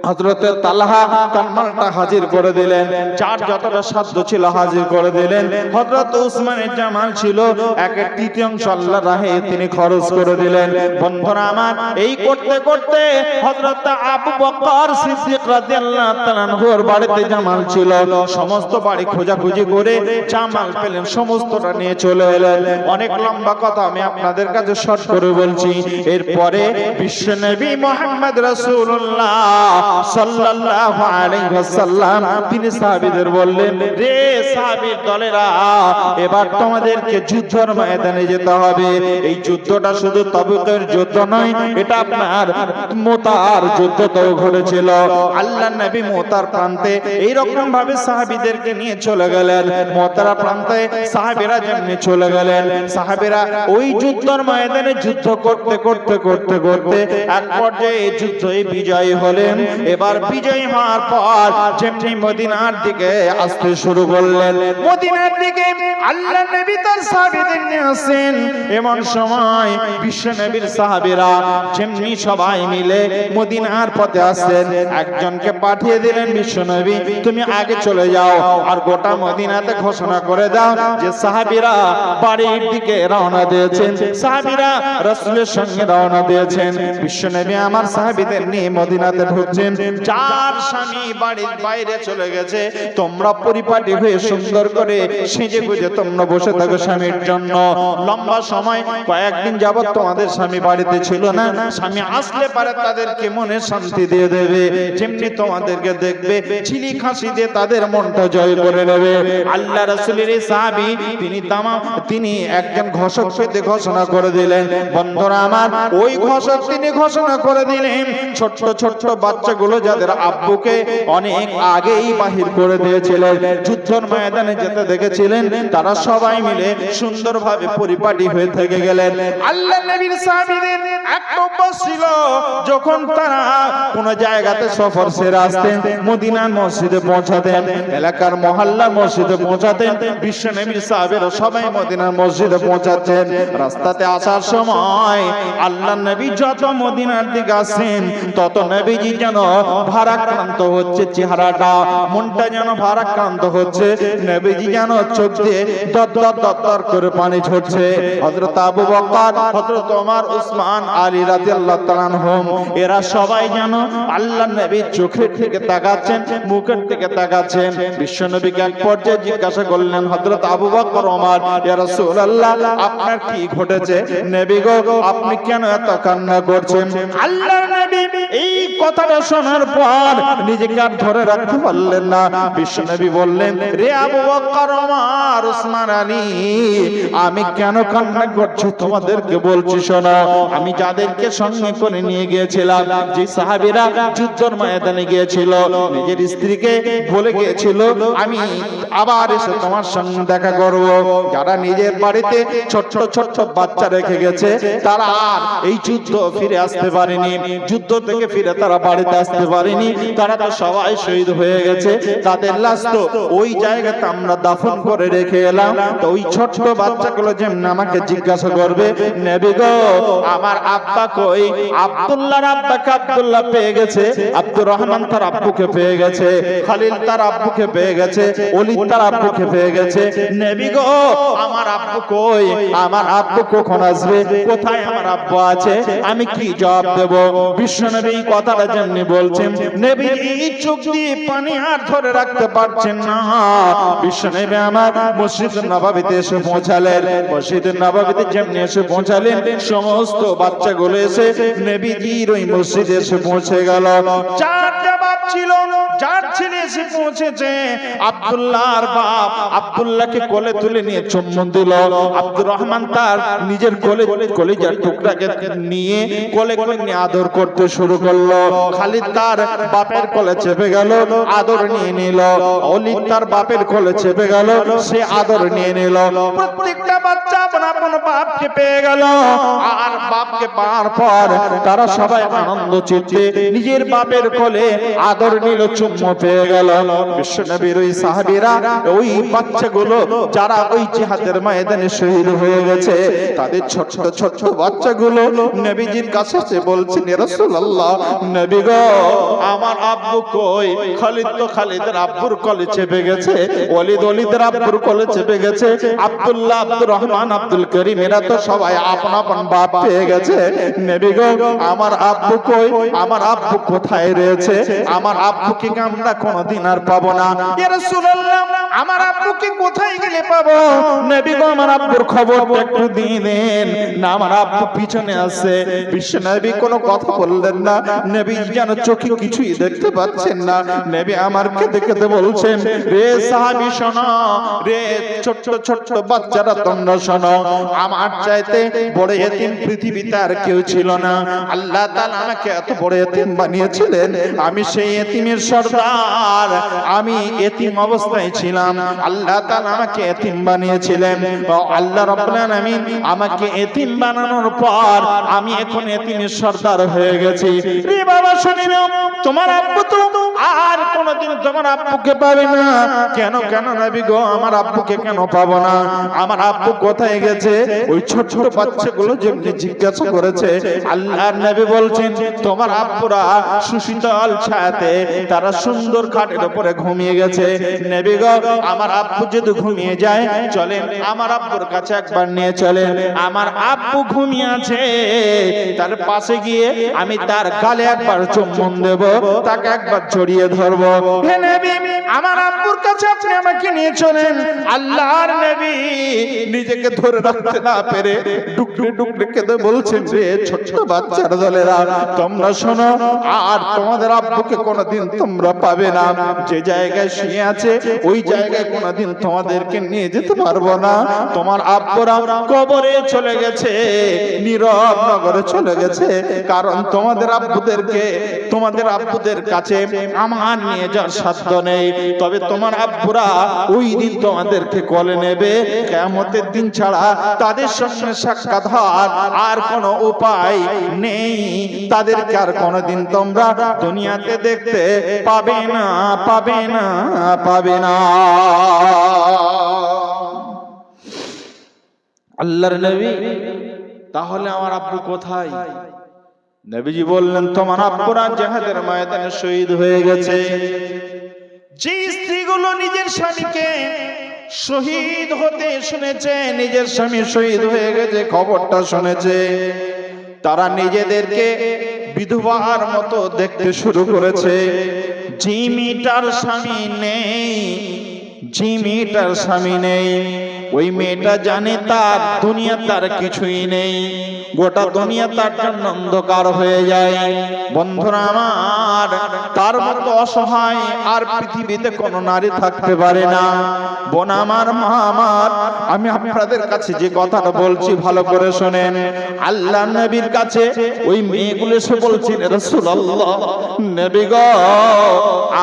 হযরত তালহা তার মালটা হাজির করে দিলেন। যার যতটা সাধ্য ছিল হাজির করে দিলেন। হযরত উসমানের যা মাল ছিল একের তৃতীয়াংশ আল্লাহর রাহে তিনি খরচ করে দিলেন। বন্ধুরা আমার, এই করতে করতে হযরত আবু বকর সিদ্দিক রাদিয়াল্লাহু তাআলা আনহুর বাড়িতে যা মাল ছিল সমস্ত বাড়ি খোঁজাখুঁজি করে যা মাল পেলেন সমস্তটা নিয়ে চলে এলেন। অনেক লম্বা কথা আমি আপনাদের কাছে শর্ট করে বলছি। এরপরে বিশ্বনবী মুহাম্মদ রাসূলুল্লাহ সাল্লাল্লাহু আলাইহি ওয়াসাল্লাম তিনি সাহাবীদের বললেন, রে সাহাবীর দলেরা, এবার তোমাদেরকে যুদ্ধের ময়দানে যেতে হবে। এই যুদ্ধটা শুধু তবুকের যুদ্ধ নয়, এটা আপনার মুতার যুদ্ধটাও ঘটেছিল। আল্লাহর নবী মুতার প্রান্তে এই রকম ভাবে সাহাবীদেরকে নিয়ে চলে গেলেন। মুতার প্রান্তে সাহাবীরা যেমনি চলে গেলেন, সাহাবীরা ওই যুদ্ধের ময়দানে যুদ্ধ করতে করতে করতে করতে এক পর্যায়ে এই যুদ্ধে বিজয়ী হলেন। এবার বিজয়ী হওয়ার পর যেমনি মদিনার দিকে আসতে শুরু করলেন, মদিনার দিকে আল্লাহর নবী তার সাহাবীদের নিয়ে আসেন। এমন সময় বিশ্ব নবীর সাহাবীরা যেমনি সবাই মিলে মদিনার পথে আসেন, একজনকে পাঠিয়ে দিলেন, বিশ্ব নবী তুমি আগে চলে যাও আর গোটা মদিনাতে ঘোষণা করে দাও যে সাহাবীরা বাড়ির দিকে রওনা দিয়েছেন, সাহাবীরা রাসূলের সঙ্গে রওনা দিয়েছেন। বিশ্ব নবী আমার সাহাবীদের নিয়ে মদিনাতে ঢুকছেন। যার স্বামী বাড়ির বাইরে চলে গেছে তোমরা পরিপাটি হয়ে সুন্দর করে সেজে গুজে তোমরা বসে থাকো স্বামীর জন্য। লম্বা সময় কয়েকদিন যাবত তোমাদের স্বামী বাড়িতে ছিল না, স্বামী আসলে পারে তাদেরকে মনে শান্তি দিয়ে দেবে, যেমনি তোমাদেরকে দেখবে চিলি খাসি দিয়ে তাদের মনটা জয় করে নেবে। আল্লাহ রাসূলের এই সাহাবী তিনি একজন ঘোষক পেতে ঘোষণা করে দিলেন। বন্ধুরা আমার, ওই ঘোষক তিনি ঘোষণা করে দিলেন ছোট্ট ছোট্ট বাচ্চাগুলো যাদের আব্বুকে অনেক আগেই বাহির করে দিয়েছিলেন, যুদ্ধের ময়দানে যেতে দেখেছিলেন, তারা সবাই মিলে সুন্দরভাবে পরিপাটি হয়ে থেকে গেলেন। আল্লাহ নবীর সাহাবীদের একটা অভ্যাস ছিল, যখন তারা কোন জায়গাতে সফর সেরে আসতেন মদিনার মসজিদে পৌঁছাতেন, এলাকার মহল্লার মসজিদে পৌঁছাতেন, বিশ্ব নবীর সাহাবীরা সবাই মদিনার মসজিদে পৌঁছাচ্ছেন। রাস্তাতে আসার সময় আল্লাহ নবী যত মদিনার দিকে আসেন তত নবীজি যেন ভারাক্রান্ত হচ্ছে, চেহারাটা মনটা যেন ভারাক্রান্ত হচ্ছে, নবীজি যেন চোখ দিয়ে দর দর করে পানি ঝরছে। হযরত আবু বকর, হযরত ওমর, উসমান, আলী রাদিয়াল্লাহু তাআলা আনহুম এরা সবাই যেন আল্লাহর নবীর চোখের দিকে তাকাচ্ছেন, মুখের দিকে তাকাচ্ছেন। বিশ্বনবীকে এক পর্যায়ে জিজ্ঞাসা করলেন হযরত আবু বকর, ওমর, ইয়া রাসূলুল্লাহ আপনার কি ঘটেছে? নবী গো আপনি কেন এত কান্না করছেন? আল্লাহর নবী এই কথাটা শোনার পর নিজেকে আর ধরে রাখতে পারলেন না। বিশ্বনবী বললেন, রে আবু বকর, ওমর, উসমান, আলী, আমি কেন কান্না করছি তোমাদেরকে বলছি শোনো। আমি যাদেরকে সঙ্গে করে নিয়ে গিয়েছিলাম, যে সাহাবীরা যুদ্ধের ময়দানে গিয়েছিল, নিজের স্ত্রীকে বলে গিয়েছিল আমি আবার এসে তোমার সঙ্গে দেখা করব, যারা নিজের বাড়িতে ছোট্ট ছোট্ট বাচ্চা রেখে গেছে তারা আর এই যুদ্ধ ফিরে আসতে পারেনি, যুদ্ধ থেকে ফিরে তারা বাড়িতে আসতে পারেনি, তারা তো সবাই শহীদ হয়ে গেছে, তাদের লাশ তো ওই জায়গাতে আমরা দাফন করে রেখে এলাম। তো ওই ছোট্ট বাচ্চাগুলো যেমন আমাকে জিজ্ঞাসা করবে, নবী গো আমার আব্বা কই? আব্দুল্লাহর আব্বাকে আব্দুল্লাহ পেয়ে গেছে, আব্দুর রহমান তার আব্বুকে পেয়ে গেছে, খালিল তার আব্বুকে পেয়ে গেছে, ওলীদ তার আব্বুকে পেয়ে গেছে। নবী গো আমার আব্বু কই? আমার আব্বু কখন আসবে? কোথায় আমার আব্বু আছে? আমি কি জবাব দেব? বিশ্বনবী সেই কথাটা যেমনি বলছেন, নবীজি চোখ দিয়ে পানি আর ধরে রাখতে পারছেন না। বিশ্বনবী আমার মসজিদ নববীতে এসে পৌঁছালেন। মসজিদ নববীতে যেমনি এসে পৌঁছালেন, সমস্ত বাচ্চাগুলো এসে নবীজির ওই মসজিদে এসে পৌঁছে গেল। চারটা বাপ ছিল, যার ছেলে এসে পৌঁছেছে আব্দুল্লাহর বাপ আব্দুল্লাহকে কোলে তুলে নিয়ে চুম্বন দিল। আব্দুর রহমান তার নিজের কলিজার টুকরাকে নিয়ে কোলে করে নিয়ে আদর করতে শুরু করলো। খালিদ তার বাপের কোলে চেপে গেল, আদর নিয়ে নিল। অলিদ তার বাপের কোলে চেপে গেল, সে আদর নিয়ে নিল। প্রত্যেকটা বাচ্চা আপন আপন বাপকে পেয়ে গেল। আর বাপকে পাওয়ার পর তারা সবাই আনন্দ চিত্তে নিজের বাপের কোলে আদর নিল, চুম্বন পেয়ে গেল। বিশ্বনবীর ওই সাহাবীরা, ওই বাচ্চাগুলো যারা ওই জিহাদের ময়দানে শহীদ হয়ে গেছে, তাদের ছোট ছোট বাচ্চাগুলো নবীজির কাছে এসে বলছেন, ইয়া রাসূলুল্লাহ, নবী গো, আমার আব্বু কই? খালিদ তো খালিদের আব্বুর কোলে চেপে গেছে, ওয়ালিদ ওয়ালিদের আব্বুর কোলে চেপে গেছে, আব্দুল্লাহ আব্দুর রহমান আব্দুল করিম এরা তো সবাই আপন আপন বাপ পেয়ে গেছে। নবী গো, আমার আব্বু কই? আমার আব্বু কোথায় রয়েছে? আমার আব্বুকে আমরা কোনদিন আর পাবো না। ইয়া রাসূলুল্লাহ, আমার আব্বুকে কোথায় গেলে পাবো? নবী গো, আমার আব্বুর খবরটা একটু দিয়ে দেন না, আমার আব্বু পিছনে আছে। বিশ্বনবী কোনো কথা বললেন না। নবী যেন চোখে কিছুই দেখতে পাচ্ছেন না। নবী আমার কেঁদে কেঁদে বলছেন, রে সাহাবী শোনো, রে ছোট ছোট বাচ্চারা তোমরা শোনো, আমার চাইতে বড় এতিম পৃথিবীতে আর কেউ ছিল না। আল্লাহ তাআলা আমাকে এত বড় এতিম বানিয়েছিলেন, আমি সেই এতিমের সর্দার। আমি এতিম অবস্থায় ছিলাম, আল্লাহ তাআলা আমাকে এতিম বানিয়েছিলেন। আল্লাহ রাব্বুল আলামিন আমাকে এতিম বানানোর পর আমি এখন এতিমের সর্দার হয়ে গেছি। রে বাবা শুনে নাও, তোমার আব্বু তো আর কোনদিন তোমার আব্বুকে পাবে না। কেন কেন নবী গো, আমার আব্বুকে কেন পাবো না? আমার আব্বু কোথায় গেছে? ওই ছোট ছোট বাচ্চাগুলো যেমনি জিজ্ঞাসা করেছে, আল্লাহর নবী বলছেন, তোমার আব্বুরা সুশীতল ছায়াতে তারা সুন্দর খাটের উপরে ঘুমিয়ে গেছে। নবী গো, আমার আব্বু যদি ঘুমিয়ে যায়, চলেন আমার আব্বুর কাছে একবার নিয়ে চলেন। আমার আব্বু ঘুমিয়ে আছে, তার পাশে গিয়ে আমি তার গালে একবার চুম্বন দেব, তাকে একবার জড়িয়ে ধরবো। হে নবী, আমার আব্বুর কাছে আপনি আমাকে নিয়ে চলেন। আল্লাহর নবী নিজেকে ধরে রাখতে না পেরে ডুকরে ডুকরে কেঁদে বলছেন, রে ছোট বাচ্চার দলেরা, তোমরা শোনো, আর তোমাদের আব্বুকে কোনোদিন তোমরা পাবে না। যে জায়গায় শুয়ে আছে ওই জায়গায় কোনোদিন তোমাদেরকে নিয়ে যেতে পারবো না। তোমার আব্বুরা কবরে চলে গেছে, নীরব নগরে চলে গেছে, কারণ তোমাদের আব্বুদের কাছে আমার নিয়ে যাওয়ার সাধ্য নেই। তবে তোমার আব্বুরা ওই দিন তোমাদেরকে কোলে নেবে, কিয়ামতের দিন ছাড়া তাদের সঙ্গে সাক্ষাৎ হওয়ার আর কোনো উপায় নেই। তাদেরকে আর কোনোদিন তোমরা দুনিয়াতে দেখতে পাবে না, পাবে না, পাবে না। আল্লাহর নবী, তাহলে আমার আব্বু কোথায়? নবীজি বললেন, তোমার আব্বুরা জিহাদের ময়দানে শহীদ হয়ে গেছে। যে স্ত্রীগুলো নিজের স্বামীকে শহীদ হতে শুনেছে, নিজের স্বামী শহীদ হয়ে গেছে খবরটা শুনেছে, তারা নিজেদেরকে বিধবার মতো দেখতে শুরু করেছে। যে মেয়েটার স্বামী নেই, ওই মেয়েটা জানে তার দুনিয়া তার কিছুই নেই, গোটা দুনিয়া তার জন্য অন্ধকার হয়ে যায়। বন্ধুরা আমার, তার মতো অসহায় আর পৃথিবীতে কোনো নারী থাকতে পারে না। বোন আমার, মা আমার, আমি আপনাদের কাছে যে কথাটা বলছি ভালো করে শোনেন। আল্লাহ নবীর কাছে ওই মেয়েগুলো এসে বলছেন, রাসূলুল্লাহ, নবী গো,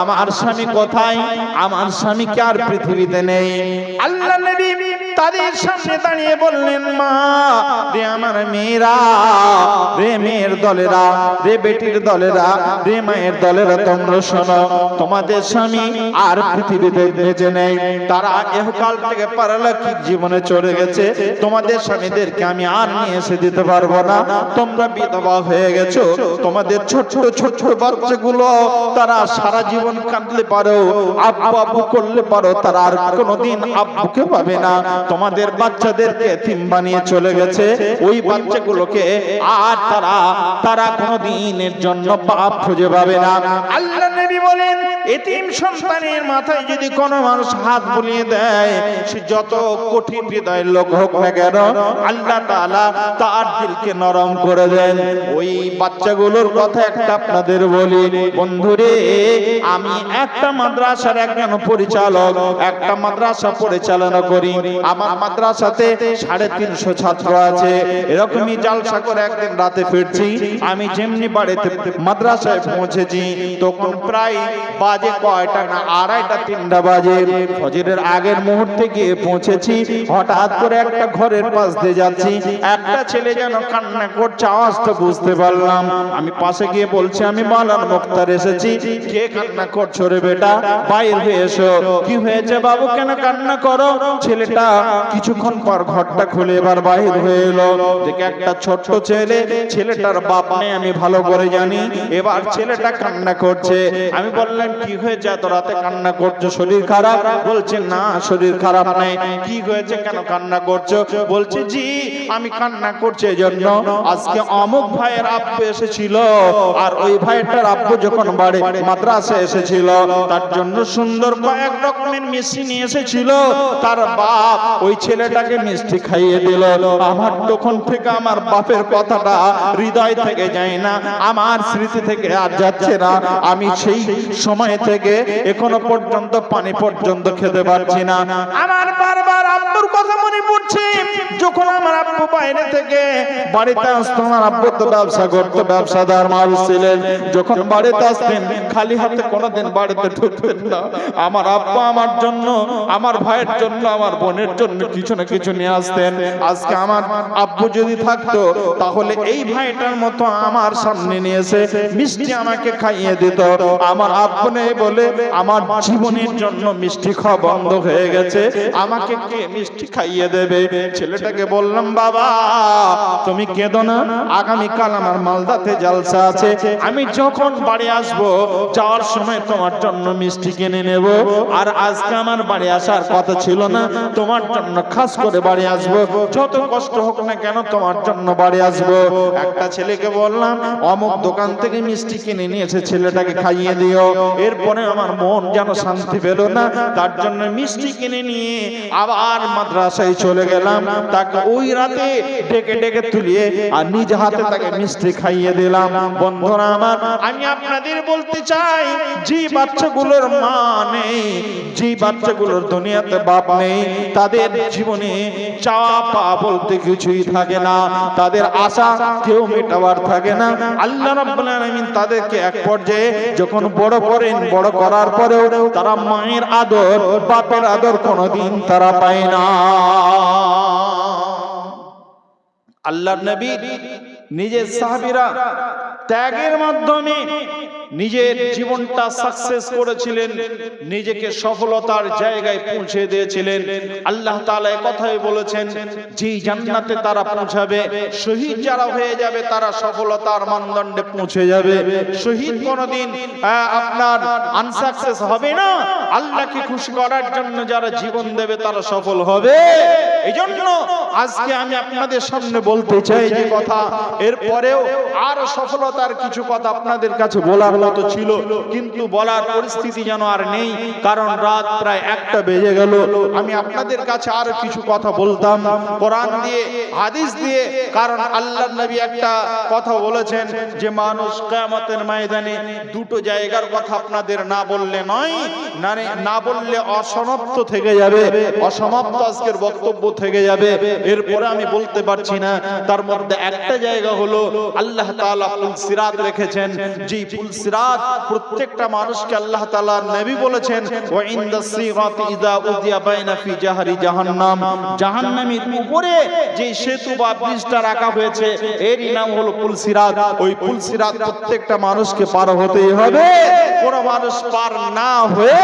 আমার স্বামী কোথায়? আমার স্বামী কি আর পৃথিবীতে নেই? আল্লাহ নবী তাদের সামনে দাঁড়িয়ে বললেন, মা রে, আমার মেয়েরা, রে মেয়ের দলেরা, রে বেটির দলেরা, রে মায়ের দলেরা, তোমরা শোনো, তোমাদের স্বামী আর পৃথিবীতে বেঁচে নেই, তারা ইহকাল থেকে পারলৌকিক জীবনে চলে গেছে। তোমাদের স্বামীদেরকে আমি আর নিয়ে এসে দিতে পারবো না, তোমরা বিধবা হয়ে গেছো। তোমাদের ছোট ছোট বাচ্চাগুলো তারা সারা জীবন কাঁদলে পারো, আব্বু আব্বু করলে পারো, তারা আর কোনোদিন আব্বুকে পাবে না। তোমাদের বাচ্চাদেরকে এতিম বানিয়ে চলে গেছে, ওই বাচ্চাগুলোকে আর তারা কোনোদিনের জন্য পাপ খুঁজে পাবে না। আল্লাহ নবী বলেন, এতিম সন্তানের মাথায় যদি কোনো মানুষ হাত বুলিয়ে দেয়, সে যত কঠিন হৃদয়ের লোক হোক না কেন, আল্লাহ তাআলা তার দিলকে নরম করে দেন। ওই বাচ্চাগুলোর কথা একটা আপনাদের বলি বন্ধুরে, আমি একটা মাদ্রাসার একজন পরিচালক, একটা মাদ্রাসা পরিচালনা করি। আমার মাদ্রাসাতে 350 ছাত্র আছে। এরকমই জালসা করে একদিন রাতে ফিরছি, আমি যেমনি বাড়িতে মাদ্রাসায় পৌঁছেছি তখন প্রায় বাজে কয়টা না, 2:30 3টা বাজে। ফজরের আগের মুহূর্তে গিয়ে পৌঁছেছি, হঠাৎ করে একটা ঘরের পাশ দিয়ে যাচ্ছি, একটা ছেলে যেন কান্না করছে, আওয়াজটা বুঝতে পারলাম। আমি পাশে গিয়ে বলছি, আমি মাওলানা মুখতার এসেছি। কে কান্না করছো রে বেটা, বাইরে হয়ে এসো। কি হয়েছে বাবু, কেন কান্না করো? ছেলেটা কিছুক্ষণ পর ঘরটা খুলে এবার বাইরে হয়ে এলো, দেখে একটা ছোট্ট ছেলে, ছেলেটার বাপ নেই আমি ভালো করে জানি। এবার ছেলেটা কান্না করছে। আমি বললাম, কি হয়েছে এত রাতে কান্না করছো, শরীর খারাপ? বলছে না, শরীর খারাপ নাই। কি হয়েছে, কেন কান্না করছো? বলছে, জি আমি কান্না করছি এজন্য, আজকে অমুক ভাইয়ের আব্বু এসেছিল, আর ওই ভাইটার আব্বু যখন বাড়ি মাদ্রাসায় এসেছিল, তার জন্য সুন্দর কয়েক রকমের মিষ্টি নিয়ে এসেছিল। তার বাপ ওই ছেলেটাকে মিষ্টি খাইয়ে দিল। আমার তখন থেকে আমার বাপের কথাটা হৃদয় থেকে যায় না, আমার স্মৃতি থেকে আর যাচ্ছে না। আমি সেই সময় থেকে এখনো পর্যন্ত পানি পর্যন্ত খেতে পারছি না। আমার বারবার আব্বুর কথা মনে পড়ছে। যখন আমার আব্বু বাইরে থেকে বাড়িতে আসতো, আমার আব্বু তো ব্যবসা করতো, ব্যবসাদার মানুষ ছিলেন। যখন বাড়িতে আসতেন খালি হাতে কোনোদিন বাড়িতে ঢুকতেন না। আমার আব্বু আমার জন্য, আমার ভাইয়ের জন্য, আমার বোনের জন্য কিছু না কিছু নিয়ে আসতেন। আজকে আমার আব্বু যদি থাকতো তাহলে এই ভাইটার মতো আমার সামনে নিয়ে এসে মিষ্টি আমাকে খাইয়ে দিত। আমার আব্বু নেই বলে আমার জীবনের জন্য মিষ্টি খাওয়া বন্ধ হয়ে গেছে। আমাকে কে মিষ্টি খাইয়ে দেবে? ছেলেটাকে বললাম, বাবা তুমি কেঁদো না, আগামীকাল আমার মালদাতে জালসা আছে, আমি যখন বাড়ি আসবো যাওয়ার সময় তোমার জন্য মিষ্টি কিনে নেব। আর আজকে আমার বাড়ি আসার কথা ছিল না, তোমার জন্য খাস করে বাড়ি আসবো, যত কষ্ট হোক না কেন তোমার জন্য বাড়ি আসবো। একটা ছেলেকে বললাম, অমুক দোকান থেকে মিষ্টি কিনে নিয়েছে, ছেলেটাকে খাইয়ে দিও। এরপরে আমার মন যেন শান্তি পেল না, তার জন্য মিষ্টি কিনে নিয়ে আবার মাদ্রাসায় চলে গেলাম। তাকে ওই রাতে ডেকে ডেকে তুলিয়ে আর নিজ হাতে তাকে মিষ্টি খাইয়ে দিলাম। বন্ধুরা আমার, আমি আপনাদের বলতে চাই, যে বাচ্চাগুলোর মা নেই, যে বাচ্চাগুলোর দুনিয়াতে বাপ নেই, তাদের জীবনে চাওয়া পাওয়া বলতে কিছুই থাকে না, তাদের আশা কেউ মেটাবার থাকে না। আল্লাহ রাব্বুল আলামিন তাদেরকে এক পর্যায়ে যখন বড় করেন, বড় করার পরেও তারা মায়ের আদর, বাপের আদর কোনোদিন তারা পায় না। আল্লাহর নবী নিজের সাহাবীরা ত্যাগের মাধ্যমে নিজের জীবনটা সাকসেস করেছিলেন, নিজেকে সফলতার জায়গায় পৌঁছে দিয়েছিলেন। আল্লাহ তাআলা এই কথাই বলেছেন, যেই জান্নাতে তারা পৌঁছাবে, শহীদ যারা হয়ে যাবে তারা সফলতার মানদণ্ডে পৌঁছে যাবে। শহীদ কোনদিন আপনার আনসাকসেস হবে না। আল্লাহকে খুশি করার জন্য যারা জীবন দেবে তারা সফল হবে। এইজন্য আজকে আমি আপনাদের সামনে বলতে চাই যে কথা, এরপরেও আরো সফলতার কিছু কথা আপনাদের কাছে বলার মতো ছিল, কিন্তু বলার পরিস্থিতি যেন আর নেই, কারণ রাত প্রায় 1টা বেজে গেল। আমি আপনাদের কাছে আরো কিছু কথা বলতাম কোরআন দিয়ে, হাদিস দিয়ে, কারণ আল্লাহর নবী একটা কথা বলেছেন যে মানুষ কিয়ামতের ময়দানে দুটো জায়গার কথা আপনাদের না বললে নয়, না বললে অসমাপ্ত থেকে যাবে, অসমাপ্ত আজকের বক্তব্য থেকে যাবে। এরপরে আমি বলতে পারছি না। তার মধ্যে একটা জায়গা হলো আল্লাহ তাআলা পুল সিরাত রেখেছেন, যে পুল সিরাত প্রত্যেকটা মানুষকে আল্লাহ তাআলা নবী বলেছেন, ওয়া ইনদা সিরাতি ইযা উদিয়া বাইনা ফি জাহরি জাহান্নাম, জাহান্নামের উপরে যে সেতু বা ব্রিজটা রাখা হয়েছে এরই নাম হলো পুল সিরাত। ওই পুল সিরাত প্রত্যেকটা মানুষকে পার হতেই হবে। কোন মানুষ পার না হয়ে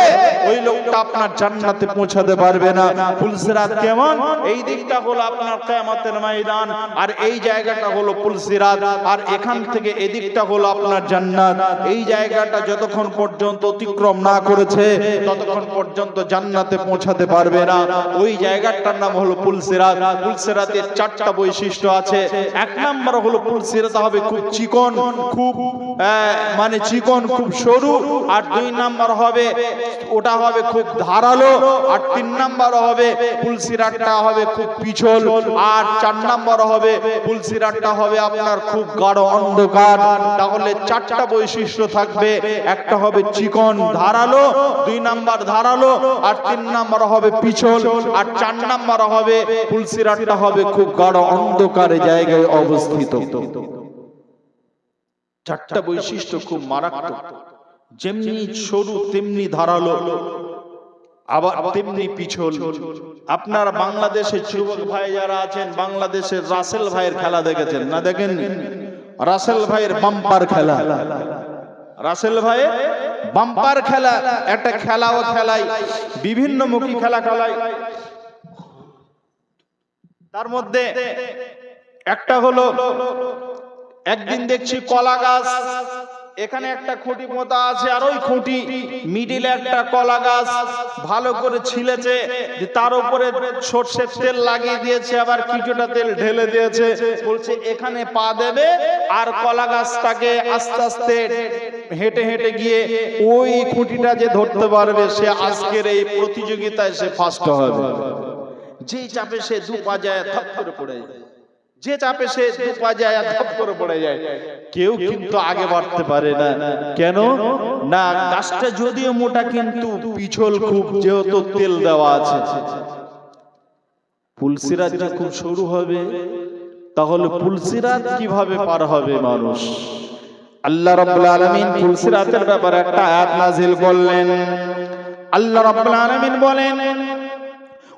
ওই লোকটা আপনার জান্নাতে পৌঁছাতে পারবে না। পুল সিরাত কেমন? এই দিকটা হলো আপনার কিয়ামতের ময়দান, আর এই জায়গাটা হলো পুল সিরাত, আর এখান থেকে এদিকটা হলো আপনার জান্নাত। এই জায়গাটা যতক্ষণ পর্যন্ত অতিক্রম না করেছে ততক্ষণ পর্যন্ত জান্নাতে পৌঁছাতে পারবে না। ওই জায়গাটার নাম হলো পুলসিরাত। পুলসিরাতের চারটা বৈশিষ্ট্য আছে। এক নাম্বার হলো পুলসিরাত হবে খুব চিকন, খুব মানে চিকন, খুব সরু। আর দুই নাম্বার হবে ওটা হবে খুব ধারালো। আর তিন নাম্বার হবে পুলসিরাতটা হবে খুব পিছল। আর চার নাম্বার হবে পুলসিরাতটা হবে আপনার খুব গাঢ় অন্ধকার। তাহলে চারটা বৈশিষ্ট্য থাকবে। একটা হবে চিকন ধারালো, দুই নাম্বার ধারালো, আর তিন নাম্বার হবে পিছল, আর চার নাম্বার হবে পুলসিরাতটা হবে খুব গাঢ় অন্ধকারে জায়গায় অবস্থিত। চারটা বৈশিষ্ট্য খুব মারাত্মক। যেমনি সরু তেমনি ধারালো, আবার তেমনি পিছল। আপনার বাংলাদেশের যুবক ভাই যারা আছেন, বাংলাদেশের রাসেল ভাইয়ের খেলা দেখেছেন না? দেখেন রাসেল ভাইয়ের বাম্পার খেলা, রাসেল ভাইয়ের বাম্পার খেলা। একটা খেলাও খেলায়, বিভিন্ন মুখী খেলা খেলায়। তার মধ্যে একটা হলো, একদিন দেখছি কলা গাছ, এখানে একটা খুঁটি পোঁতা আছে, আর ওই খুঁটি মিডিলে একটা কলা গাছ ভালো করে ছিলেছে, তার উপরে সরষের তেল লাগিয়ে দিয়েছে, আবার কিছুটা তেল ঢেলে দিয়েছে। বলছে এখানে পা দেবে আর কলা গাছটাকে আস্তে আস্তে হেঁটে হেঁটে গিয়ে ওই খুঁটিটা যে ধরতে পারবে সে আজকের এই প্রতিযোগিতায় সে ফার্স্ট হবে। যে চাপে সে দু পা যায় থপ করে পড়ে যায়, যে চাপে সে দু পা যায় থপ করে পড়ে যায়। কেউ কিন্তু আগে বাড়তে পারে না। কেন না? গাছটা যদিও মোটা কিন্তু পিছল খুব, যেহেতু তেল দেওয়া আছে। পুলসিরাতটা খুব সরু হবে, তাহলে পুলসিরাত কিভাবে পার হবে মানুষ? আল্লাহ রাব্বুল আলামিন পুলসিরাতের ব্যাপারে একটা আয়াত নাযিল করলেন। আল্লাহ রাব্বুল আলামিন বলেন,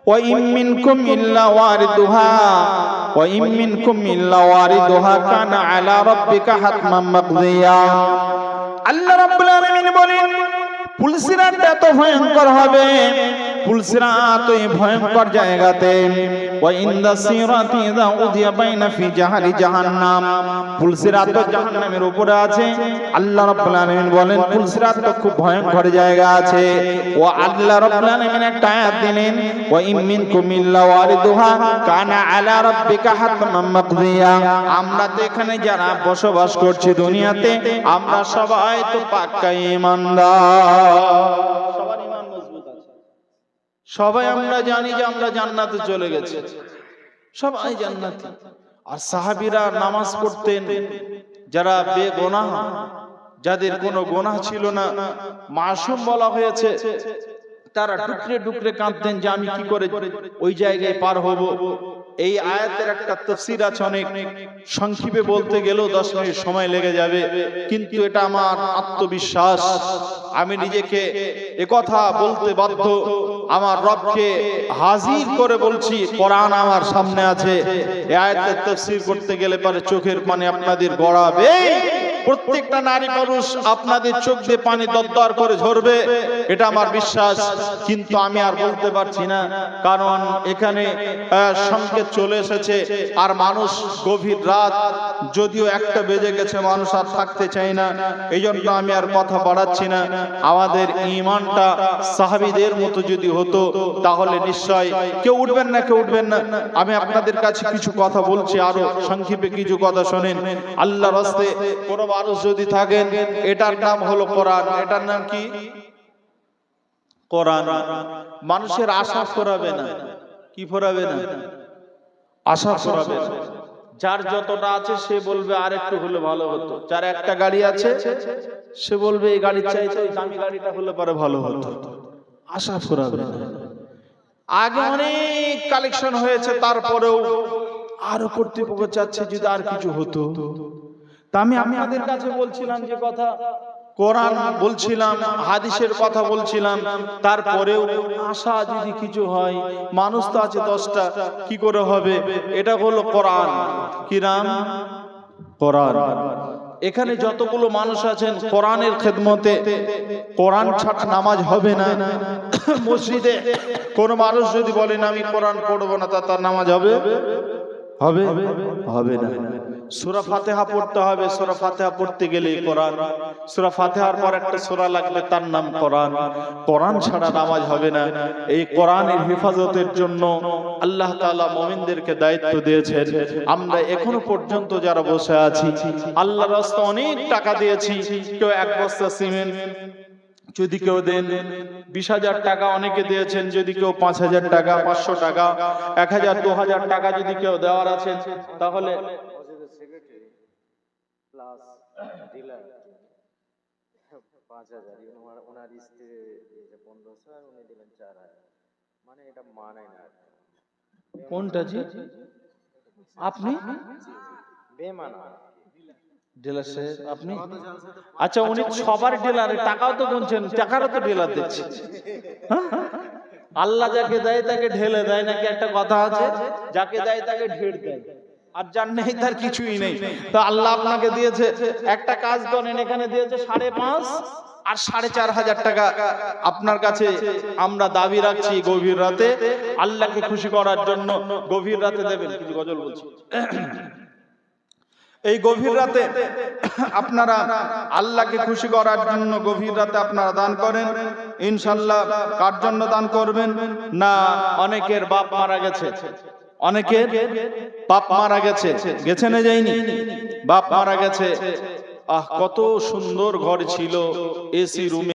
وَإِن مِّنكُمْ إِلَّا وَارِدُهَا وَإِن مِّنكُمْ إِلَّا وَارِدُهَا كَانَ عَلَى رَبِّكَ حَتْمًا مَّقْضِيًّا। আল্লাহ রাব্বুল আলামিন বলেন পুলসিরাত এত ভয়ঙ্কর হবে, পুলসিরাত ওই ভয়ঙ্কর জায়গাতে ওয়াইন্দা সিরাতি ইযা উদিয়া বাইনা ফি জাহারি জাহান্নাম, পুলসিরাত তো জাহান্নামের উপরে আছে। আল্লাহ রাব্বুল আলামিন বলেন পুলসিরাত তো খুব ভয়ঙ্কর জায়গা আছে। ও আল্লাহ রাব্বুল আলামিন একটা আয়াত দিলেন, ওয়া ইম মিনকুম ইল্লা ওয়ারিদুহা কানা আলা রাব্বিকা হাতমান মাকদিয়া। আমরা তো এখানে যারা বসবাস করছি দুনিয়াতে, আমরা সবাই তো পাক্কা ঈমানদার, সবার ঈমান মজবুত আছে। সবাই আমরা জানি যে আমরা জান্নাতে চলে গেছি, সবাই জান্নাতি। আর সাহাবীরা নামাজ পড়তেন যারা বেগুনাহ, যাদের কোনো গুনাহ ছিল না, মাসুম বলা হয়েছে, তারা ডুকরে ডুকরে কাঁদতেন যে আমি কি করে ওই জায়গায় পার হব। এই আয়াতের একটা তাফসীর আছে, অনেক সংক্ষেপে বলতে গেলেও 10 মিনিট সময় লেগে যাবে, কিন্তু এটা আমার আত্মবিশ্বাস। আমি নিজেকে একথা বলতে বাধ্য, আমার রবকে হাজির করে বলছি, কোরআন আমার সামনে আছে। এই আয়াতের তাফসীর করতে গেলে পরে চোখের পানি আপনাদের গড়াবে। প্রত্যেকটা নারী পুরুষ আপনাদের চোখ দিয়ে পানি দরদর করে ঝরবে, এটা আমার বিশ্বাস। কিন্তু আমি আর বলতে পারছি না, কারণ এখানে সংকেত চলে এসেছে। আর মানুষ গভীর রাত, যদিও 1টা বেজে গেছে, মানুষ আর থাকতে চায় না। এই জন্য আমি আর কথা বাড়াচ্ছি না। আমাদের ঈমানটা সাহাবীদের মতো যদি হতো, তাহলে নিশ্চয় কেউ উঠবেন না, কেউ উঠবেন না। আমি আপনাদের কাছে কিছু কথা বলছি, আরো সংক্ষেপে কিছু কথা শোনেন। আল্লাহর রাস্তায় কোন মানুষ যদি থাকেন, এটার নাম হলো কোরআন। এটার নাম কি? কোরআন। মানুষের আশা ফোরাবে না। কি ফোরাবে না? আশা ফোরাবে না। যার যতটা আছে সে বলবে আর একটু হলে ভালো হতো। যার একটা গাড়ি আছে সে বলবে এই গাড়ির চাইতে ওই দামি গাড়িটা হলে পরে ভালো হতো। আশা ফোরাবে না। আগে অনেক কালেকশন হয়েছে, তারপরেও আরো কর্তৃপক্ষ চাচ্ছে যদি আর কিছু হতো। তা আমি আপনাদের কাছে বলছিলাম যে কথা, কোরআন বলছিলাম, হাদিসের কথা বলছিলাম, তারপরেও আশা যদি কিছু হয়, মানুষ তো আছে 10টা, কি করে হবে? এটা হলো কোরআন। কি নাম? কোরআন। এখানে যতগুলো মানুষ আছেন কোরআনের খেদমতে, কোরআন ছাড়া নামাজ হবে না। মসজিদে কোন মানুষ যদি বলেন আমি কোরআন পড়বো না, তার নামাজ হবে? হবে হবে না। সূরা ফাতিহা পড়তে হবে, সূরা ফাতিহা পড়তে গেলে কোরআন, সূরা ফাতিহার পর একটা সূরা লাগবে তার নাম কোরআন। কোরআন ছাড়া নামাজ হবে না। এই কোরআনের হেফাজতের জন্য আল্লাহ তাআলা মুমিনদেরকে দায়িত্ব দিয়েছেন। আমরা এখনো পর্যন্ত যারা বসে আছি, আল্লাহর রাস্তায় অনেক টাকা দিয়েছি। কেউ এক বস্তা সিমেন্ট যদি কেউ দেন, 20,000 টাকা অনেকে দিয়েছেন, যদি কেউ 5,000 টাকা, 500 টাকা, 1,000, 2,000 টাকা যদি কেউ দেওয়ার আছে, তাহলে কোনটা জি আপনি ডিলার সাহেব আপনি? আচ্ছা, উনি সবার ডিলারে টাকাও তো গুনছেন, টাকারও তো ডিলার দিচ্ছে। আল্লাহ যাকে দেয় তাকে ঢেলে দেয় নাকি একটা কথা আছে, যাকে দেয় তাকে ঢের দেয়, আর যার নেই তার কিছুই নেই। তো আল্লাহ আপনাকে দিয়েছে, একটা কাজ করেন, এখানে দিয়েছে 5.5 আর 4,500 টাকা আপনার কাছে আমরা দাবি রাখছি গভীর রাতে আল্লাহকে খুশি করার জন্য। গভীর রাতে দেবেন, কিছু গজল বলছি। এই গভীর রাতে আপনারা আল্লাহকে খুশি করার জন্য গভীর রাতে আপনারা দান করেন, ইনশাআল্লাহ। কার জন্য দান করবেন? না, অনেকের বাপ মারা গেছে, অনেকের বাপ মারা গেছে, গেছে না যায়নি? বাপ মারা গেছে, কত সুন্দর ঘর ছিল, এসি রুমে